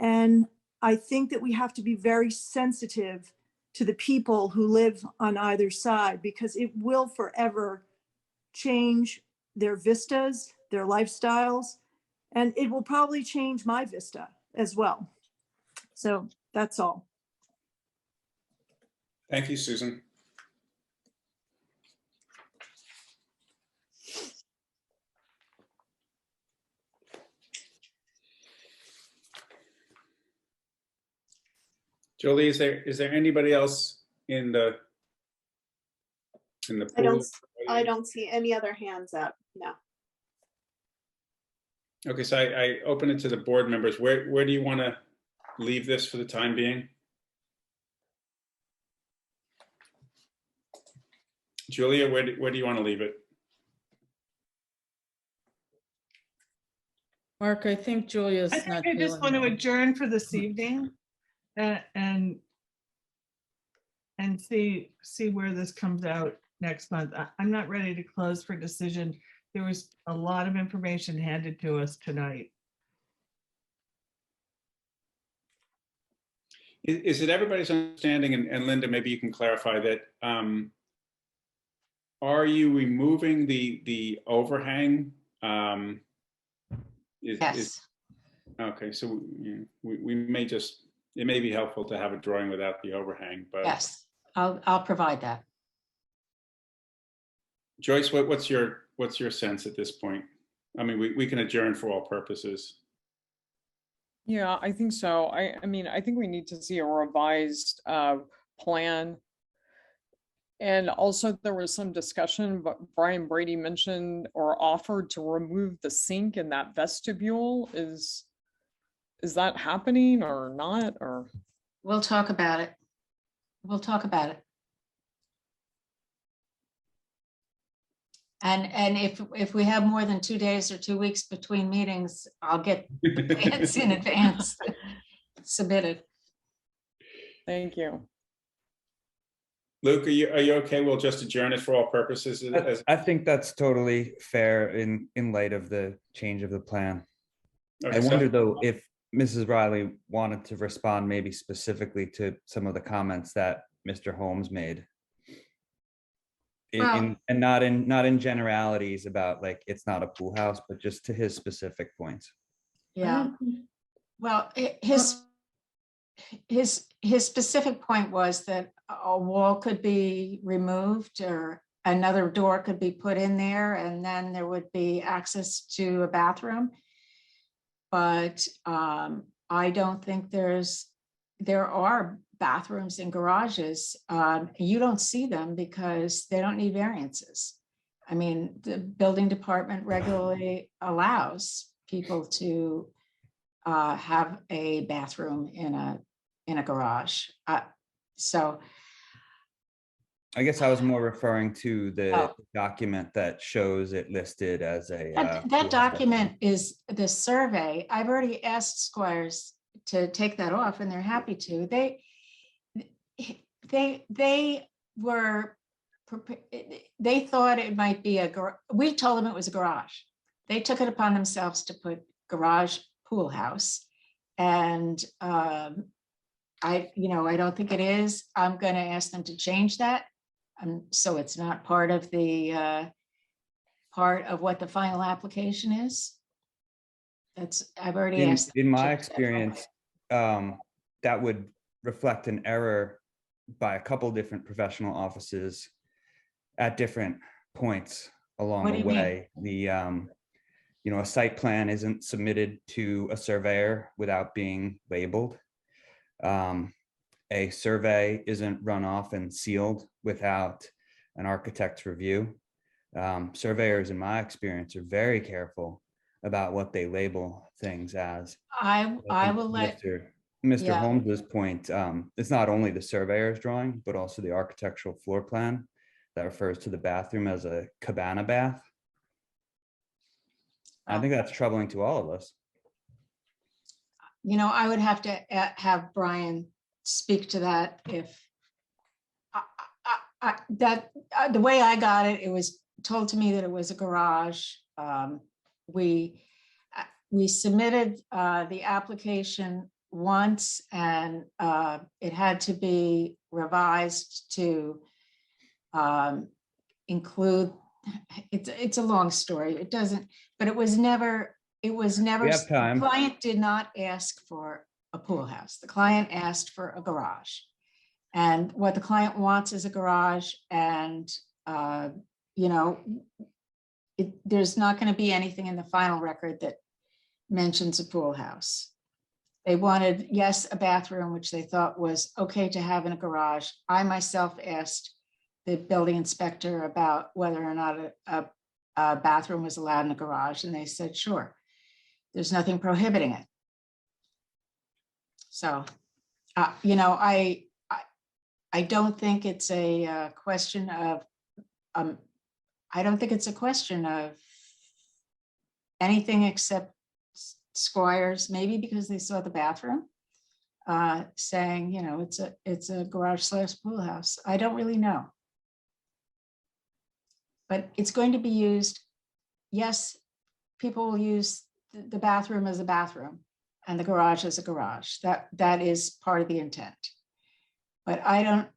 And I think that we have to be very sensitive to the people who live on either side, because it will forever change their vistas, their lifestyles, and it will probably change my vista as well. So that's all. Thank you, Susan. Jolie, is there anybody else in the pool? I don't see any other hands up. No. Okay, so I open it to the board members. Where do you want to leave this for the time being? Julia, where do you want to leave it? Mark, I think Julia's I think not I just feeling want to well. adjourn for this evening and see where this comes out next month. I'm not ready to close for decision. There was a lot of information handed to us tonight. Is it everybody's understanding, and Linda, maybe you can clarify that, are you removing the overhang? Yes. Okay, so we may just, it may be helpful to have a drawing without the overhang, but. Yes, I'll provide that. Joyce, what's your sense at this point? I mean, we can adjourn for all purposes. Yeah, I think so. I mean, I think we need to see a revised plan. And also there was some discussion, but Brian Brady mentioned or offered to remove the sink in that vestibule. Is that happening or not? Or We'll talk about it. We'll talk about it. And if we have more than 2 days or 2 weeks between meetings, I'll get plans in advance submitted. Thank you. Luke, are you okay? We'll just adjourn it for all purposes. I think that's totally fair in light of the change of the plan. Okay, I wonder though if Mrs. Riley wanted to respond maybe specifically to some of the comments that Mr. Holmes made. And not in generalities about like it's not a pool house, but just to his specific points. Yeah. Well, his specific point was that a wall could be removed or another door could be put in there, and then there would be access to a bathroom. But I don't think there are bathrooms in garages. You don't see them because they don't need variances. I mean, the building department regularly allows people to have a bathroom in a garage. So I guess I was more referring to the Oh. document that shows it listed as a. That document is the survey. I've already asked Squires to take that off and they're happy to. They were, they thought it might be we told them it was a garage. They took it upon themselves to put garage pool house. And I don't think it is. I'm going to ask them to change that. So it's not part of what the final application is. I've already asked. In my experience, that would reflect an error by a couple different professional offices at different points along What do the you mean? way. A site plan isn't submitted to a surveyor without being labeled. A survey isn't run off and sealed without an architect's review. Surveyors, in my experience, are very careful about what they label things as. I will let. Mr. Yeah. Holmes's point, it's not only the surveyor's drawing, but also the architectural floor plan that refers to the bathroom as a cabana bath. I think that's troubling to all of us. I would have to have Brian speak to that if the way I got it, it was told to me that it was a garage. We submitted the application once and it had to be revised to include, it's a long story. It doesn't, but it was never, have time. the client did not ask for a pool house. The client asked for a garage. And what the client wants is a garage, and there's not going to be anything in the final record that mentions a pool house. They wanted, yes, a bathroom, which they thought was okay to have in a garage. I myself asked the building inspector about whether or not a bathroom was allowed in a garage, and they said, sure, there's nothing prohibiting it. So, I don't think it's a question of, I don't think it's a question of anything except Squires, maybe because they saw the bathroom, saying, it's a garage / pool house. I don't really know. But it's going to be used. Yes, people will use the bathroom as a bathroom and the garage as a garage. That is part of the intent. But I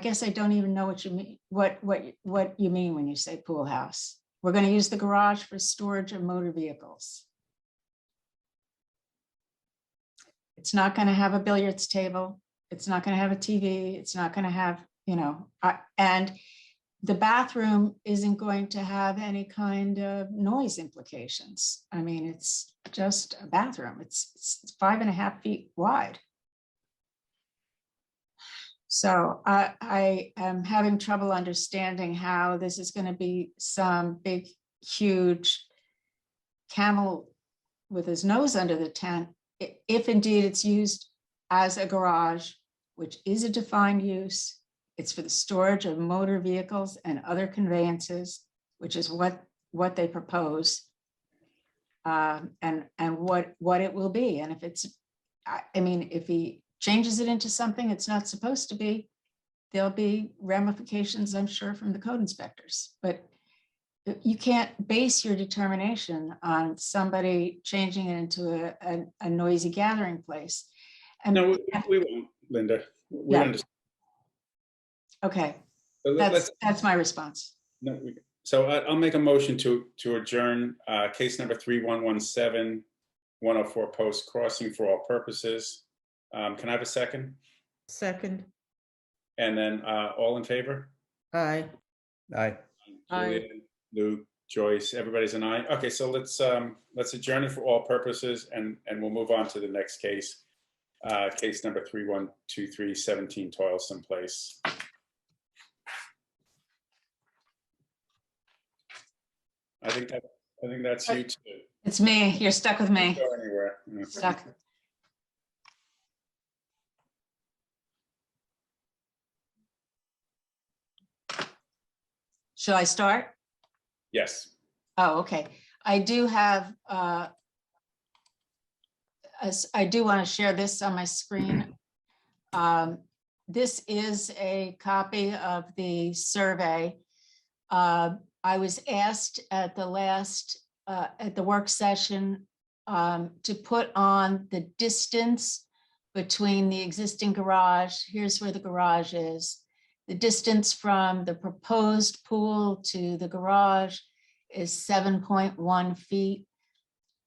guess I don't even know what you mean, what you mean when you say pool house. We're going to use the garage for storage of motor vehicles. It's not going to have a billiards table. It's not going to have a TV. It's not going to have, and the bathroom isn't going to have any kind of noise implications. I mean, it's just a bathroom. It's 5.5 feet wide. So I am having trouble understanding how this is going to be some big, huge camel with his nose under the tent, if indeed it's used as a garage, which is a defined use. It's for the storage of motor vehicles and other conveyances, which is what they propose, and what it will be. And if it's, if he changes it into something it's not supposed to be, there'll be ramifications, I'm sure, from the code inspectors. But you can't base your determination on somebody changing it into a noisy gathering place. And no, we won't, Linda. We understand. Okay, So that's my response. No, so I'll make a motion to adjourn case number 3117, 104 Post Crossing for all purposes. Can I have a second? Second. And then all in favor? Aye. Aye. Julian, Luke, Joyce, everybody's an aye. Okay, so let's adjourn it for all purposes, and we'll move on to the next case, case number 3123, 17 Toilsome Place. I think that's you too. It's me. You're stuck with me. Go anywhere. Stuck. Shall I start? Yes. Oh, okay. I do have, I do want to share this on my screen. This is a copy of the survey. I was asked at the last, at the work session, to put on the distance between the existing garage. Here's where the garage is. The distance from the proposed pool to the garage is 7.1 feet.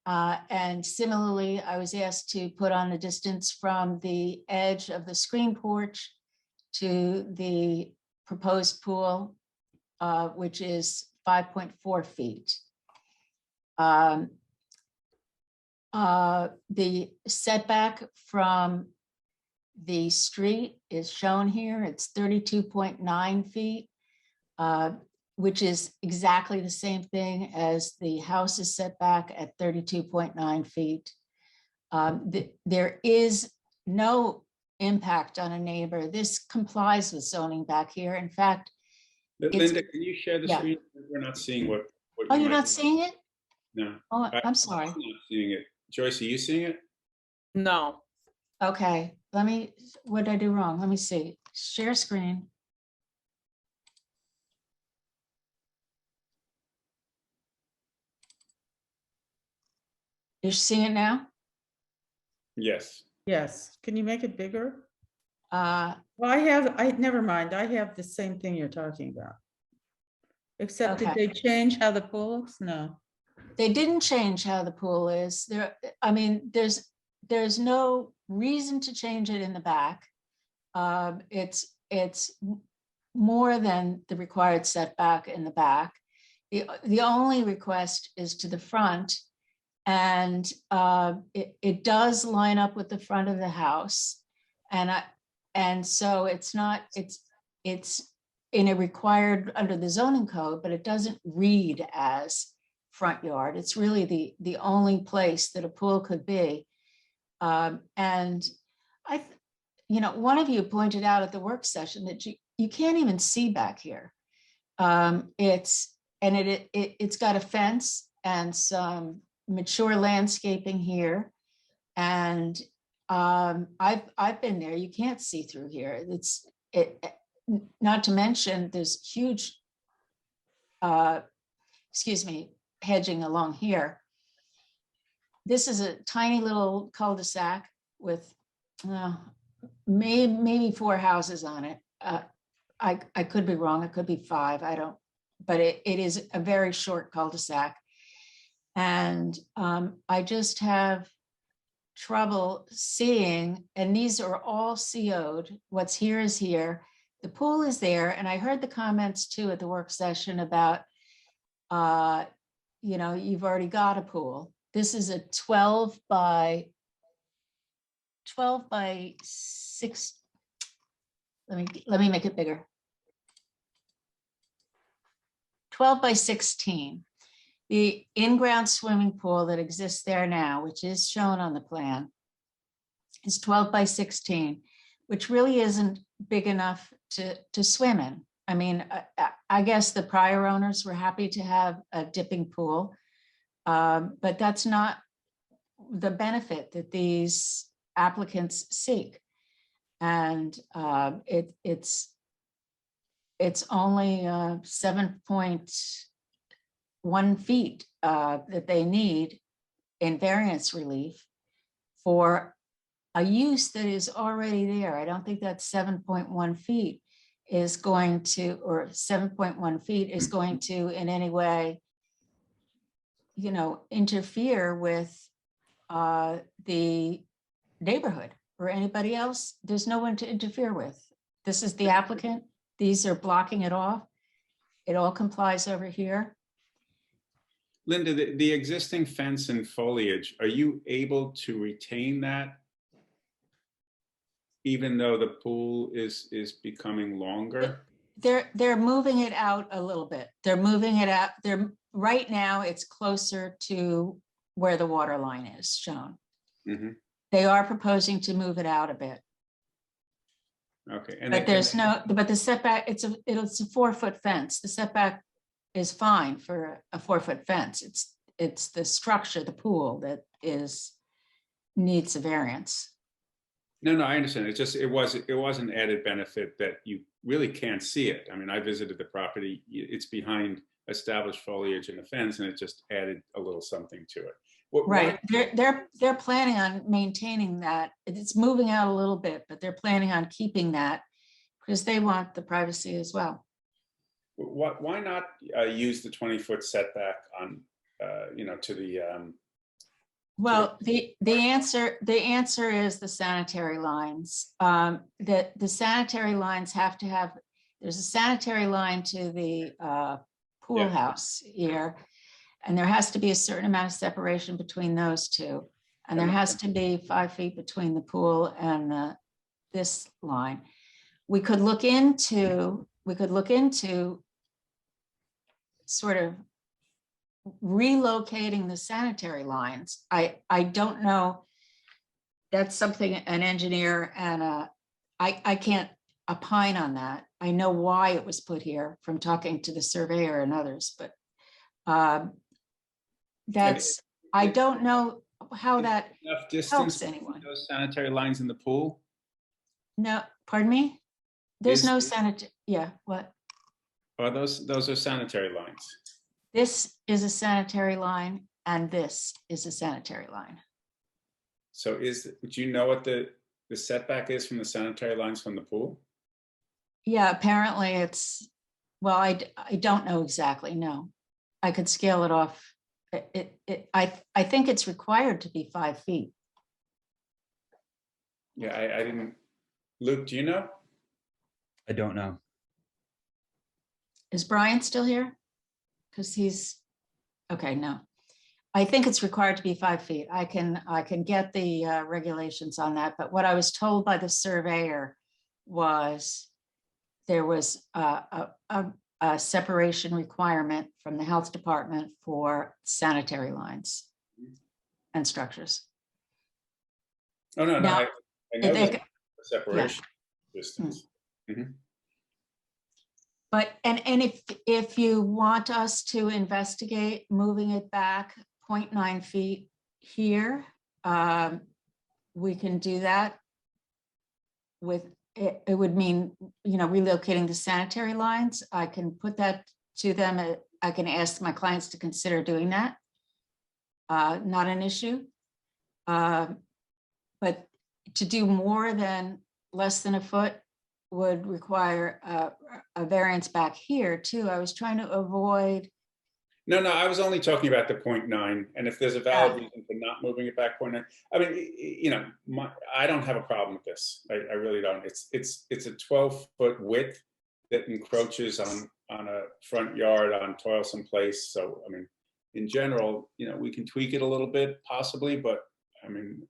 And similarly, I was asked to put on the distance from the edge of the screen porch to the proposed pool, which is 5.4 feet. The setback from the street is shown here. It's 32.9 feet, which is exactly the same thing as the house is set back at 32.9 feet. There is no impact on a neighbor. This complies with zoning back here. In fact, Linda, can you share the yeah. screen? We're not seeing what. Oh, you you're might not be- seeing it? No. Oh, I'm sorry. not seeing it. Joyce, are you seeing it? No. Okay, let me, what did I do wrong? Let me see. Share screen. You're seeing it now? Yes. Yes, can you make it bigger? Uh, Well, never mind, I have the same thing you're talking about. Except did Okay. they change how the pool looks? No. They didn't change how the pool is. There, I mean, there's no reason to change it in the back. It's more than the required setback in the back. The only request is to the front, and it does line up with the front of the house, and so it's not, it's in a required under the zoning code, but it doesn't read as front yard. It's really the only place that a pool could be. And one of you pointed out at the work session that you can't even see back here. It's got a fence and some mature landscaping here. And I've been there. You can't see through here. Not to mention there's huge, hedging along here. This is a tiny little cul-de-sac with maybe 4 houses on it. I could be wrong. It could be 5. I don't, but it is a very short cul-de-sac. And I just have trouble seeing, and these are all CO'd. What's here is here. The pool is there. And I heard the comments too at the work session about, you've already got a pool. This is a 12 by 6. Let me make it bigger. 12 by 16. The in-ground swimming pool that exists there now, which is shown on the plan, is 12 by 16, which really isn't big enough to swim in. I mean, I guess the prior owners were happy to have a dipping pool, but that's not the benefit that these applicants seek. And it's only 7.1 feet that they need in variance relief for a use that is already there. I don't think that 7.1 feet is going to, or 7.1 feet is going to in any way, interfere with the neighborhood or anybody else. There's no one to interfere with. This is the applicant. These are blocking it off. It all complies over here. Linda, the existing fence and foliage, are you able to retain that even though the pool is becoming longer? They're moving it out a little bit. They're moving it out. Right now it's closer to where the water line is shown. Mm-hmm. They are proposing to move it out a bit. Okay. But the setback, it's a 4-foot fence. The setback is fine for a 4-foot fence. It's the structure, the pool that needs a variance. No, I understand. It's just, it was an added benefit that you really can't see it. I mean, I visited the property. It's behind established foliage and a fence, and it just added a little something to it. Right. They're planning on maintaining that. It's moving out a little bit, but they're planning on keeping that because they want the privacy as well. Why not use the 20-foot setback on, to the, Well, the answer is the sanitary lines. That the sanitary lines have to have, there's a sanitary line to the pool house here. And there has to be a certain amount of separation between those two. And there has to be 5 feet between the pool and this line. We could look into sort of relocating the sanitary lines. I don't know. That's something an engineer and I can't opine on that. I know why it was put here from talking to the surveyor and others, but I don't know how that enough distance helps anyone. between those sanitary lines in the pool? No, pardon me? There's no sanitary, yeah, what? Oh, those are sanitary lines. This is a sanitary line and this is a sanitary line. So do you know what the setback is from the sanitary lines from the pool? Yeah, apparently it's, well, I don't know exactly, no. I could scale it off. I think it's required to be 5 feet. Yeah, I didn't. Luke, do you know? I don't know. Is Brian still here? Because he's, okay, no. I think it's required to be 5 feet. I can get the regulations on that, but what I was told by the surveyor was there was a separation requirement from the health department for sanitary lines and structures. Oh, no, Now, I know they the separation distance. But, and if you want us to investigate moving it back 0.9 feet here, we can do that with, it would mean, relocating the sanitary lines. I can put that to them. I can ask my clients to consider doing that. Not an issue. But to do more than less than a foot would require a variance back here too. I was trying to avoid. No, I was only talking about the 0.9, and if there's a valid reason for not moving it back 0.9, I mean, I don't have a problem with this. I really don't. It's a 12-foot width that encroaches on a front yard on toilsome place. So, I mean, in general, we can tweak it a little bit possibly, but I mean,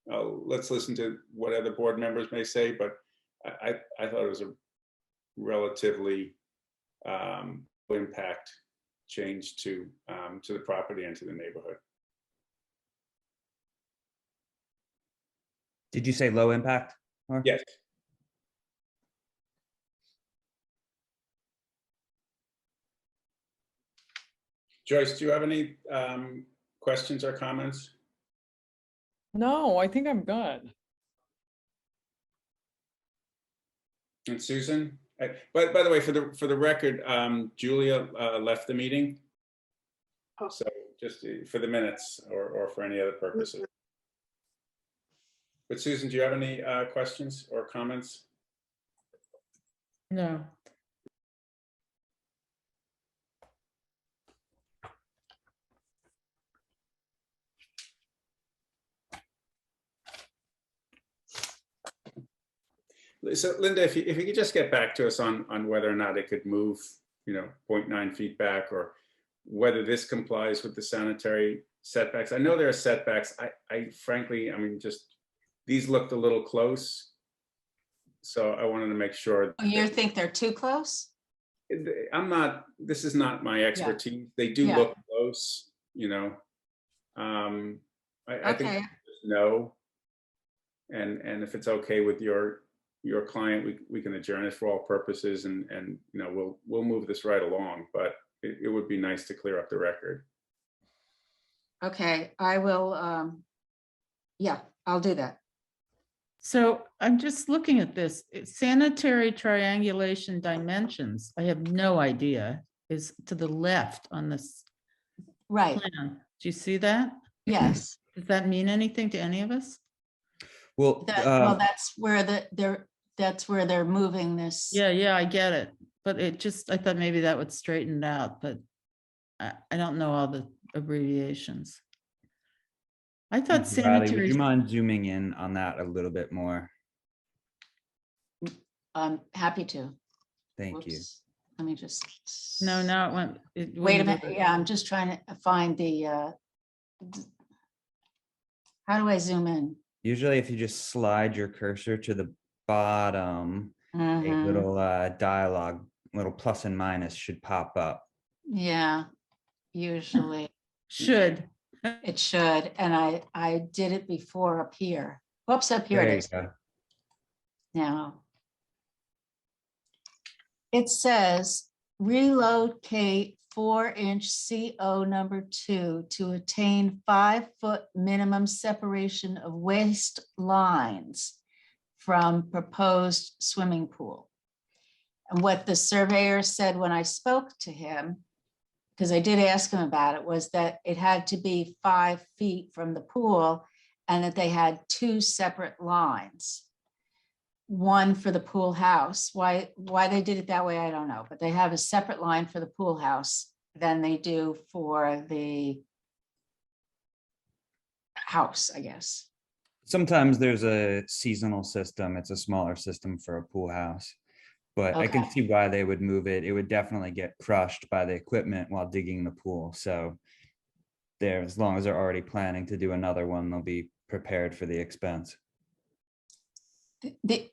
let's listen to what other board members may say, but I thought it was a relatively impact change to the property and to the neighborhood. Did you say low impact? Mark? Yes. Joyce, do you have any questions or comments? No, I think I'm good. And Susan? By the way, for the record, Julia left the meeting. Oh. So just for the minutes or for any other purposes. But Susan, do you have any questions or comments? No. So Linda, if you could just get back to us on whether or not it could move, 0.9 feet back, or whether this complies with the sanitary setbacks. I know there are setbacks. I frankly, I mean, just these looked a little close. So I wanted to make sure. Oh, you think they're too close? This is not my expertise. They do look close, I think just no. And if it's okay with your your client, we can adjourn it for all purposes and, you know, we'll move this right along, but it would be nice to clear up the record. Okay, I will, yeah, I'll do that. So I'm just looking at this. Sanitary triangulation dimensions, I have no idea, is to the left on this Right, plan. Do you see that? yes. Does that mean anything to any of us? Well, Well, that's where that's where they're moving this. Yeah, I get it. But it just, I thought maybe that would straighten it out, but I don't know all the abbreviations. I thought Riley, would sanitary, you mind zooming in on that a little bit more? I'm happy to. Thank you. Whoops. Let me just. no, it went. Wait a wouldn't minute, do it. yeah, I'm just trying to find the, how do I zoom in? Usually if you just slide your cursor to the bottom, a Mhm. little dialogue, little plus and minus should pop up. Yeah, usually Should. it should, and I did it before up here. Whoops, up here There it you is. go. Now. It says relocate 4-inch CO number 2 to attain 5-foot minimum separation of waste lines from proposed swimming pool. And what the surveyor said when I spoke to him, because I did ask him about it, was that it had to be 5 feet from the pool and that they had 2 separate lines. One for the pool house. Why they did it that way, I don't know, but they have a separate line for the pool house than they do for the house, I guess. Sometimes there's a seasonal system. It's a smaller system for a pool house, but I can Okay. see why they would move it. It would definitely get crushed by the equipment while digging the pool. So there, as long as they're already planning to do another one, they'll be prepared for the expense. The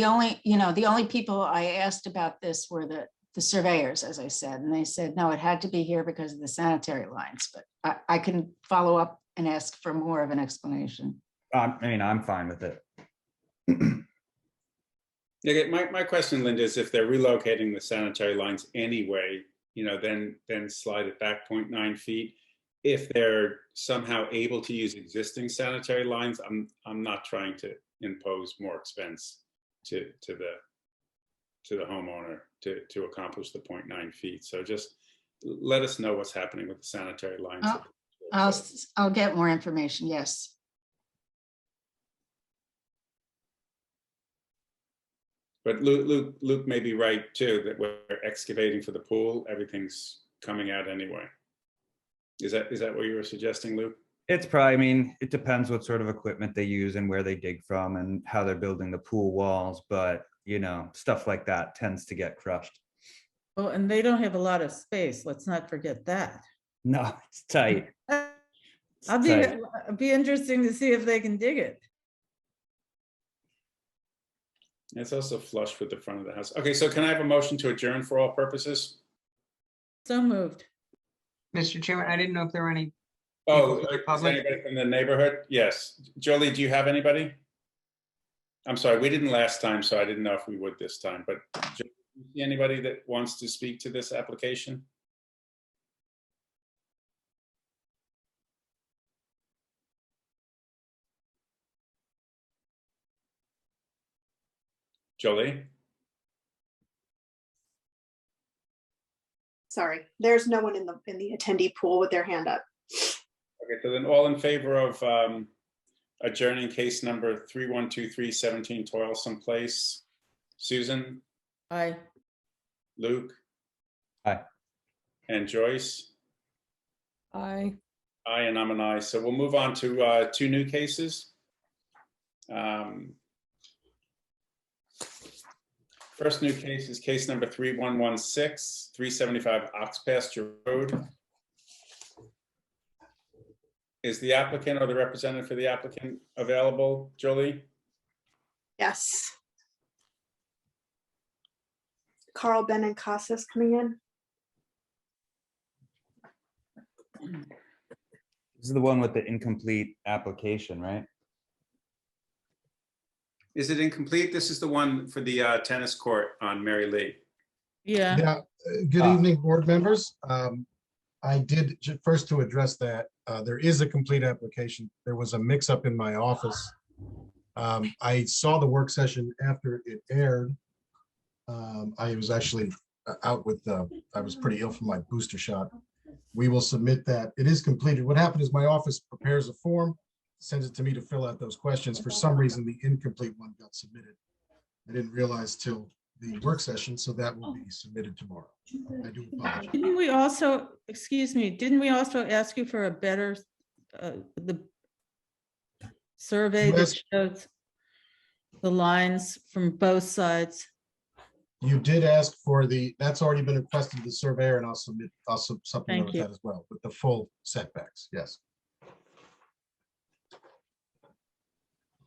only, the only people I asked about this were the surveyors, as I said, and they said, no, it had to be here because of the sanitary lines, but I can follow up and ask for more of an explanation. I mean, I'm fine with it. Yeah, my question, Linda, is if they're relocating the sanitary lines anyway, then slide it back 0.9 feet. If they're somehow able to use existing sanitary lines, I'm not trying to impose more expense to the homeowner to accomplish the 0.9 feet. So just let us know what's happening with the sanitary lines. I'll get more information. Yes. But Luke may be right too, that we're excavating for the pool, everything's coming out anyway. Is that what you were suggesting, Luke? It's probably, I mean, it depends what sort of equipment they use and where they dig from and how they're building the pool walls, but stuff like that tends to get crushed. Oh, and they don't have a lot of space. Let's not forget that. No, it's tight. It'll be interesting to see if they can dig it. It's also flush with the front of the house. Okay, so can I have a motion to adjourn for all purposes? So moved. Mr. Chairman, I didn't know if there were any. Oh, people from the is public. anybody from the neighborhood? Yes. Jolie, do you have anybody? I'm sorry, we didn't last time, so I didn't know if we would this time, but do you see anybody that wants to speak to this application? Jolie? Sorry, there's no one in the attendee pool with their hand up. Okay, so then all in favor of adjourning case number 312317 Toilsome Place? Susan? Aye. Luke? Aye. And Joyce? Aye. Aye, and I'm an aye. So we'll move on to 2 new cases. First new case is case number 3116, 375 Ox Pasture Road. Is the applicant or the representative for the applicant available, Jolie? Yes. Carl Benincasa coming in. This is the one with the incomplete application, right? Is it incomplete? This is the one for the tennis court on Mary Lee. Yeah. Yeah, good evening, board members. I did, first to address that, there is a complete application. There was a mix-up in my office. I saw the work session after it aired. I was actually out with, I was pretty ill from my booster shot. We will submit that. It is completed. What happened is my office prepares a form, sends it to me to fill out those questions. For some reason, the incomplete one got submitted. I didn't realize till the work session, so that will be submitted tomorrow. I do apologize. Didn't we also, excuse me, didn't we also ask you for a better, the survey You that asked- shows the lines from both sides? You did ask for the, that's already been requested to the surveyor, and I'll submit, supplement Thank with you. that as well, with the full setbacks, yes.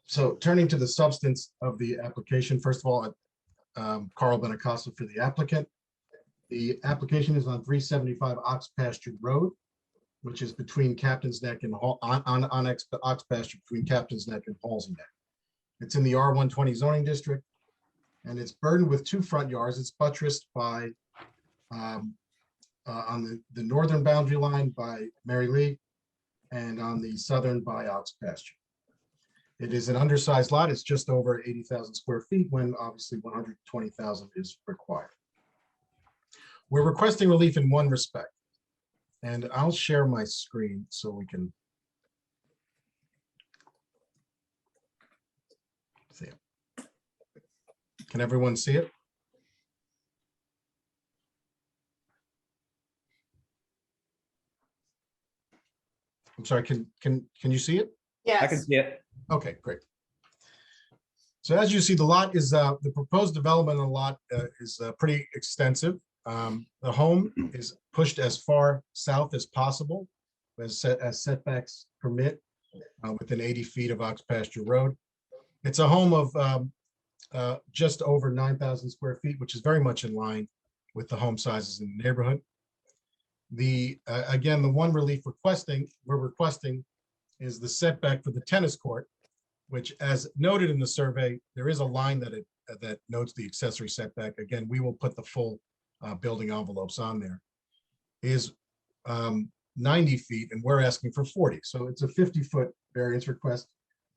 So turning to the substance of the application, first of all, Carl Benacasa for the applicant. The application is on 375 Ox Pasture Road, which is between Captain's Neck and on Ox Pasture between Captain's Neck and Halsey Neck. It's in the R120 zoning district, and it's burdened with 2 front yards. It's buttressed by on the northern boundary line by Mary Lee, and on the southern by Ox Pasture. It is an undersized lot. It's just over 80,000 square feet when obviously 120,000 is required. We're requesting relief in one respect, and I'll share my screen so we can see it. Can everyone see it? I'm sorry, can you see it? Yes. I can see it. Okay, great. So as you see, the lot is, the proposed development of the lot is pretty extensive. The home is pushed as far south as possible, as setbacks permit, within 80 feet of Ox Pasture Road. It's a home of just over 9,000 square feet, which is very much in line with the home sizes in the neighborhood. Again, the one relief we're requesting is the setback for the tennis court, which, as noted in the survey, there is a line that notes the accessory setback. Again, we will put the full building envelopes on there, is 90 feet, and we're asking for 40. So it's a 50-foot variance request,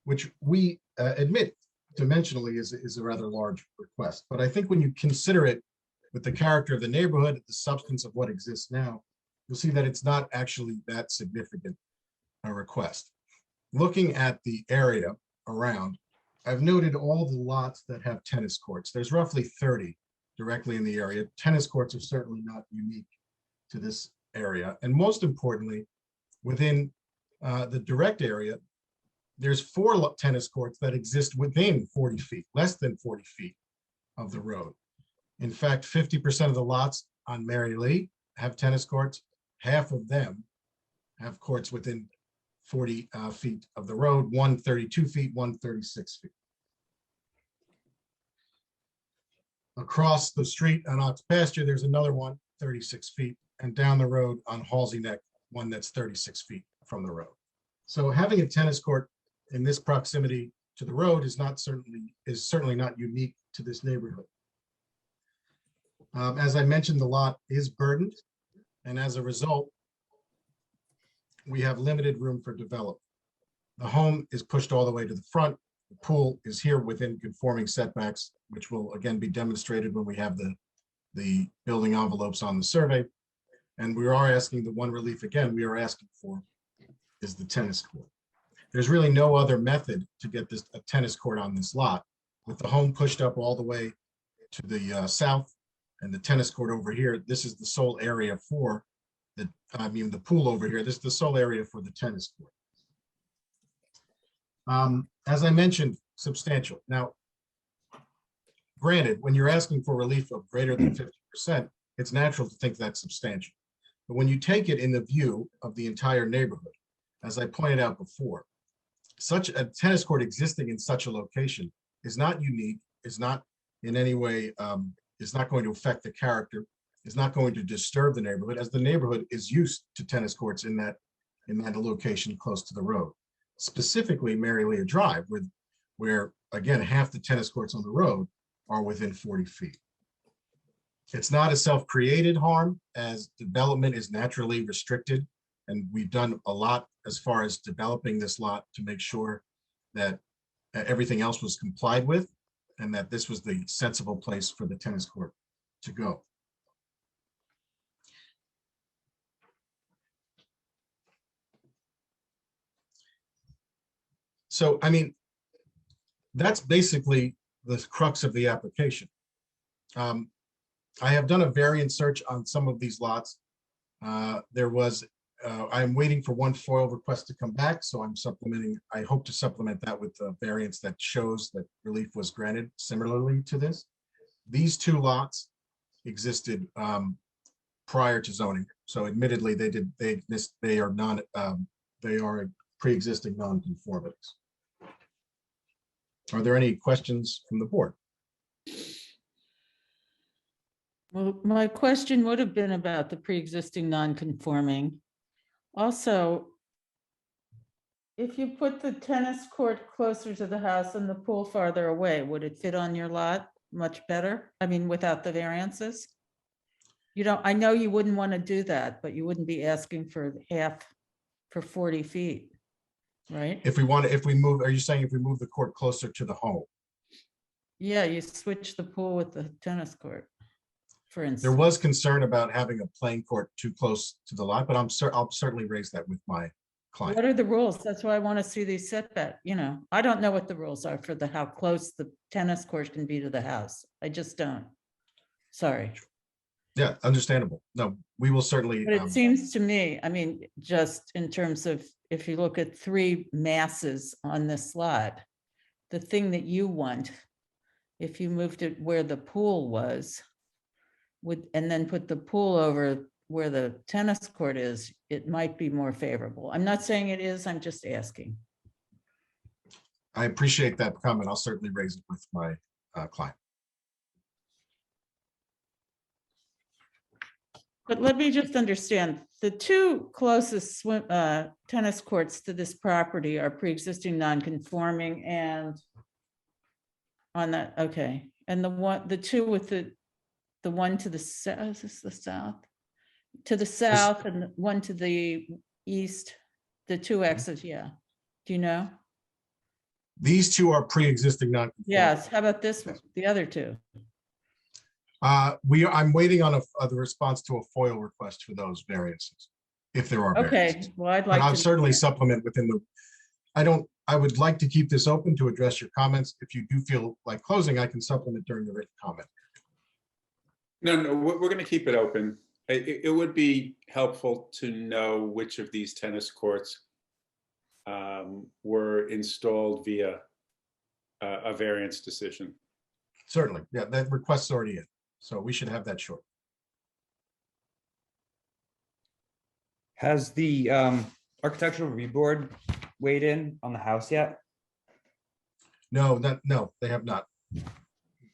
which we admit dimensionally is a rather large request. But I think when you consider it with the character of the neighborhood, the substance of what exists now, you'll see that it's not actually that significant a request. Looking at the area around, I've noted all the lots that have tennis courts. There's roughly 30 directly in the area. Tennis courts are certainly not unique to this area. And most importantly, within the direct area, there's 4 tennis courts that exist within 40 feet, less than 40 feet of the road. In fact, 50% of the lots on Mary Lee have tennis courts. Half of them have courts within 40 feet of the road, 132 feet, 136 feet. Across the street on Ox Pasture, there's another one, 36 feet, and down the road on Halsey Neck, one that's 36 feet from the road. So having a tennis court in this proximity to the road is certainly not unique to this neighborhood. As I mentioned, the lot is burdened, and as a result, we have limited room for development. The home is pushed all the way to the front. The pool is here within conforming setbacks, which will again be demonstrated when we have the building envelopes on the survey. And we are asking, the one relief again we are asking for is the tennis court. There's really no other method to get a tennis court on this lot. With the home pushed up all the way to the south and the tennis court over here, this is the sole area for the pool over here. This is the sole area for the tennis court. As I mentioned, substantial. Now, granted, when you're asking for relief of greater than 50%, it's natural to think that's substantial. But when you take it in the view of the entire neighborhood, as I pointed out before, such a tennis court existing in such a location is not unique, is not in any way, is not going to affect the character, is not going to disturb the neighborhood, as the neighborhood is used to tennis courts in that location close to the road. Specifically Mary Leah Drive, where again, half the tennis courts on the road are within 40 feet. It's not a self-created harm, as development is naturally restricted. And we've done a lot as far as developing this lot to make sure that everything else was complied with and that this was the sensible place for the tennis court to go. So, I mean, that's basically the crux of the application. I have done a variant search on some of these lots. I'm waiting for one FOIL request to come back, so I'm supplementing. I hope to supplement that with the variance that shows that relief was granted similarly to this. These two lots existed prior to zoning, so admittedly they are pre-existing non-conformities. Are there any questions from the board? Well, my question would have been about the pre-existing non-conforming. Also, if you put the tennis court closer to the house and the pool farther away, would it fit on your lot much better? I mean, without the variances? You don't, I know you wouldn't want to do that, but you wouldn't be asking for half for 40 feet, right? If we move, are you saying if we move the court closer to the home? Yeah, you switch the pool with the tennis court, for instance. There was concern about having a playing court too close to the lot, but I'll certainly raise that with my client. What are the rules? That's why I want to see these setback, I don't know what the rules are for how close the tennis court can be to the house. I just don't. Sorry. Yeah, understandable. No, we will certainly. But it seems to me, I mean, just in terms of, if you look at three masses on this lot, the thing that you want, if you moved it where the pool was, and then put the pool over where the tennis court is, it might be more favorable. I'm not saying it is, I'm just asking. I appreciate that comment. I'll certainly raise it with my client. But let me just understand, the two closest tennis courts to this property are pre-existing non-conforming and on that, okay. And the two with the one to the south, is this the south? To the south and one to the east, the two X's, yeah. Do you know? These two are pre-existing non-conforming. Yes, how about this one, the other two? I'm waiting on the response to a FOIL request for those variances, if there are variances. Okay, well, I'd But like I'll to. certainly supplement within I would like to keep this open to address your comments. If you do feel like closing, I can supplement during the written comment. No, we're going to keep it open. It would be helpful to know which of these tennis courts were installed via a variance decision. Certainly, yeah, that request's already in, so we should have that short. Has the architectural review board weighed in on the house yet? No, they have not.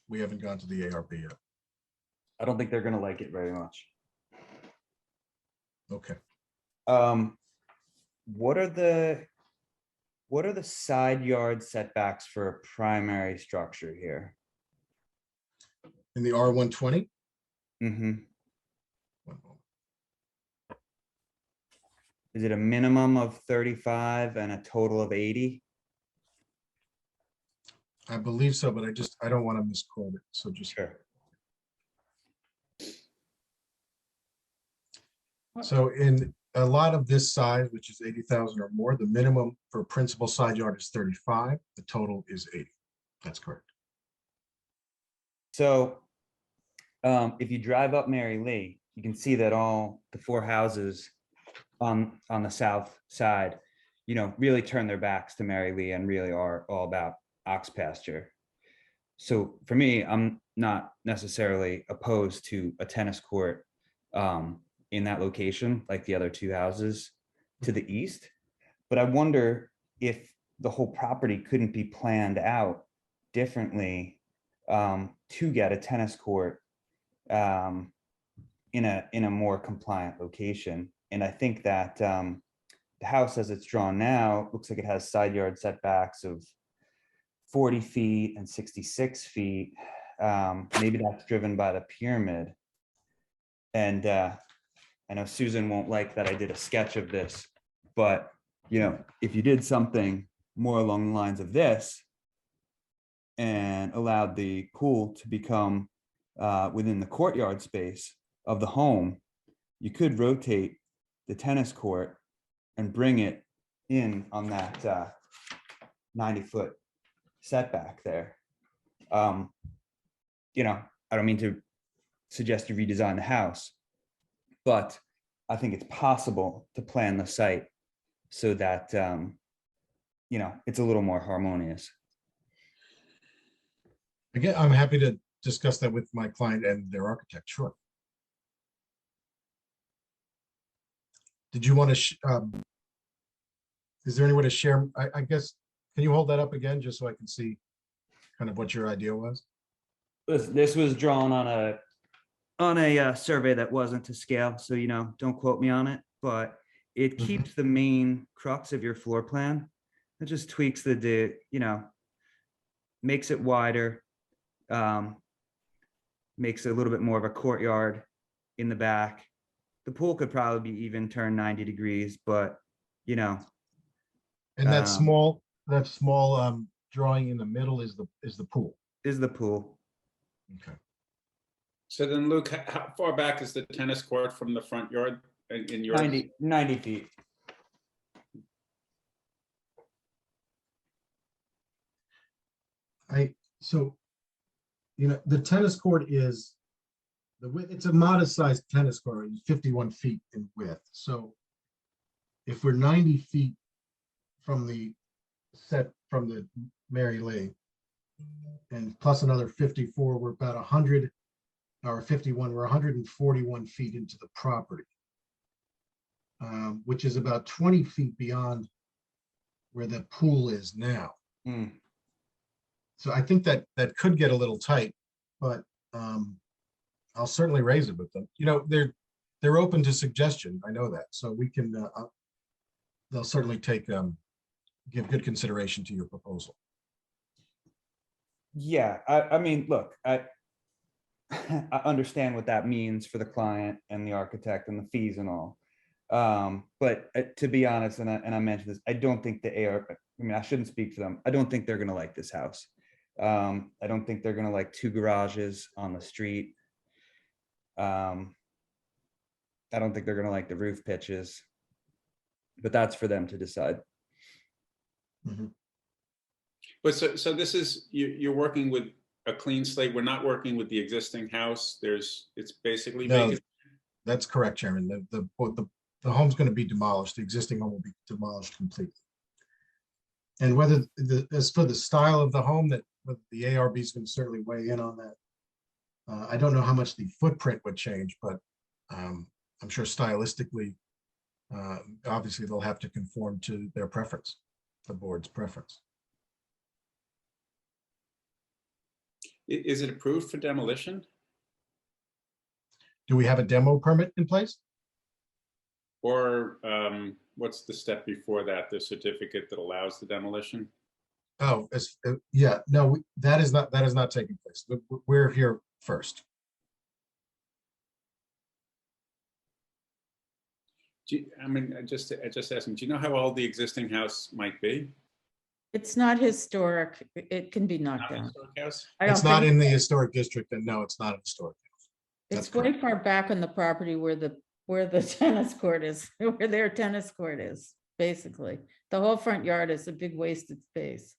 We haven't gone to the ARB yet. I don't think they're gonna like it very much. Okay. What are the side yard setbacks for a primary structure here? In the R120? Mm-hmm. Is it a minimum of 35 and a total of 80? I believe so, but I don't want to misquote it, so just. Sure. So in a lot of this size, which is 80,000 or more, the minimum for principal side yard is 35. The total is 80. That's correct. So if you drive up Mary Lee, you can see that all the four houses on the south side, really turn their backs to Mary Lee and really are all about ox pasture. So for me, I'm not necessarily opposed to a tennis court in that location, like the other two houses to the east. But I wonder if the whole property couldn't be planned out differently to get a tennis court in a more compliant location. And I think that the house as it's drawn now looks like it has side yard setbacks of 40 feet and 66 feet. Maybe that's driven by the pyramid. And I know Susan won't like that I did a sketch of this, but if you did something more along the lines of this and allowed the pool to become within the courtyard space of the home, you could rotate the tennis court and bring it in on that 90-foot setback there. I don't mean to suggest you redesign the house, but I think it's possible to plan the site so that it's a little more harmonious. Again, I'm happy to discuss that with my client and their architect. Sure. Did you want to? Is there any way to share? I guess. Can you hold that up again, just so I can see kind of what your idea was? This was drawn on a survey that wasn't to scale, so don't quote me on it, but it keeps the main crux of your floor plan. It just tweaks makes it wider, makes it a little bit more of a courtyard in the back. The pool could probably be even turned 90 degrees, but And that small drawing in the middle is the pool. Is the pool. Okay. So then, Luke, how far back is the tennis court from the front yard in your? 90 feet. The tennis court is it's a modest sized tennis court, 51 feet in width. So if we're 90 feet from the Mary Lee and plus another 54, we're about 100 or 51, we're 141 feet into the property, which is about 20 feet beyond where the pool is now. So I think that could get a little tight, but I'll certainly raise it with them. They're open to suggestion. I know that, so we can. They'll certainly give good consideration to your proposal. Yeah, I mean, look, I understand what that means for the client and the architect and the fees and all. But to be honest, and I mentioned this, I don't think I shouldn't speak for them. I don't think they're going to like this house. I don't think they're going to like 2 garages on the street. I don't think they're going to like the roof pitches, but that's for them to decide. But so this is, you're working with a clean slate. We're not working with the existing house. It's basically vacant. That's correct, Chairman. The home's going to be demolished. The existing home will be demolished completely. And as for the style of the home, whether the ARB is going to certainly weigh in on that. I don't know how much the footprint would change, but I'm sure stylistically, obviously they'll have to conform to their preference, the board's preference. Is it approved for demolition? Do we have a demo permit in place? Or what's the step before that, the certificate that allows the demolition? Oh, yeah, no, that is not taking place. We're here first. Just asking, do you know how old the existing house might be? It's not historic. It can be knocked down. It's not in the historic district, and no, it's not a historic house. It's way far back on the property where the tennis court is, where their tennis court is, basically. The whole front yard is a big wasted space.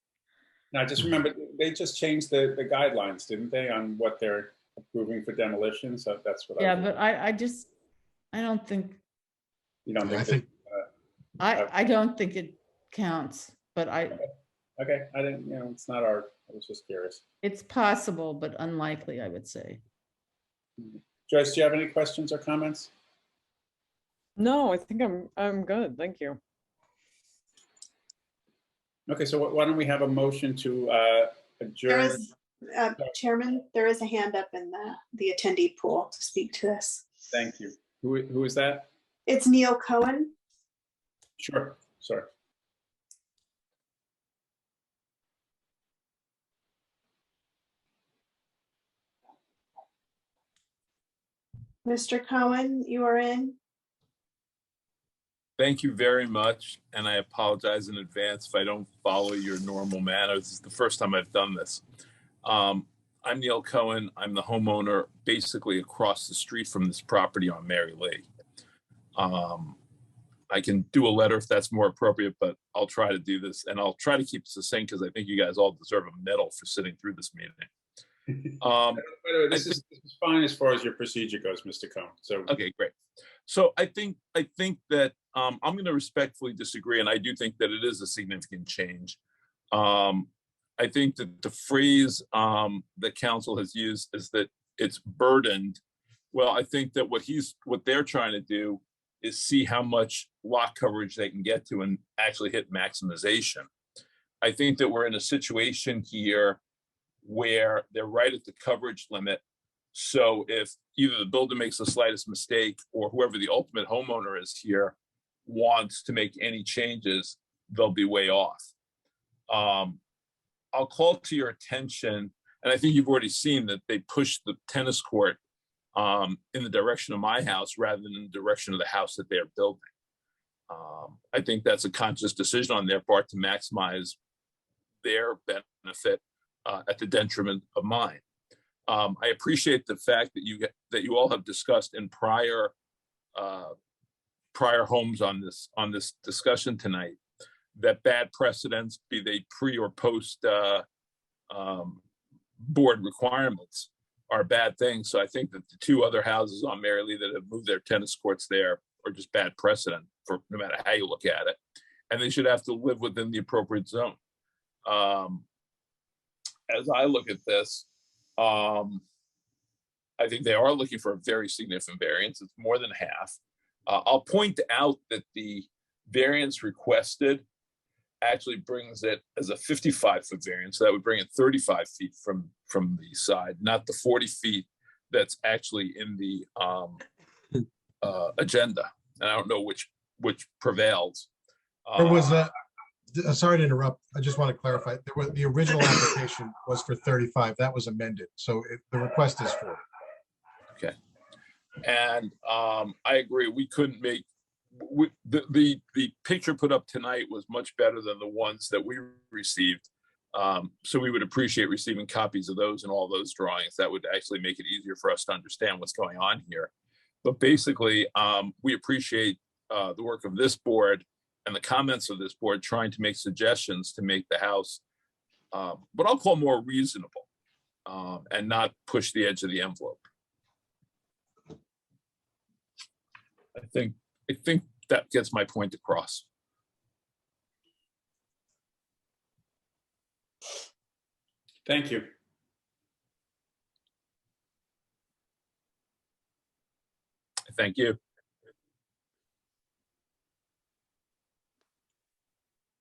Now, just remember, they just changed the guidelines, didn't they, on what they're approving for demolition? So that's what. Yeah, but I don't think. You don't think? I don't think it counts, but Okay, I didn't. It's not I was just curious. It's possible, but unlikely, I would say. Joyce, do you have any questions or comments? No, I think I'm good. Thank you. Okay, so why don't we have a motion to adjourn? Chairman, there is a hand up in the attendee pool to speak to this. Thank you. Who is that? It's Neil Cohen. Sure, sorry. Mr. Cohen, you are in. Thank you very much, and I apologize in advance if I don't follow your normal manners. This is the first time I've done this. I'm Neil Cohen. I'm the homeowner basically across the street from this property on Mary Lee. I can do a letter if that's more appropriate, but I'll try to do this, and I'll try to keep it succinct because I think you guys all deserve a medal for sitting through this meeting. By the way, this is fine as far as your procedure goes, Mr. Cohen. So Okay, great. So I think that I'm going to respectfully disagree, and I do think that it is a significant change. I think that the phrase that council has used is that it's burdened. Well, I think that what they're trying to do is see how much lot coverage they can get to and actually hit maximization. I think that we're in a situation here where they're right at the coverage limit. So if either the builder makes the slightest mistake or whoever the ultimate homeowner is here wants to make any changes, they'll be way off. I'll call to your attention, and I think you've already seen that they pushed the tennis court in the direction of my house rather than in the direction of the house that they're building. I think that's a conscious decision on their part to maximize their benefit at the detriment of mine. I appreciate the fact that you all have discussed in prior homes on this discussion tonight that bad precedents, be they pre or post board requirements, are bad things. So I think that the two other houses on Mary Lee that have moved their tennis courts there are just bad precedent for no matter how you look at it, and they should have to live within the appropriate zone. As I look at this, I think they are looking for a very significant variance. It's more than half. I'll point out that the variance requested actually brings it as a 55-foot variance. So that would bring it 35 feet from the side, not the 40 feet that's actually in the agenda. And I don't know which prevails. There was sorry to interrupt. I just want to clarify. The original application was for 35. That was amended. So the request is 40. Okay. And I agree. We couldn't make the picture put up tonight was much better than the ones that we received. So we would appreciate receiving copies of those and all those drawings. That would actually make it easier for us to understand what's going on here. But basically, we appreciate the work of this board and the comments of this board trying to make suggestions to make the house what I'll call more reasonable and not push the edge of the envelope. I think that gets my point across. thank you. Thank you.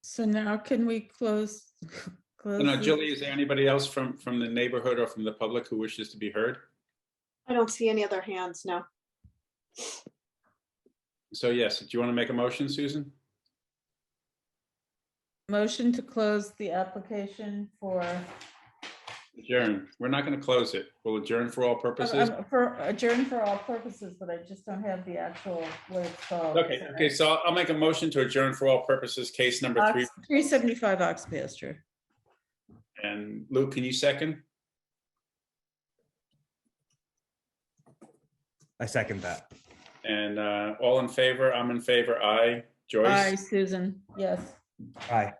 So now can we close? No, the- Julie, is there anybody else from the neighborhood or from the public who wishes to be heard? I don't see any other hands, no. So yes, do you want to make a motion, Susan? Motion to close the application for Adjourn. We're not going to close it. We'll adjourn for all purposes. adjourn for all purposes, but I just don't have the actual what it's called. Okay, so I'll make a motion to adjourn for all purposes, case number 375 Ox Pasture. And Luke, can you second? I second that. And all in favor? I'm in favor. Aye. Joyce? Aye, Susan, yes. Aye.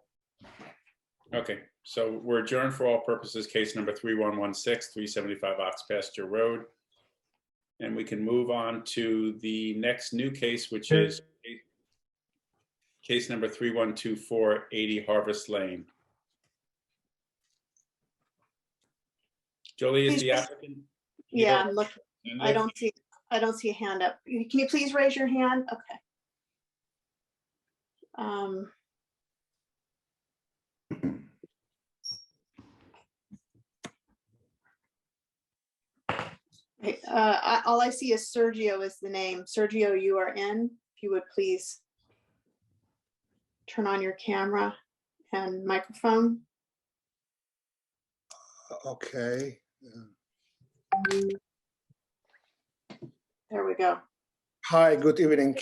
Okay, so we're adjourned for all purposes, case number 3116, 375 Ox Pasture Road. And we can move on to the next new case, which is case number 3124, 80 Harvest Lane. Jolie is the applicant? Yeah, I'm looking. I don't see a hand up. Can you please raise your hand? Okay. All I see is Sergio is the name. Sergio, you are in. If you would please turn on your camera and microphone. Okay. There we go. Hi, good evening.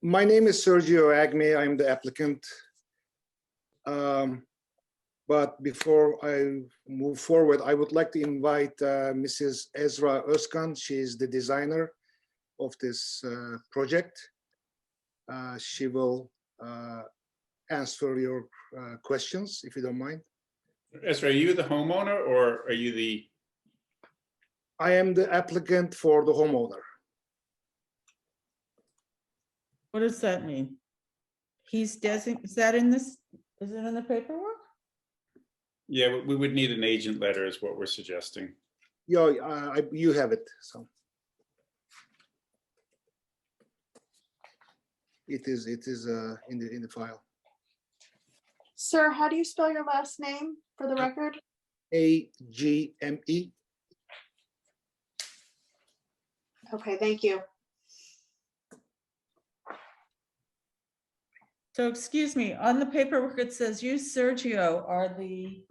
My name is Sergio Agme. I'm the applicant. But before I move forward, I would like to invite Mrs. Ezra Özkan. She is the designer of this project. She will answer your questions, if you don't mind. Ezra, are you the homeowner or are you the? I am the applicant for the homeowner. What does that mean? Is that in this, is it in the paperwork? Yeah, we would need an agent letter is what we're suggesting. Yeah, you have it, so. It is in the file. Sir, how do you spell your last name for the record? AGME. Okay, thank you. So excuse me, on the paperwork, it says you, Sergio, are the,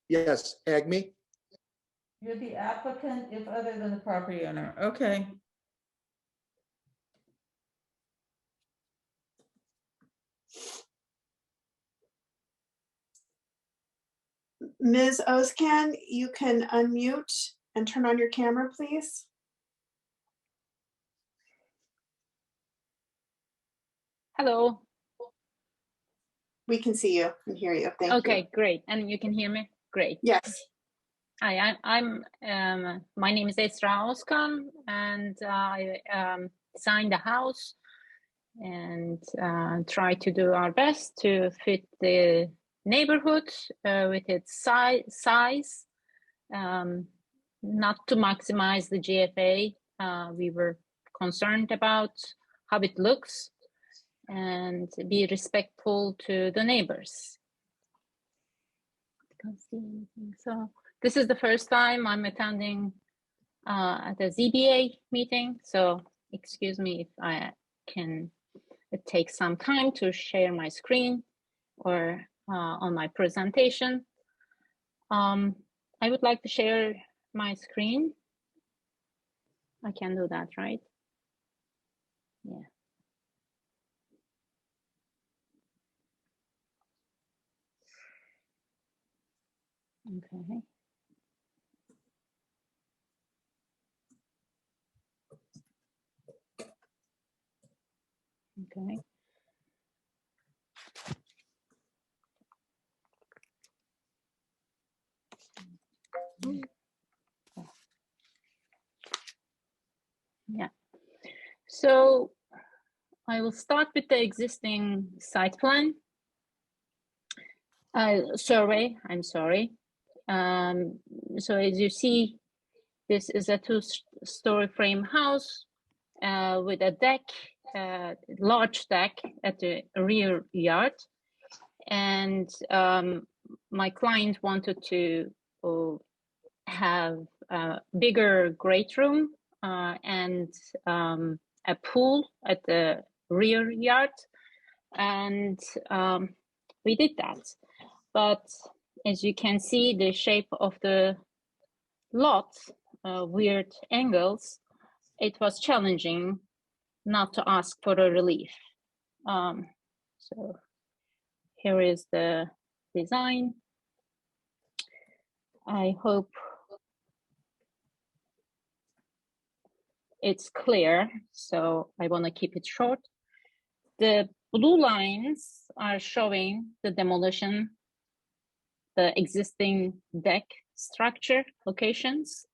Yes, Agme. you're the applicant if other than the property owner. Okay. Ms. Özkan, you can unmute and turn on your camera, please. Hello. We can see you and hear you. Thank you. Okay, great. And you can hear me? Great. Yes. Hi, my name is Esra Özkan, and I designed the house and try to do our best to fit the neighborhood with its size, not to maximize the GFA. We were concerned about how it looks and be respectful to the neighbors. Can't see anything. So this is the first time I'm attending at a ZBA meeting, so excuse me if it takes some time to share my screen or on my presentation. I would like to share my screen. I can do that, right? Yeah. Okay. Okay. Yeah. So I will start with the existing site plan. Survey, I'm sorry. So as you see, this is a two-story frame house with a deck, large deck at the rear yard. And my client wanted to have a bigger great room and a pool at the rear yard. And we did that. But as you can see, the shape of the lot, weird angles, it was challenging not to ask for a relief. So here is the design. I hope it's clear, so I want to keep it short. The blue lines are showing the demolition, the existing deck structure locations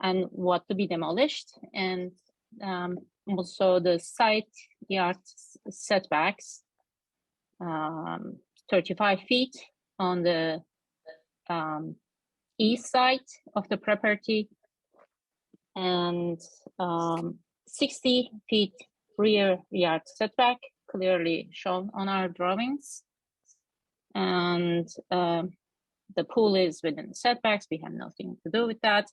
and what to be demolished, and also the side yard setbacks, 35 feet on the east side of the property and 60 feet rear yard setback, clearly shown on our drawings. And the pool is within setbacks. We have nothing to do with that.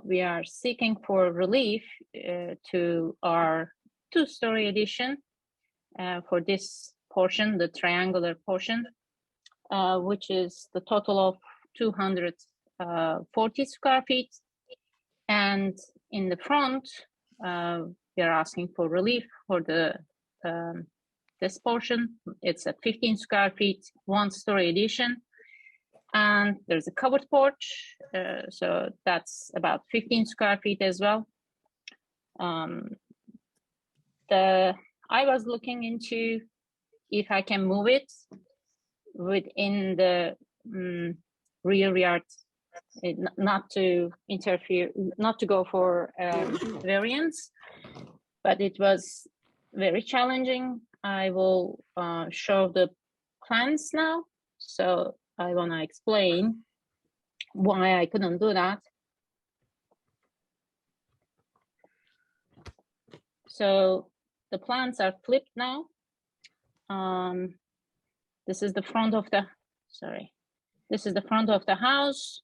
We are seeking for relief to our two-story addition for this portion, the triangular portion, which is the total of 240 square feet. And in the front, we are asking for relief for the this portion. It's a 15 square feet, 1-story addition. And there's a covered porch, so that's about 15 square feet as well. I was looking into if I can move it within the rear yard, not to interfere, not to go for variance, but it was very challenging. I will show the plans now. So I want to explain why I couldn't do that. So the plans are flipped now. This is the front of the, this is the front of the house.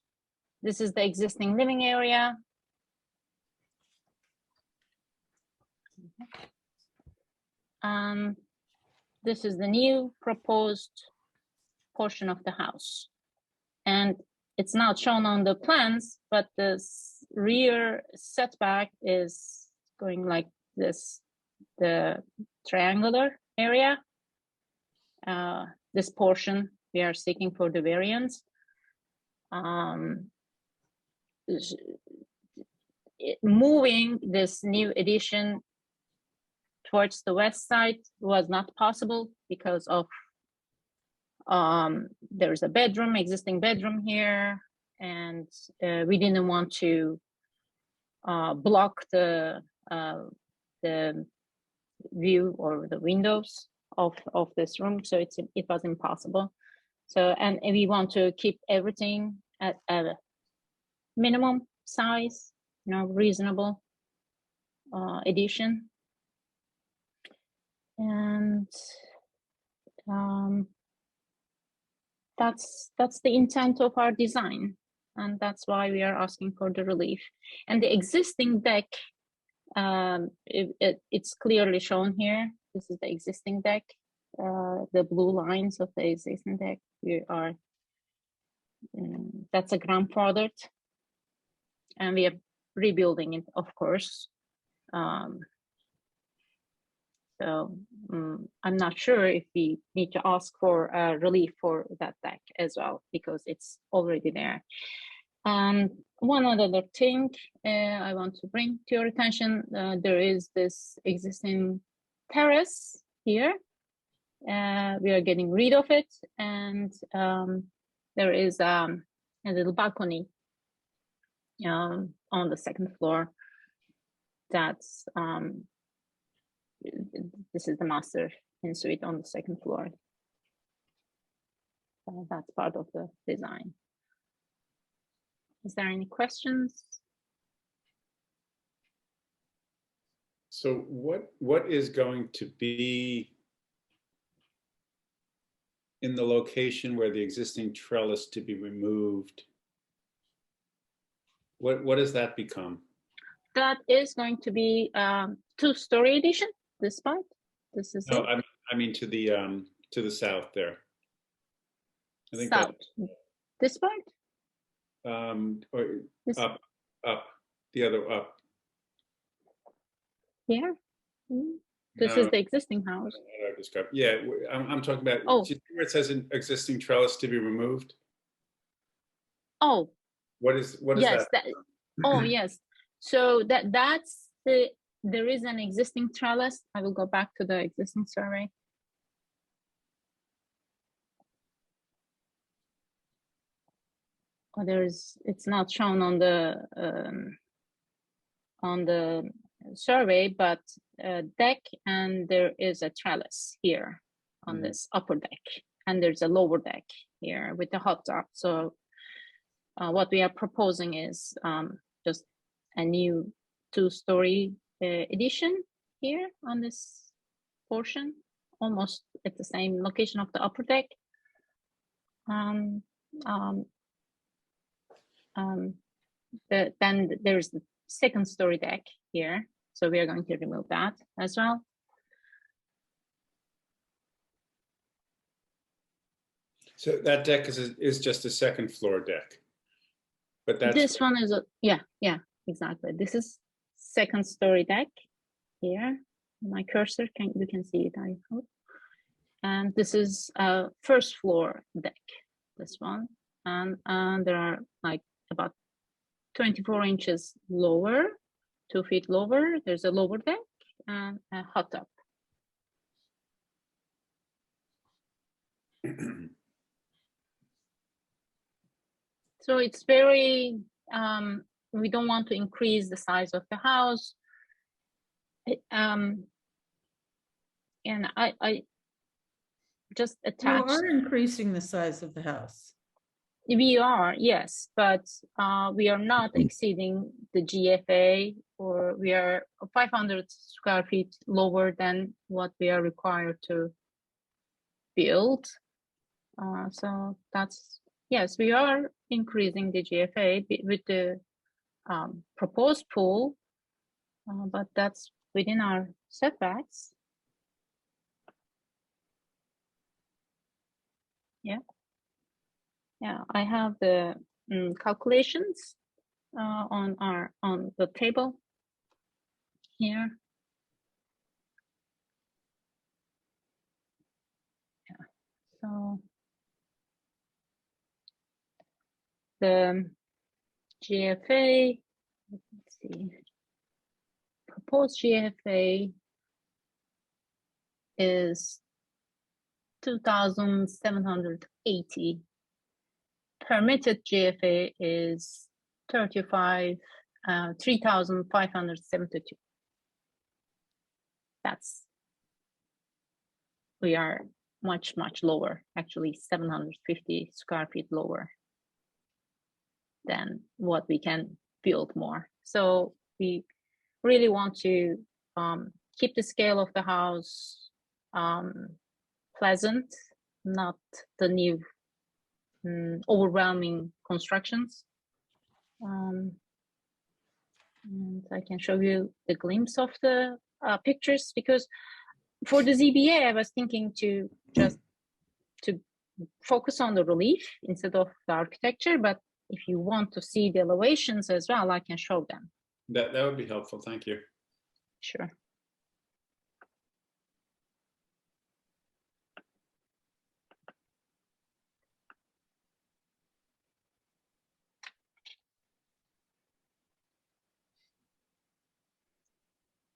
This is the existing living area. This is the new proposed portion of the house. And it's not shown on the plans, but the rear setback is going like this, the triangular area. This portion we are seeking for the variance. Moving this new addition towards the west side was not possible because of there's a bedroom, existing bedroom here, and we didn't want to block the view or the windows of this room, so it was impossible. So, and we want to keep everything at a minimum size, reasonable addition. And that's the intent of our design, and that's why we are asking for the relief. And the existing deck, it's clearly shown here. This is the existing deck, the blue lines of the existing deck. We are that's a grandfathered, and we are rebuilding it, of course. So I'm not sure if we need to ask for relief for that deck as well, because it's already there. One other thing I want to bring to your attention, there is this existing terrace here. We are getting rid of it, and there is a little balcony on the second floor. That's this is the master in suite on the second floor. That's part of the design. Is there any questions? So what is going to be in the location where the existing trellis to be removed? What does that become? That is going to be 2-story addition. This part. This is no, it. I mean to the south there. I think south. This part. Or this. up, the other up. Yeah. This is the existing house. Yeah, I'm talking about. Oh. Where it says an existing trellis to be removed. Oh. What is yes, that? Oh yes. So that's the. There is an existing trellis. I will go back to the existing survey. Oh, it's not shown on the survey, but deck, and there is a trellis here on this upper deck, and there's a lower deck here with the hot tub. So what we are proposing is just a new 2-story addition here on this portion, almost at the same location of the upper deck. Then there's the 2nd-story deck here, so we are going to remove that as well. So that deck is just a 2nd floor deck, but that's this one is a yeah. exactly. This is second story deck here. My cursor, you can see it, I hope. And this is a first floor deck, this one. And there are like about 24 inches lower, 2 feet lower. There's a lower deck and a hot tub. So it's very, we don't want to increase the size of the house. And I just You attached. are increasing the size of the house. We are, yes, but we are not exceeding the GFA, or we are 500 square feet lower than what we are required to build. So that's, yes, we are increasing the GFA with the proposed pool, but that's within our setbacks. Yeah. Yeah, I have the calculations on the table here. Yeah. So the GFA, let's see, proposed GFA is 2,780. Permitted GFA is 3,572. We are much lower, actually 750 square feet lower than what we can build more. So we really want to keep the scale of the house pleasant, not the new overwhelming constructions. And I can show you the glimpse of the pictures, because for the ZBA, I was thinking to just to focus on the relief instead of the architecture, but if you want to see the elevations as well, I can show them. That would be helpful. Thank you. Sure.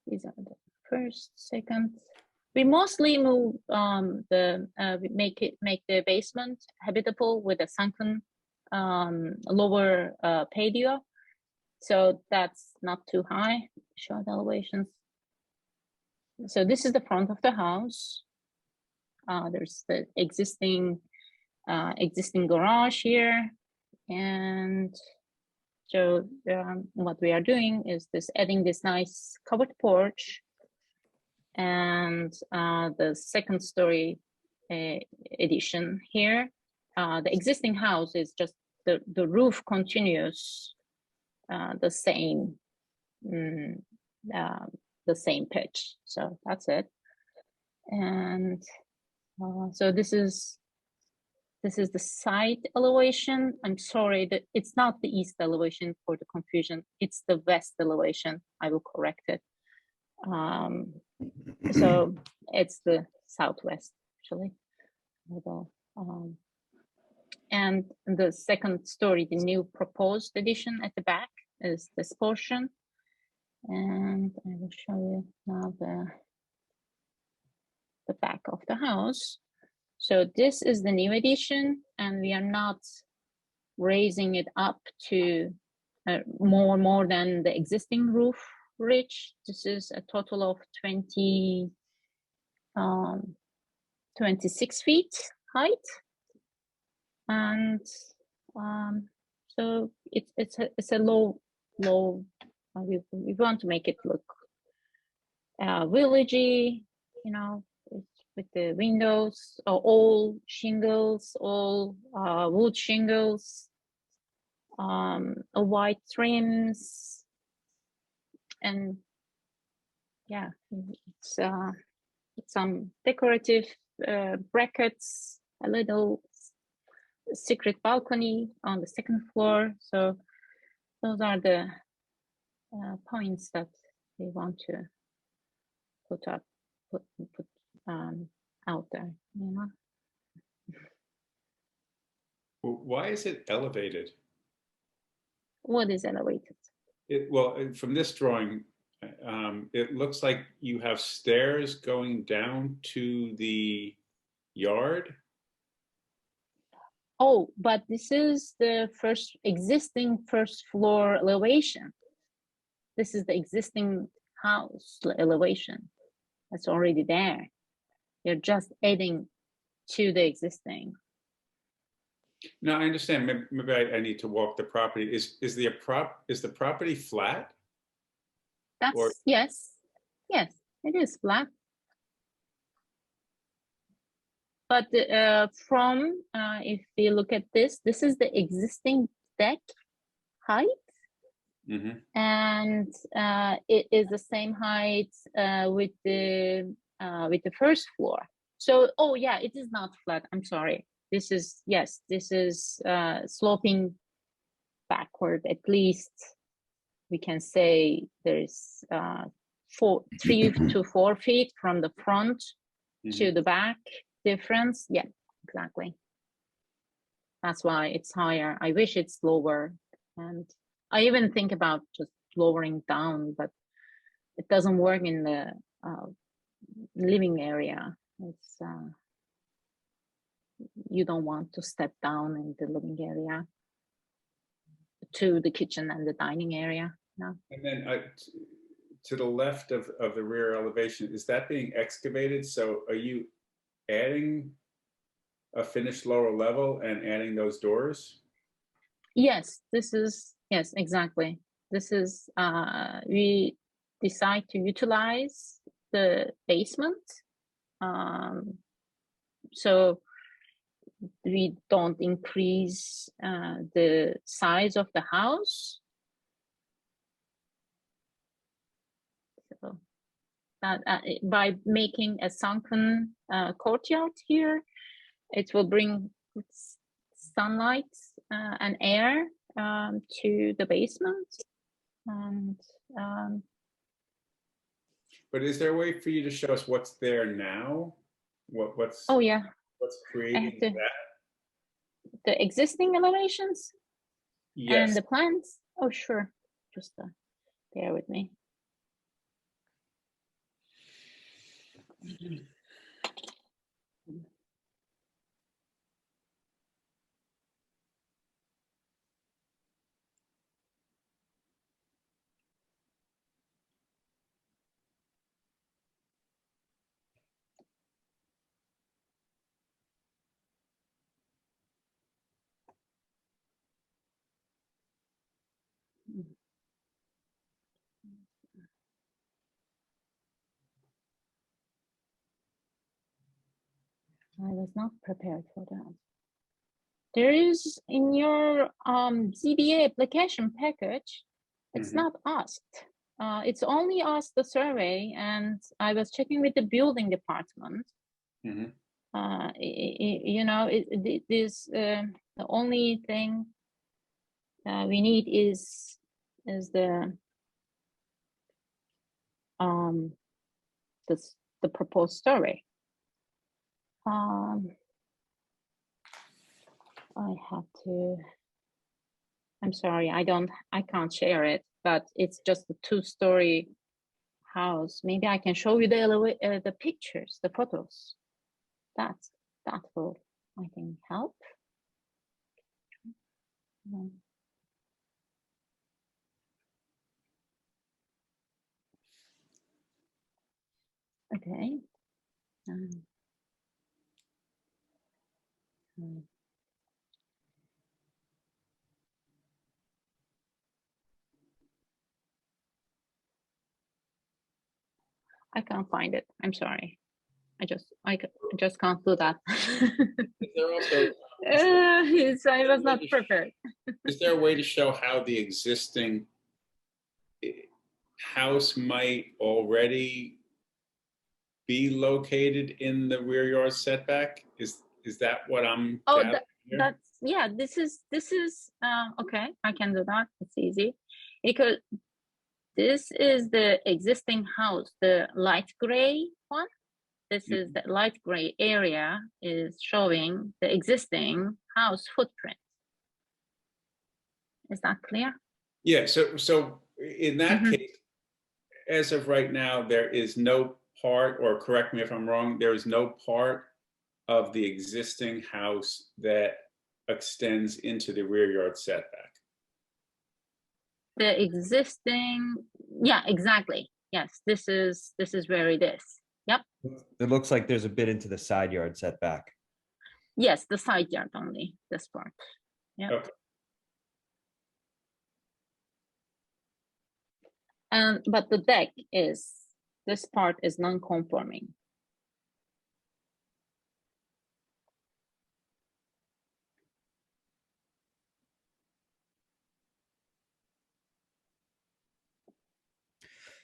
These are the first, second. We mostly move we make the basement habitable with a sunken lower patio, so that's not too high. Show the elevations. So this is the front of the house. There's the existing garage here, and so what we are doing is adding this nice covered porch, and the second story addition here. The existing house is just the roof continues the same pitch. So that's it. And so this is the side elevation. I'm sorry that it's not the east elevation for the confusion. It's the west elevation. I will correct it. So it's the southwest actually. And the second story, the new proposed addition at the back is this portion. And I will show you now the back of the house. So this is the new addition, and we are not raising it up to more than the existing roof ridge. This is a total of 26 feet height, and so it's a low. We want to make it look villagey, you know, with the windows, all shingles, all wood shingles, white trims, and yeah, it's some decorative brackets, a little secret balcony on the second floor. So those are the points that they want to put out there, you know. Why is it elevated? What is elevated? Well, from this drawing, it looks like you have stairs going down to the yard. Oh, but this is the existing first floor elevation. This is the existing house elevation that's already there. You're just adding to the existing. No, I understand. Maybe I need to walk the property. Is the property flat? That's yes, it is flat. But from if you look at this is the existing deck height, and it is the same height with the first floor. So, oh yeah, it is not flat. I'm sorry. This is sloping backward. At least we can say there's 3 to 4 feet from the front to the back difference. Yeah, exactly. That's why it's higher. I wish it's lower, and I even think about just lowering down, but it doesn't work in the living area. It's you don't want to step down in the living area to the kitchen and the dining area. No. And then to the left of the rear elevation, is that being excavated? So are you adding a finished lower level and adding those doors? Yes, yes, exactly. This is we decide to utilize the basement, so we don't increase the size of the house. So that by making a sunken courtyard here, it will bring sunlight and air to the basement. And but is there a way for you to show us what's there now? What's oh yeah, what's creating that? The existing elevations? Yes. And the plans? Oh sure, just bear with me. I was not prepared for that. There is in your ZBA application package, it's not asked. It's only asked the survey, and I was checking with the building department. You know, the only thing we need is the proposed survey. I have to, I'm sorry, I can't share it, but it's just a 2-story house. Maybe I can show you the pictures, the photos. That will, I think, help. Okay. I can't find it. I'm sorry. I just can't do that. Is there also, I was not prepared. is there a way to show how the existing house might already be located in the rear yard setback? Is that what I'm? Oh, that's This is okay. I can do that. It's easy because This is the existing house, the light gray one. This is the light gray area is showing the existing house footprint. Is that clear? Yeah, so in that Mhm. case, as of right now, there is no part, or correct me if I'm wrong, there is no part of the existing house that extends into the rear yard setback. The existing, yeah, exactly. Yes, this is where it is. Yep. It looks like there's a bit into the side yard setback. Yes, the side yard only, this part. Yeah. Okay. But the deck is, this part is non-conforming.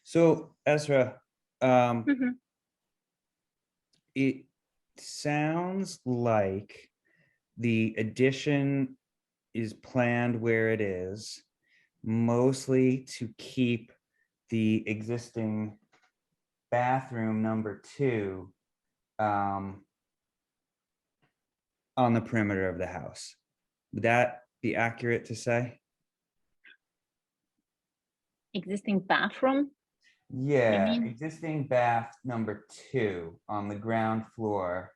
So Ezra, it sounds like the addition is planned where it is, mostly to keep the existing bathroom number 2 on the perimeter of the house. Would that be accurate to say? Existing bathroom? Yeah, mean? existing bath number 2 on the ground floor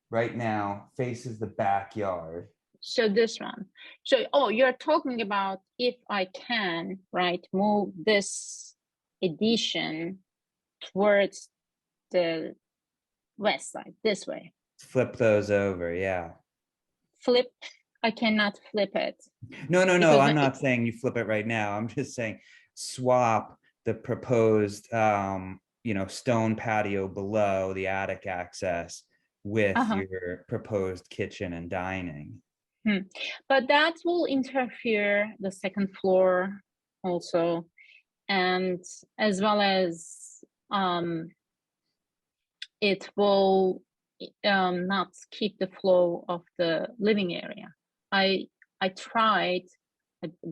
right now faces the backyard. So this one. So, oh, you're talking about if I can, right, move this addition towards the west side, this way. Flip those over, yeah. Flip, I cannot flip it. No, Because I'm not saying you flip it right now. I'm just saying swap the proposed, stone patio below the attic access with your proposed kitchen and dining. But that will interfere the second floor also, and as well as it will not keep the flow of the living area. I tried,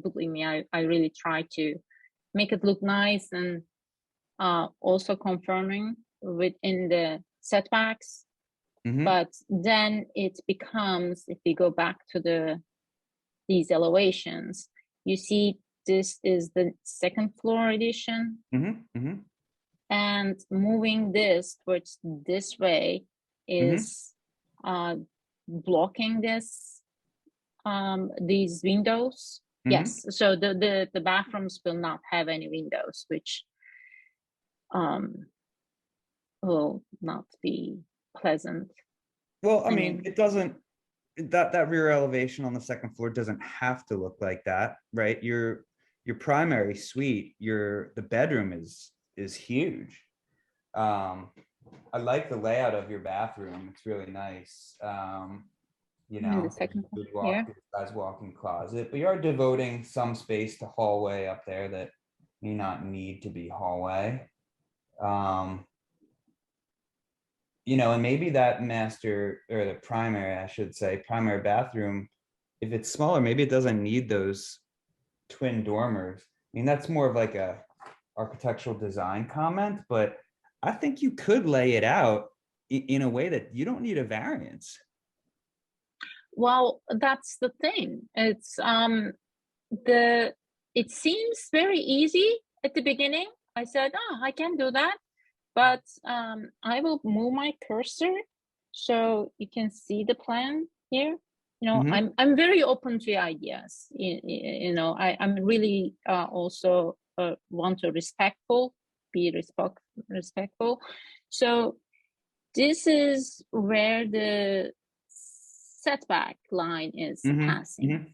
believe me, I really tried to make it look nice and also confirming within the setbacks. But then it becomes, if we go back to these elevations, you see this is the second floor addition. And moving this towards this way is blocking these windows. Yes, so the bathrooms will not have any windows, which will not be pleasant. Well, I mean, it doesn't, that rear elevation on the second floor doesn't have to look like that, right? Your primary suite, the bedroom is huge. I like the layout of your bathroom. It's really nice. The second good floor, size walk-in closet, but you are devoting some space to hallway up there that may not need to be hallway. And maybe that master, or the primary, I should say, primary bathroom, if it's smaller, maybe it doesn't need those twin dormers. I mean, that's more of like a architectural design comment, but I think you could lay it out in a way that you don't need a variance. Well, that's the thing. It's it seems very easy at the beginning. I said, oh, I can do that. But I will move my cursor so you can see the plan here. I'm very open to ideas. I'm really also want to be respectful. So this is where the setback line is passing,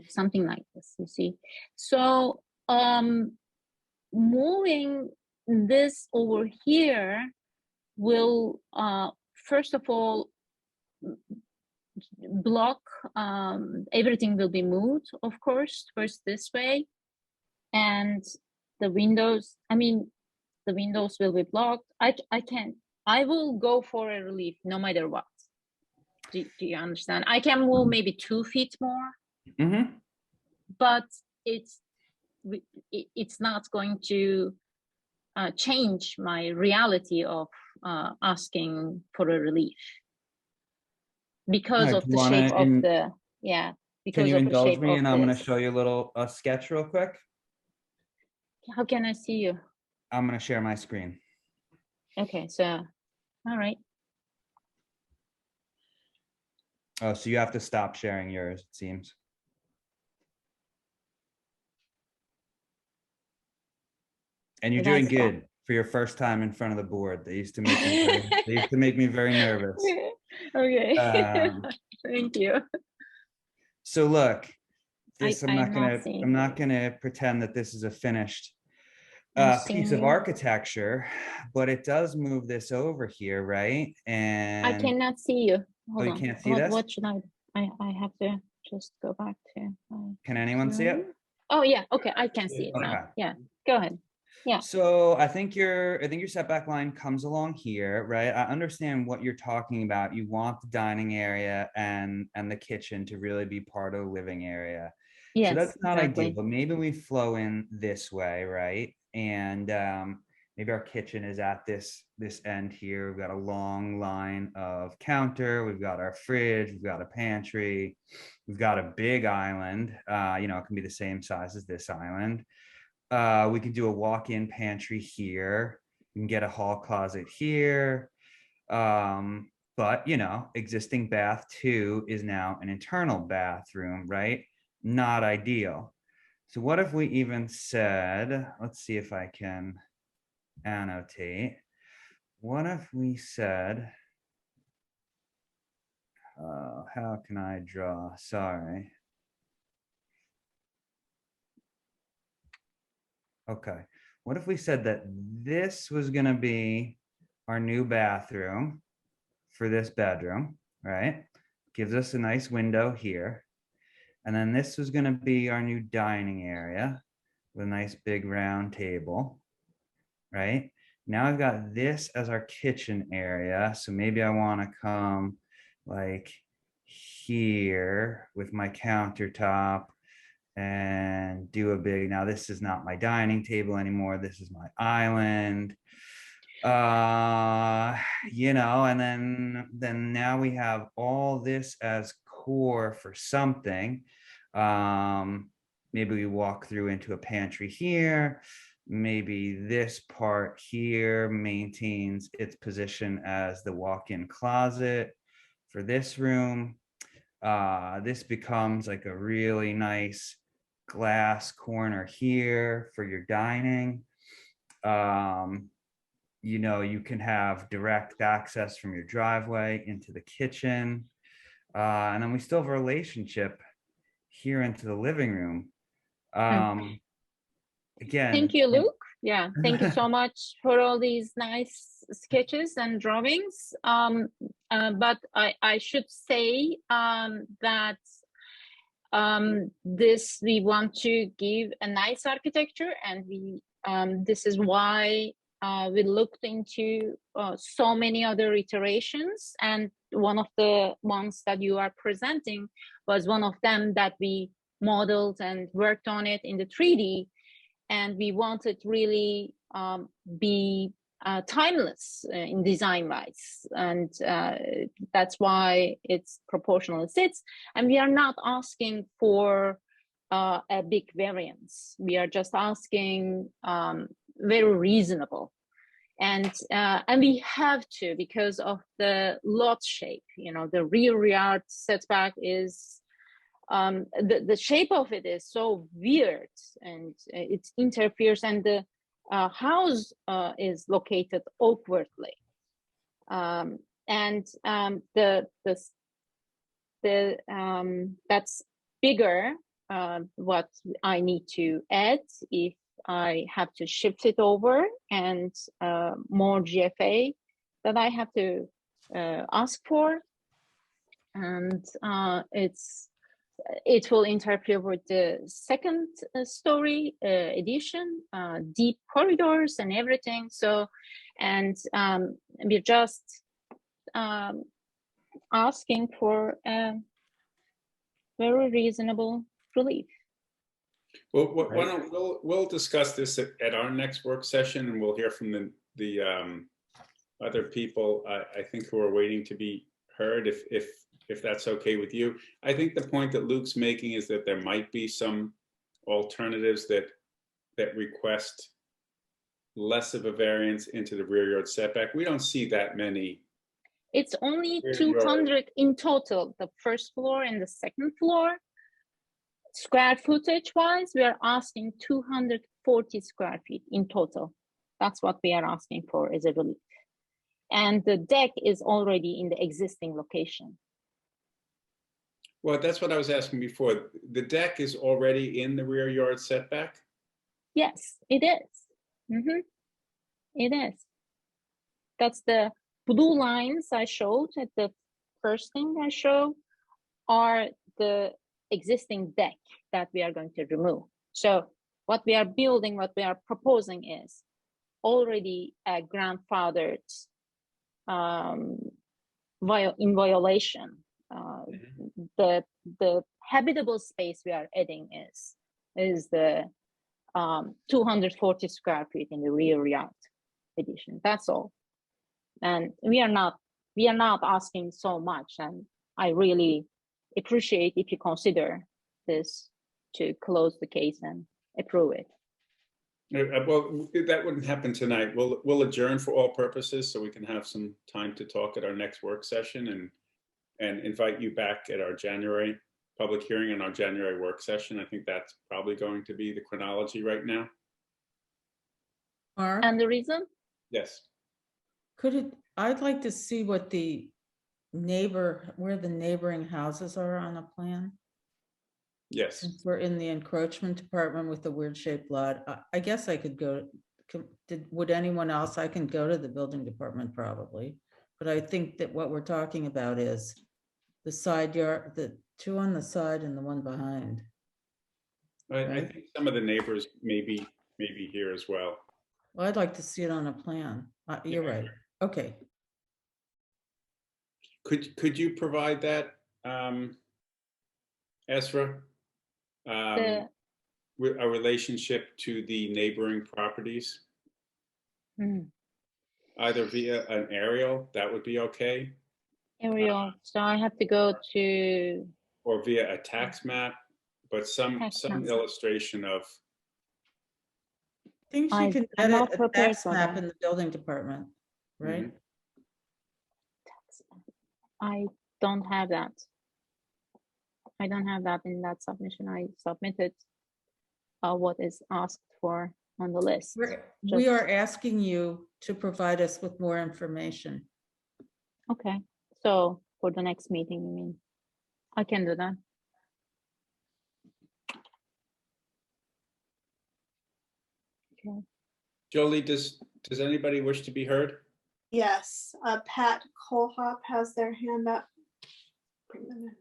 something like this, you see. So moving this over here will first of all block, everything will be moved, of course, first this way, and the windows will be blocked. I will go for a relief no matter what. Do you understand? I can move maybe 2 feet more, but it's it's not going to change my reality of asking for a relief because Alright, of do you the shape wanna of the, yeah, Can because you of the indulge shape me of and I'm gonna this. show you a little sketch real quick? How can I see you? I'm gonna share my screen. Okay, so, all right. Oh, so you have to stop sharing yours, it seems. And you're doing That's fine. good for your first time in front of the board. They used to make me they used to make me very nervous. Okay, Um, thank you. So look, this I'm not seeing I'm not gonna pretend that this is a finished I'm piece seeing of you. architecture, but it does move this over here, right? I And cannot see you. oh, Hold you on. can't see this? What should I have to just go back to. Can anyone see it? Oh yeah, okay, I can see it now. Okay. Yeah, go ahead. Yeah. So I think your setback line comes along here, right? I understand what you're talking about. You want the dining area and the kitchen to really be part of the living area. So Yes, that's not ideal, exactly. but maybe we flow in this way, right? And maybe our kitchen is at this end here. We've got a long line of counter. We've got our fridge. We've got a pantry. We've got a big island. You know, it can be the same size as this island. We can do a walk-in pantry here. You can get a hall closet here. But you know, existing bath 2 is now an internal bathroom, right? Not ideal. So what if we even said, let's see if I can annotate. What if we said, how can I draw? Sorry. Okay. What if we said that this was going to be our new bathroom for this bedroom, right? Gives us a nice window here. And then this was going to be our new dining area with a nice big round table, right? Now I've got this as our kitchen area. So maybe I want to come like here with my countertop and do a big, now this is not my dining table anymore. This is my island. You know, and then now we have all this as core for something. Maybe we walk through into a pantry here. Maybe this part here maintains its position as the walk-in closet for this room. This becomes like a really nice glass corner here for your dining. You know, you can have direct access from your driveway into the kitchen. And then we still have a relationship here into the living room. Again, Thank you, Luke. Yeah, thank you so much for all these nice sketches and drawings. But I should say that this we want to give a nice architecture, and we this is why we looked into so many other iterations, and one of the ones that you are presenting was one of them that we modeled and worked on it in the 3D, and we wanted really be timeless in design wise, and that's why it's proportional it sits, and we are not asking for a big variance. We are just asking very reasonable, and we have to, because of the lot shape. You know, the rear yard setback is the shape of it is so weird, and it interferes, and the house is located awkwardly, and that's bigger what I need to add if I have to shift it over, and more GFA that I have to ask for, and it will interfere with the second story addition, deep corridors and everything. So, and we're just asking for a very reasonable relief. Well, why don't we'll discuss this at our next work session, and we'll hear from the other people, I think, who are waiting to be heard, if that's okay with you. I think the point that Luke's making is that there might be some alternatives that request less of a variance into the rear yard setback. We don't see that many. It's only Rear 200 in total, the first floor and the second floor. Square footage wise, we are asking 240 square feet in total. That's what we are asking for as a relief. And the deck is already in the existing location. Well, that's what I was asking before. The deck is already in the rear yard setback? Yes, it is. It is. That's the blue lines I showed at the first thing I showed are the existing deck that we are going to remove. So what we are building, what we are proposing is already a grandfathered in violation. The habitable space we are adding is the 240 square feet in the rear yard addition. That's all. And we are not asking so much, and I really appreciate if you consider this to close the case and approve it. Well, that wouldn't happen tonight. We'll adjourn for all purposes so we can have some time to talk at our next work session and invite you back at our January public hearing and our January work session. I think that's probably going to be the chronology right now. Mark? And the reason? Yes. I'd like to see what where the neighboring houses are on a plan. Yes. Since we're in the encroachment department with the weird shaped lot, I guess I could go, would anyone else? I can go to the building department probably, but I think that what we're talking about is the side yard, the two on the side and the one behind. I think some of the neighbors may be here as well. Well, I'd like to see it on a plan. You're right. Okay. Could you provide that, Ezra? A relationship to the neighboring properties? Either via an aerial, that would be okay. Aerial, so I have to go to. Or via a tax map, but some illustration of. I think she can get a tax map in the building department, right? I don't have that. I don't have that in that submission. I submitted what is asked for on the list. We are asking you to provide us with more information. Okay, so for the next meeting, you mean? I can do that. Okay. Jolie, does anybody wish to be heard? Yes, Pat Colhop has their hand up. Bring them in.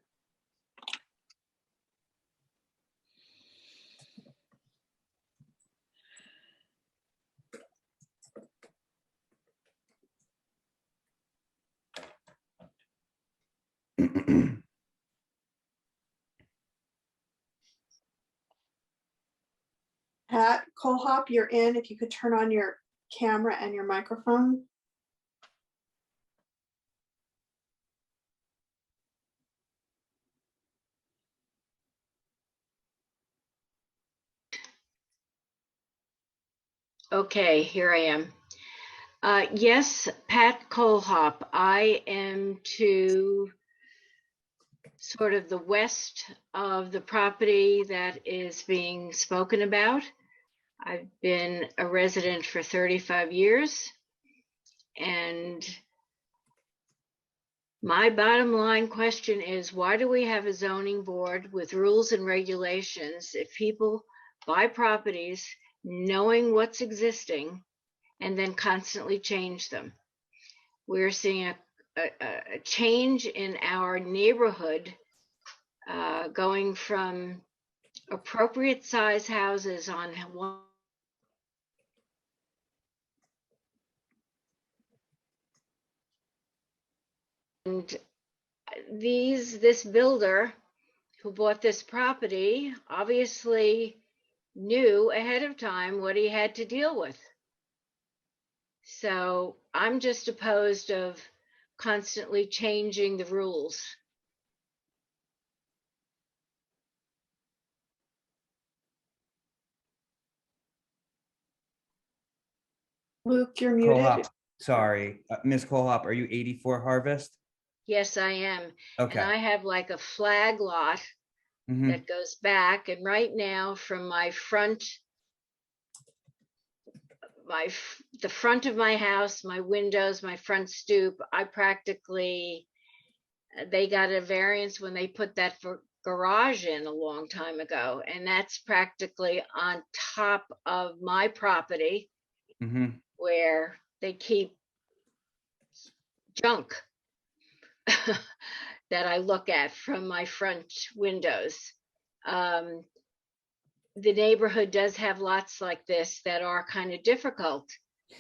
Pat Colhop, you're in. If you could turn on your camera and your microphone. Okay, here I am. Yes, Pat Colhop. I am to sort of the west of the property that is being spoken about. I've been a resident for 35 years, and my bottom line question is, why do we have a zoning board with rules and regulations if people buy properties knowing what's existing and then constantly change them? We're seeing a change in our neighborhood, going from appropriate size houses on one and this builder who bought this property obviously knew ahead of time what he had to deal with. So I'm just opposed of constantly changing the rules. Luke, you're muted. Cole sorry, Ms. Colehop, are you 84 Harvest? Yes, I am. Okay. And I have like a flag lot Mhm. that goes back. And right now from my front, the front of my house, my windows, my front stoop, I practically, they got a variance when they put that garage in a long time ago. And that's practically on top of my property Mhm. where they keep junk that I look at from my front windows. The neighborhood does have lots like this that are kind of difficult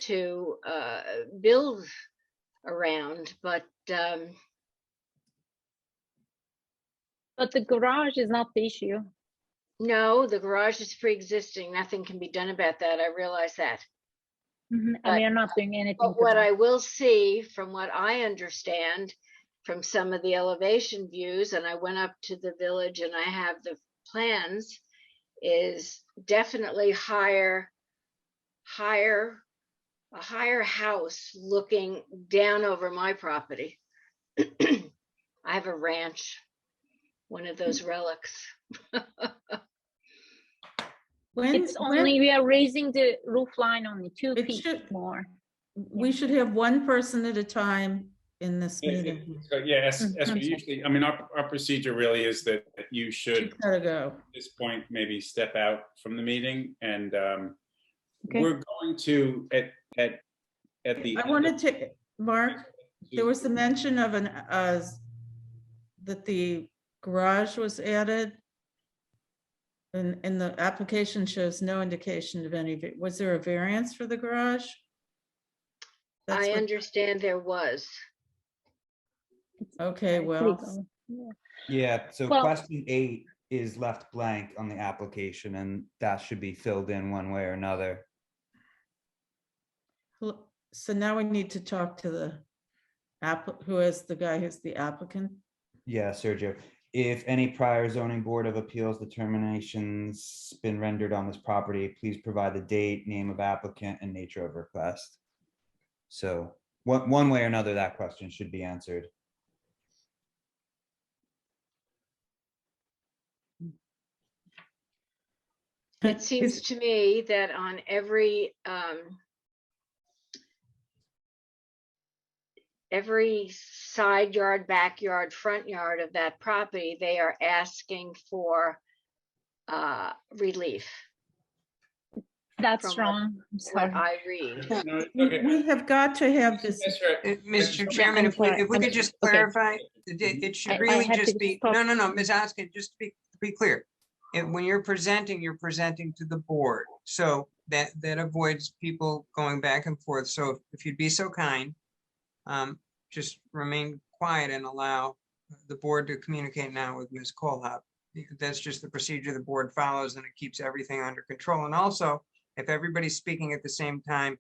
to build around, but the garage is not the issue. no, the garage is pre-existing. Nothing can be done about that. I realize that. And we are not doing anything. But what I will see, from what I understand from some of the elevation views, and I went up to the village and I have the plans, is definitely a higher house looking down over my property. I have a ranch, one of those relics. It's only we are raising the roof line only 2 feet more. We should have one person at a time in this meeting. So, yeah, as we usually, I mean, our procedure really is that you should, gotta go. at this point, maybe step out from the meeting, and Okay. we're going to, at the I end wanted of- to, Mark, there was the mention of that the garage was added. And the application shows no indication of any, was there a variance for the garage? That's I what- understand there was. Okay, well, Yeah, so Well- question 8 is left blank on the application, and that should be filled in one way or another. so now we need to talk to the who is the guy who's the applicant? Yeah, Sergio, if any prior zoning board of appeals determinations been rendered on this property, please provide the date, name of applicant, and nature of request. So one way or another, that question should be answered. It seems to me that on every side yard, backyard, front yard of that property, they are asking for relief. That's from wrong. I'm what sorry. I read. We have got to have this. Mr. Chairman, if we could just clarify, it should really just be, no, Ms. Oskin, just to be clear. When you're presenting to the board, so that avoids people going back and forth. So if you'd be so kind, just remain quiet and allow the board to communicate now with Ms. Colehop. That's just the procedure the board follows, and it keeps everything under control. And also, if everybody's speaking at the same time,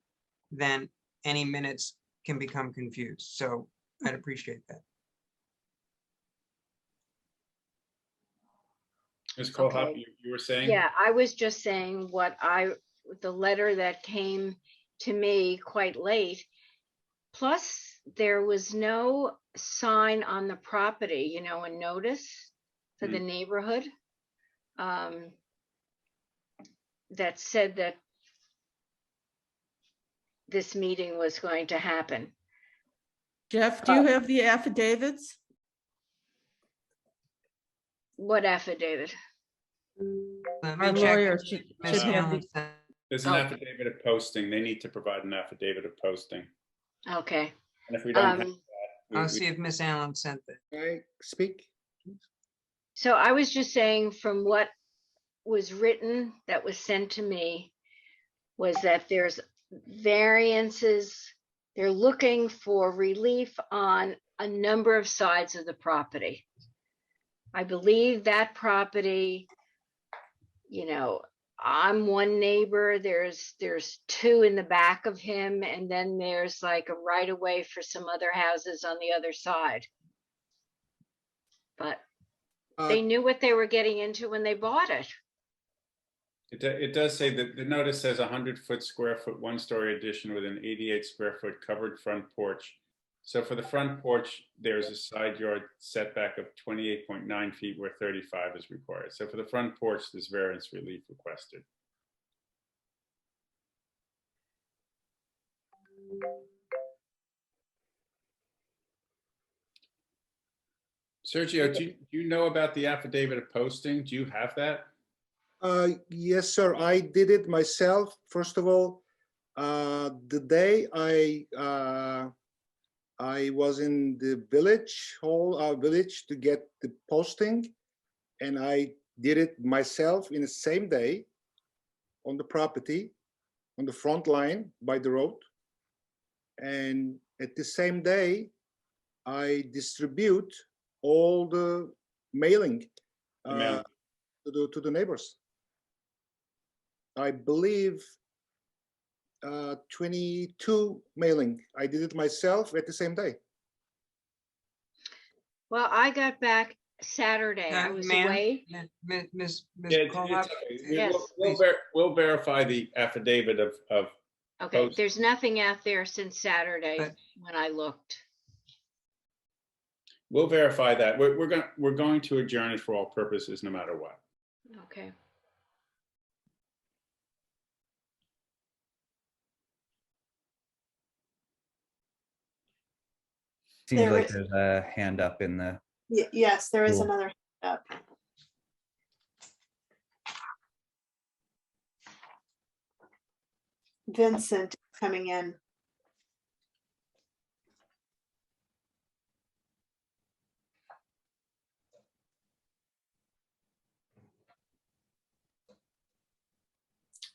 then any minutes can become confused. So I'd appreciate that. Ms. Colehop, Okay. you were saying? Yeah, I was just saying the letter that came to me quite late. Plus, there was no sign on the property, a notice for the neighborhood that said that this meeting was going to happen. Jeff, do you have the affidavits? What affidavit? Our lawyer should have the. There's an affidavit of posting. They need to provide an affidavit of posting. Okay. And if we don't have that, I'll see if Miss Allen sent it. I speak. So I was just saying, from what was written that was sent to me, was that there's variances. They're looking for relief on a number of sides of the property. I believe that property, I'm one neighbor, there's two in the back of him, and then there's like a right of way for some other houses on the other side. But they knew what they were getting into when they bought it. It does say that the notice says 100-foot square foot, one-story addition with an 88 square foot covered front porch. So for the front porch, there's a side yard setback of 28.9 feet where 35 is required. So for the front porch, there's variance relief requested. Sergio, do you know about the affidavit of posting? Do you have that? Yes, sir. I did it myself. First of all, the day I was in the village to get the posting, and I did it myself in the same day on the property, on the front line by the road. And at the same day, I distribute all the mailing to the neighbors. I believe 22 mailing. I did it myself at the same day. Well, I got back Saturday. I was away. Ms. Yeah, Kohlhoff? Yes. We'll verify the affidavit of Okay, post. there's nothing out there since Saturday when I looked. We'll verify that. We're going to adjourn it for all purposes, no matter what. Okay. Seems There like is- there's a hand up in the. Yes, there is Cool. another hand up. Vincent coming in.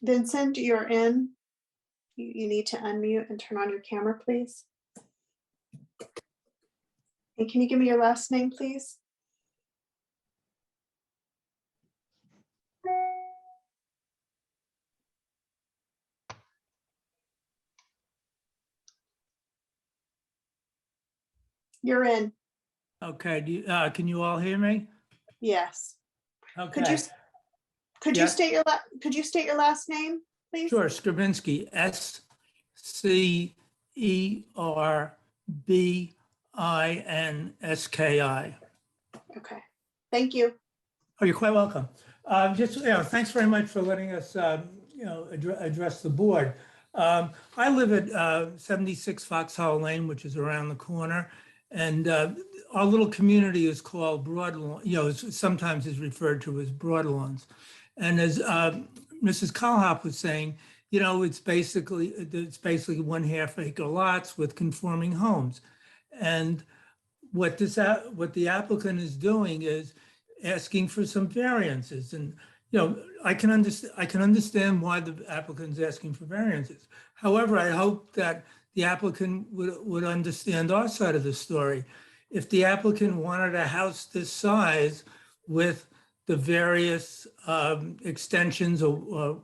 Vincent, you're in. You need to unmute and turn on your camera, please. And can you give me your last name, please? You're in. Okay, can you all hear me? Yes. Could Okay. you Yeah. state your last name, please? Sure, Stravinsky, SCERBINSKI. Okay, thank you. Oh, you're quite welcome. Just, thanks very much for letting us, address the board. I live at 76 Foxhole Lane, which is around the corner. And our little community is called Broadlawn, sometimes is referred to as Broadlawns. And as Mrs. Kohlhoff was saying, it's basically 1/2 acre lots with conforming homes. And what the applicant is doing is asking for some variances. And I can understand why the applicant is asking for variances. However, I hope that the applicant would understand our side of the story. If the applicant wanted a house this size with the various extensions or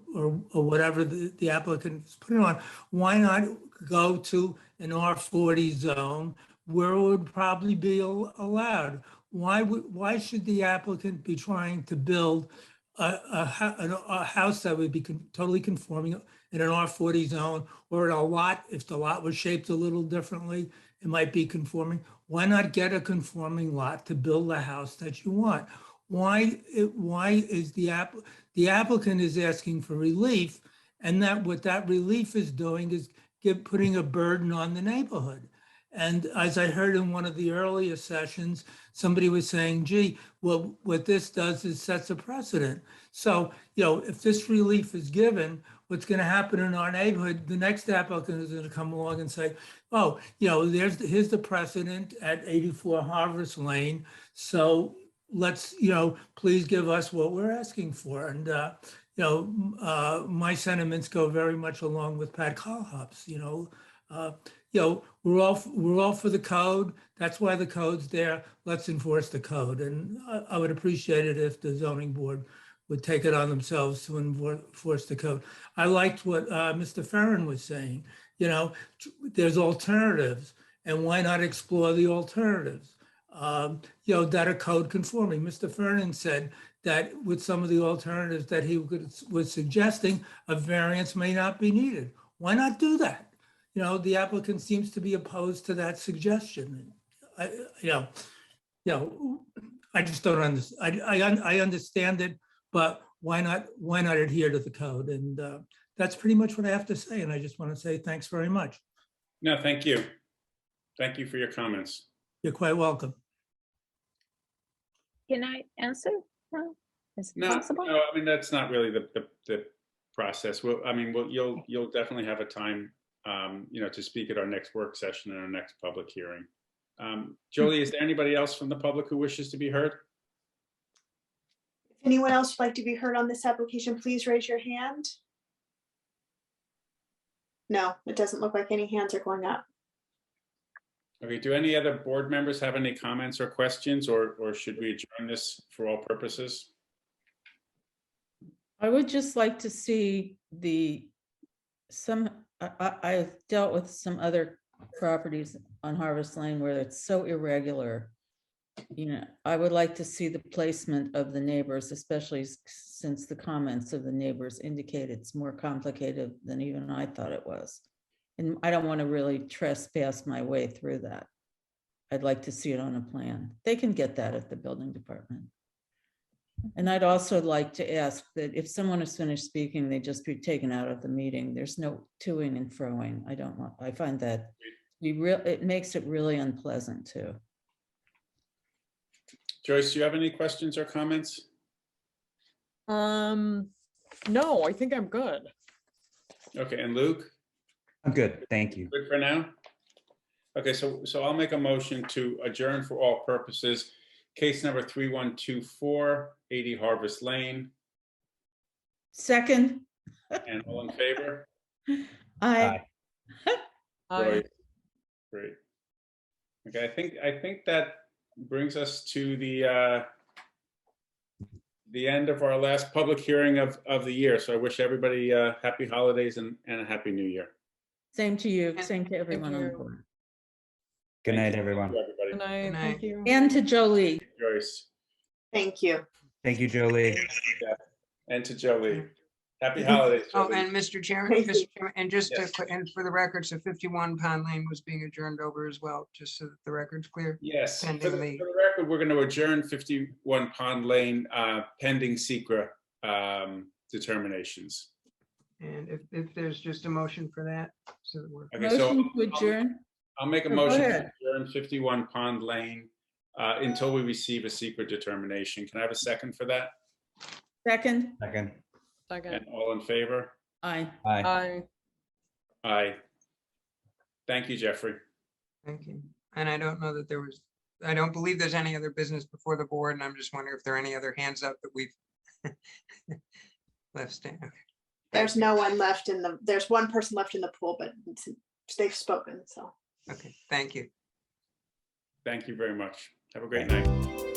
whatever the applicant is putting on, why not go to an R40 zone where it would probably be allowed? Why should the applicant be trying to build a house that would be totally conforming in an R40 zone, or in a lot, if the lot was shaped a little differently, it might be conforming? Why not get a conforming lot to build the house that you want? Why is the applicant is asking for relief, and that what that relief is doing is putting a burden on the neighborhood? And as I heard in one of the earlier sessions, somebody was saying, gee, well, what this does is sets a precedent. So, if this relief is given, what's going to happen in our neighborhood, the next applicant is going to come along and say, oh, here's the precedent at 84 Harvest Lane. So let's, please give us what we're asking for. And, my sentiments go very much along with Pat Kohlhoff's. We're all for the code. That's why the code's there. Let's enforce the code. And I would appreciate it if the zoning board would take it on themselves to enforce the code. I liked what Mr. Ferrin was saying, you know, there's alternatives, and why not explore the alternatives? You know, that are code conforming. Mr. Ferrin said that with some of the alternatives that he was suggesting, a variance may not be needed. Why not do that? You know, the applicant seems to be opposed to that suggestion. You know, I just don't understand. I understand it, but why not adhere to the code? And that's pretty much what I have to say. And I just want to say thanks very much. No, thank you. Thank you for your comments. You're quite welcome. Can I answer now? Is it No, possible? no, I mean, that's not really the process. Well, I mean, you'll definitely have a time, you know, to speak at our next work session and our next public hearing. Jolie, is there anybody else from the public who wishes to be heard? If anyone else would like to be heard on this application, please raise your hand. No, it doesn't look like any hands are going up. Okay, do any other board members have any comments or questions, or should we adjourn this for all purposes? I would just like to see I've dealt with some other properties on Harvest Lane where it's so irregular. You know, I would like to see the placement of the neighbors, especially since the comments of the neighbors indicate it's more complicated than even I thought it was. And I don't want to really trespass my way through that. I'd like to see it on a plan. They can get that at the building department. And I'd also like to ask that if someone is finished speaking, they just be taken out of the meeting. There's no toing and froing. I find that it makes it really unpleasant too. Joyce, do you have any questions or comments? No, I think I'm good. Okay, and Luke? I'm good, thank you. Good for now? Okay, so I'll make a motion to adjourn for all purposes. Case number 3124, 80 Harvest Lane. Second. And all in favor? Aye. Great. Great. Okay, I think that brings us to the end of our last public hearing of the year. So I wish everybody happy holidays and a happy new year. Same to you. Same to everyone on board. Good night, everyone. Good night. Thank you. And to Jolie. Joyce. Thank you. Thank you, Jolie. Yeah. And to Jolie. Happy holidays. Oh, Jolie. and Mr. Chairman, and just to, and for the record, so 51 Pond Lane was being adjourned over as well, just so that the record's clear. Yes, for Pending the record, we're going to adjourn 51 Pond Lane pending secret determinations. And if there's just a motion for that, so that we're. Okay, so Motion to adjourn. I'll make a Go motion to ahead. adjourn 51 Pond Lane until we receive a secret determination. Can I have a second for that? Second. Second. And all in favor? Aye. Aye. Aye. Aye. Thank you, Jeffrey. Thank you. And I don't know that there was, I don't believe there's any other business before the board, and I'm just wondering if there are any other hands up that we've left standing. There's no one left there's one person left in the pool, but they've spoken, so. Okay, thank you. Thank you very much. Have a great night.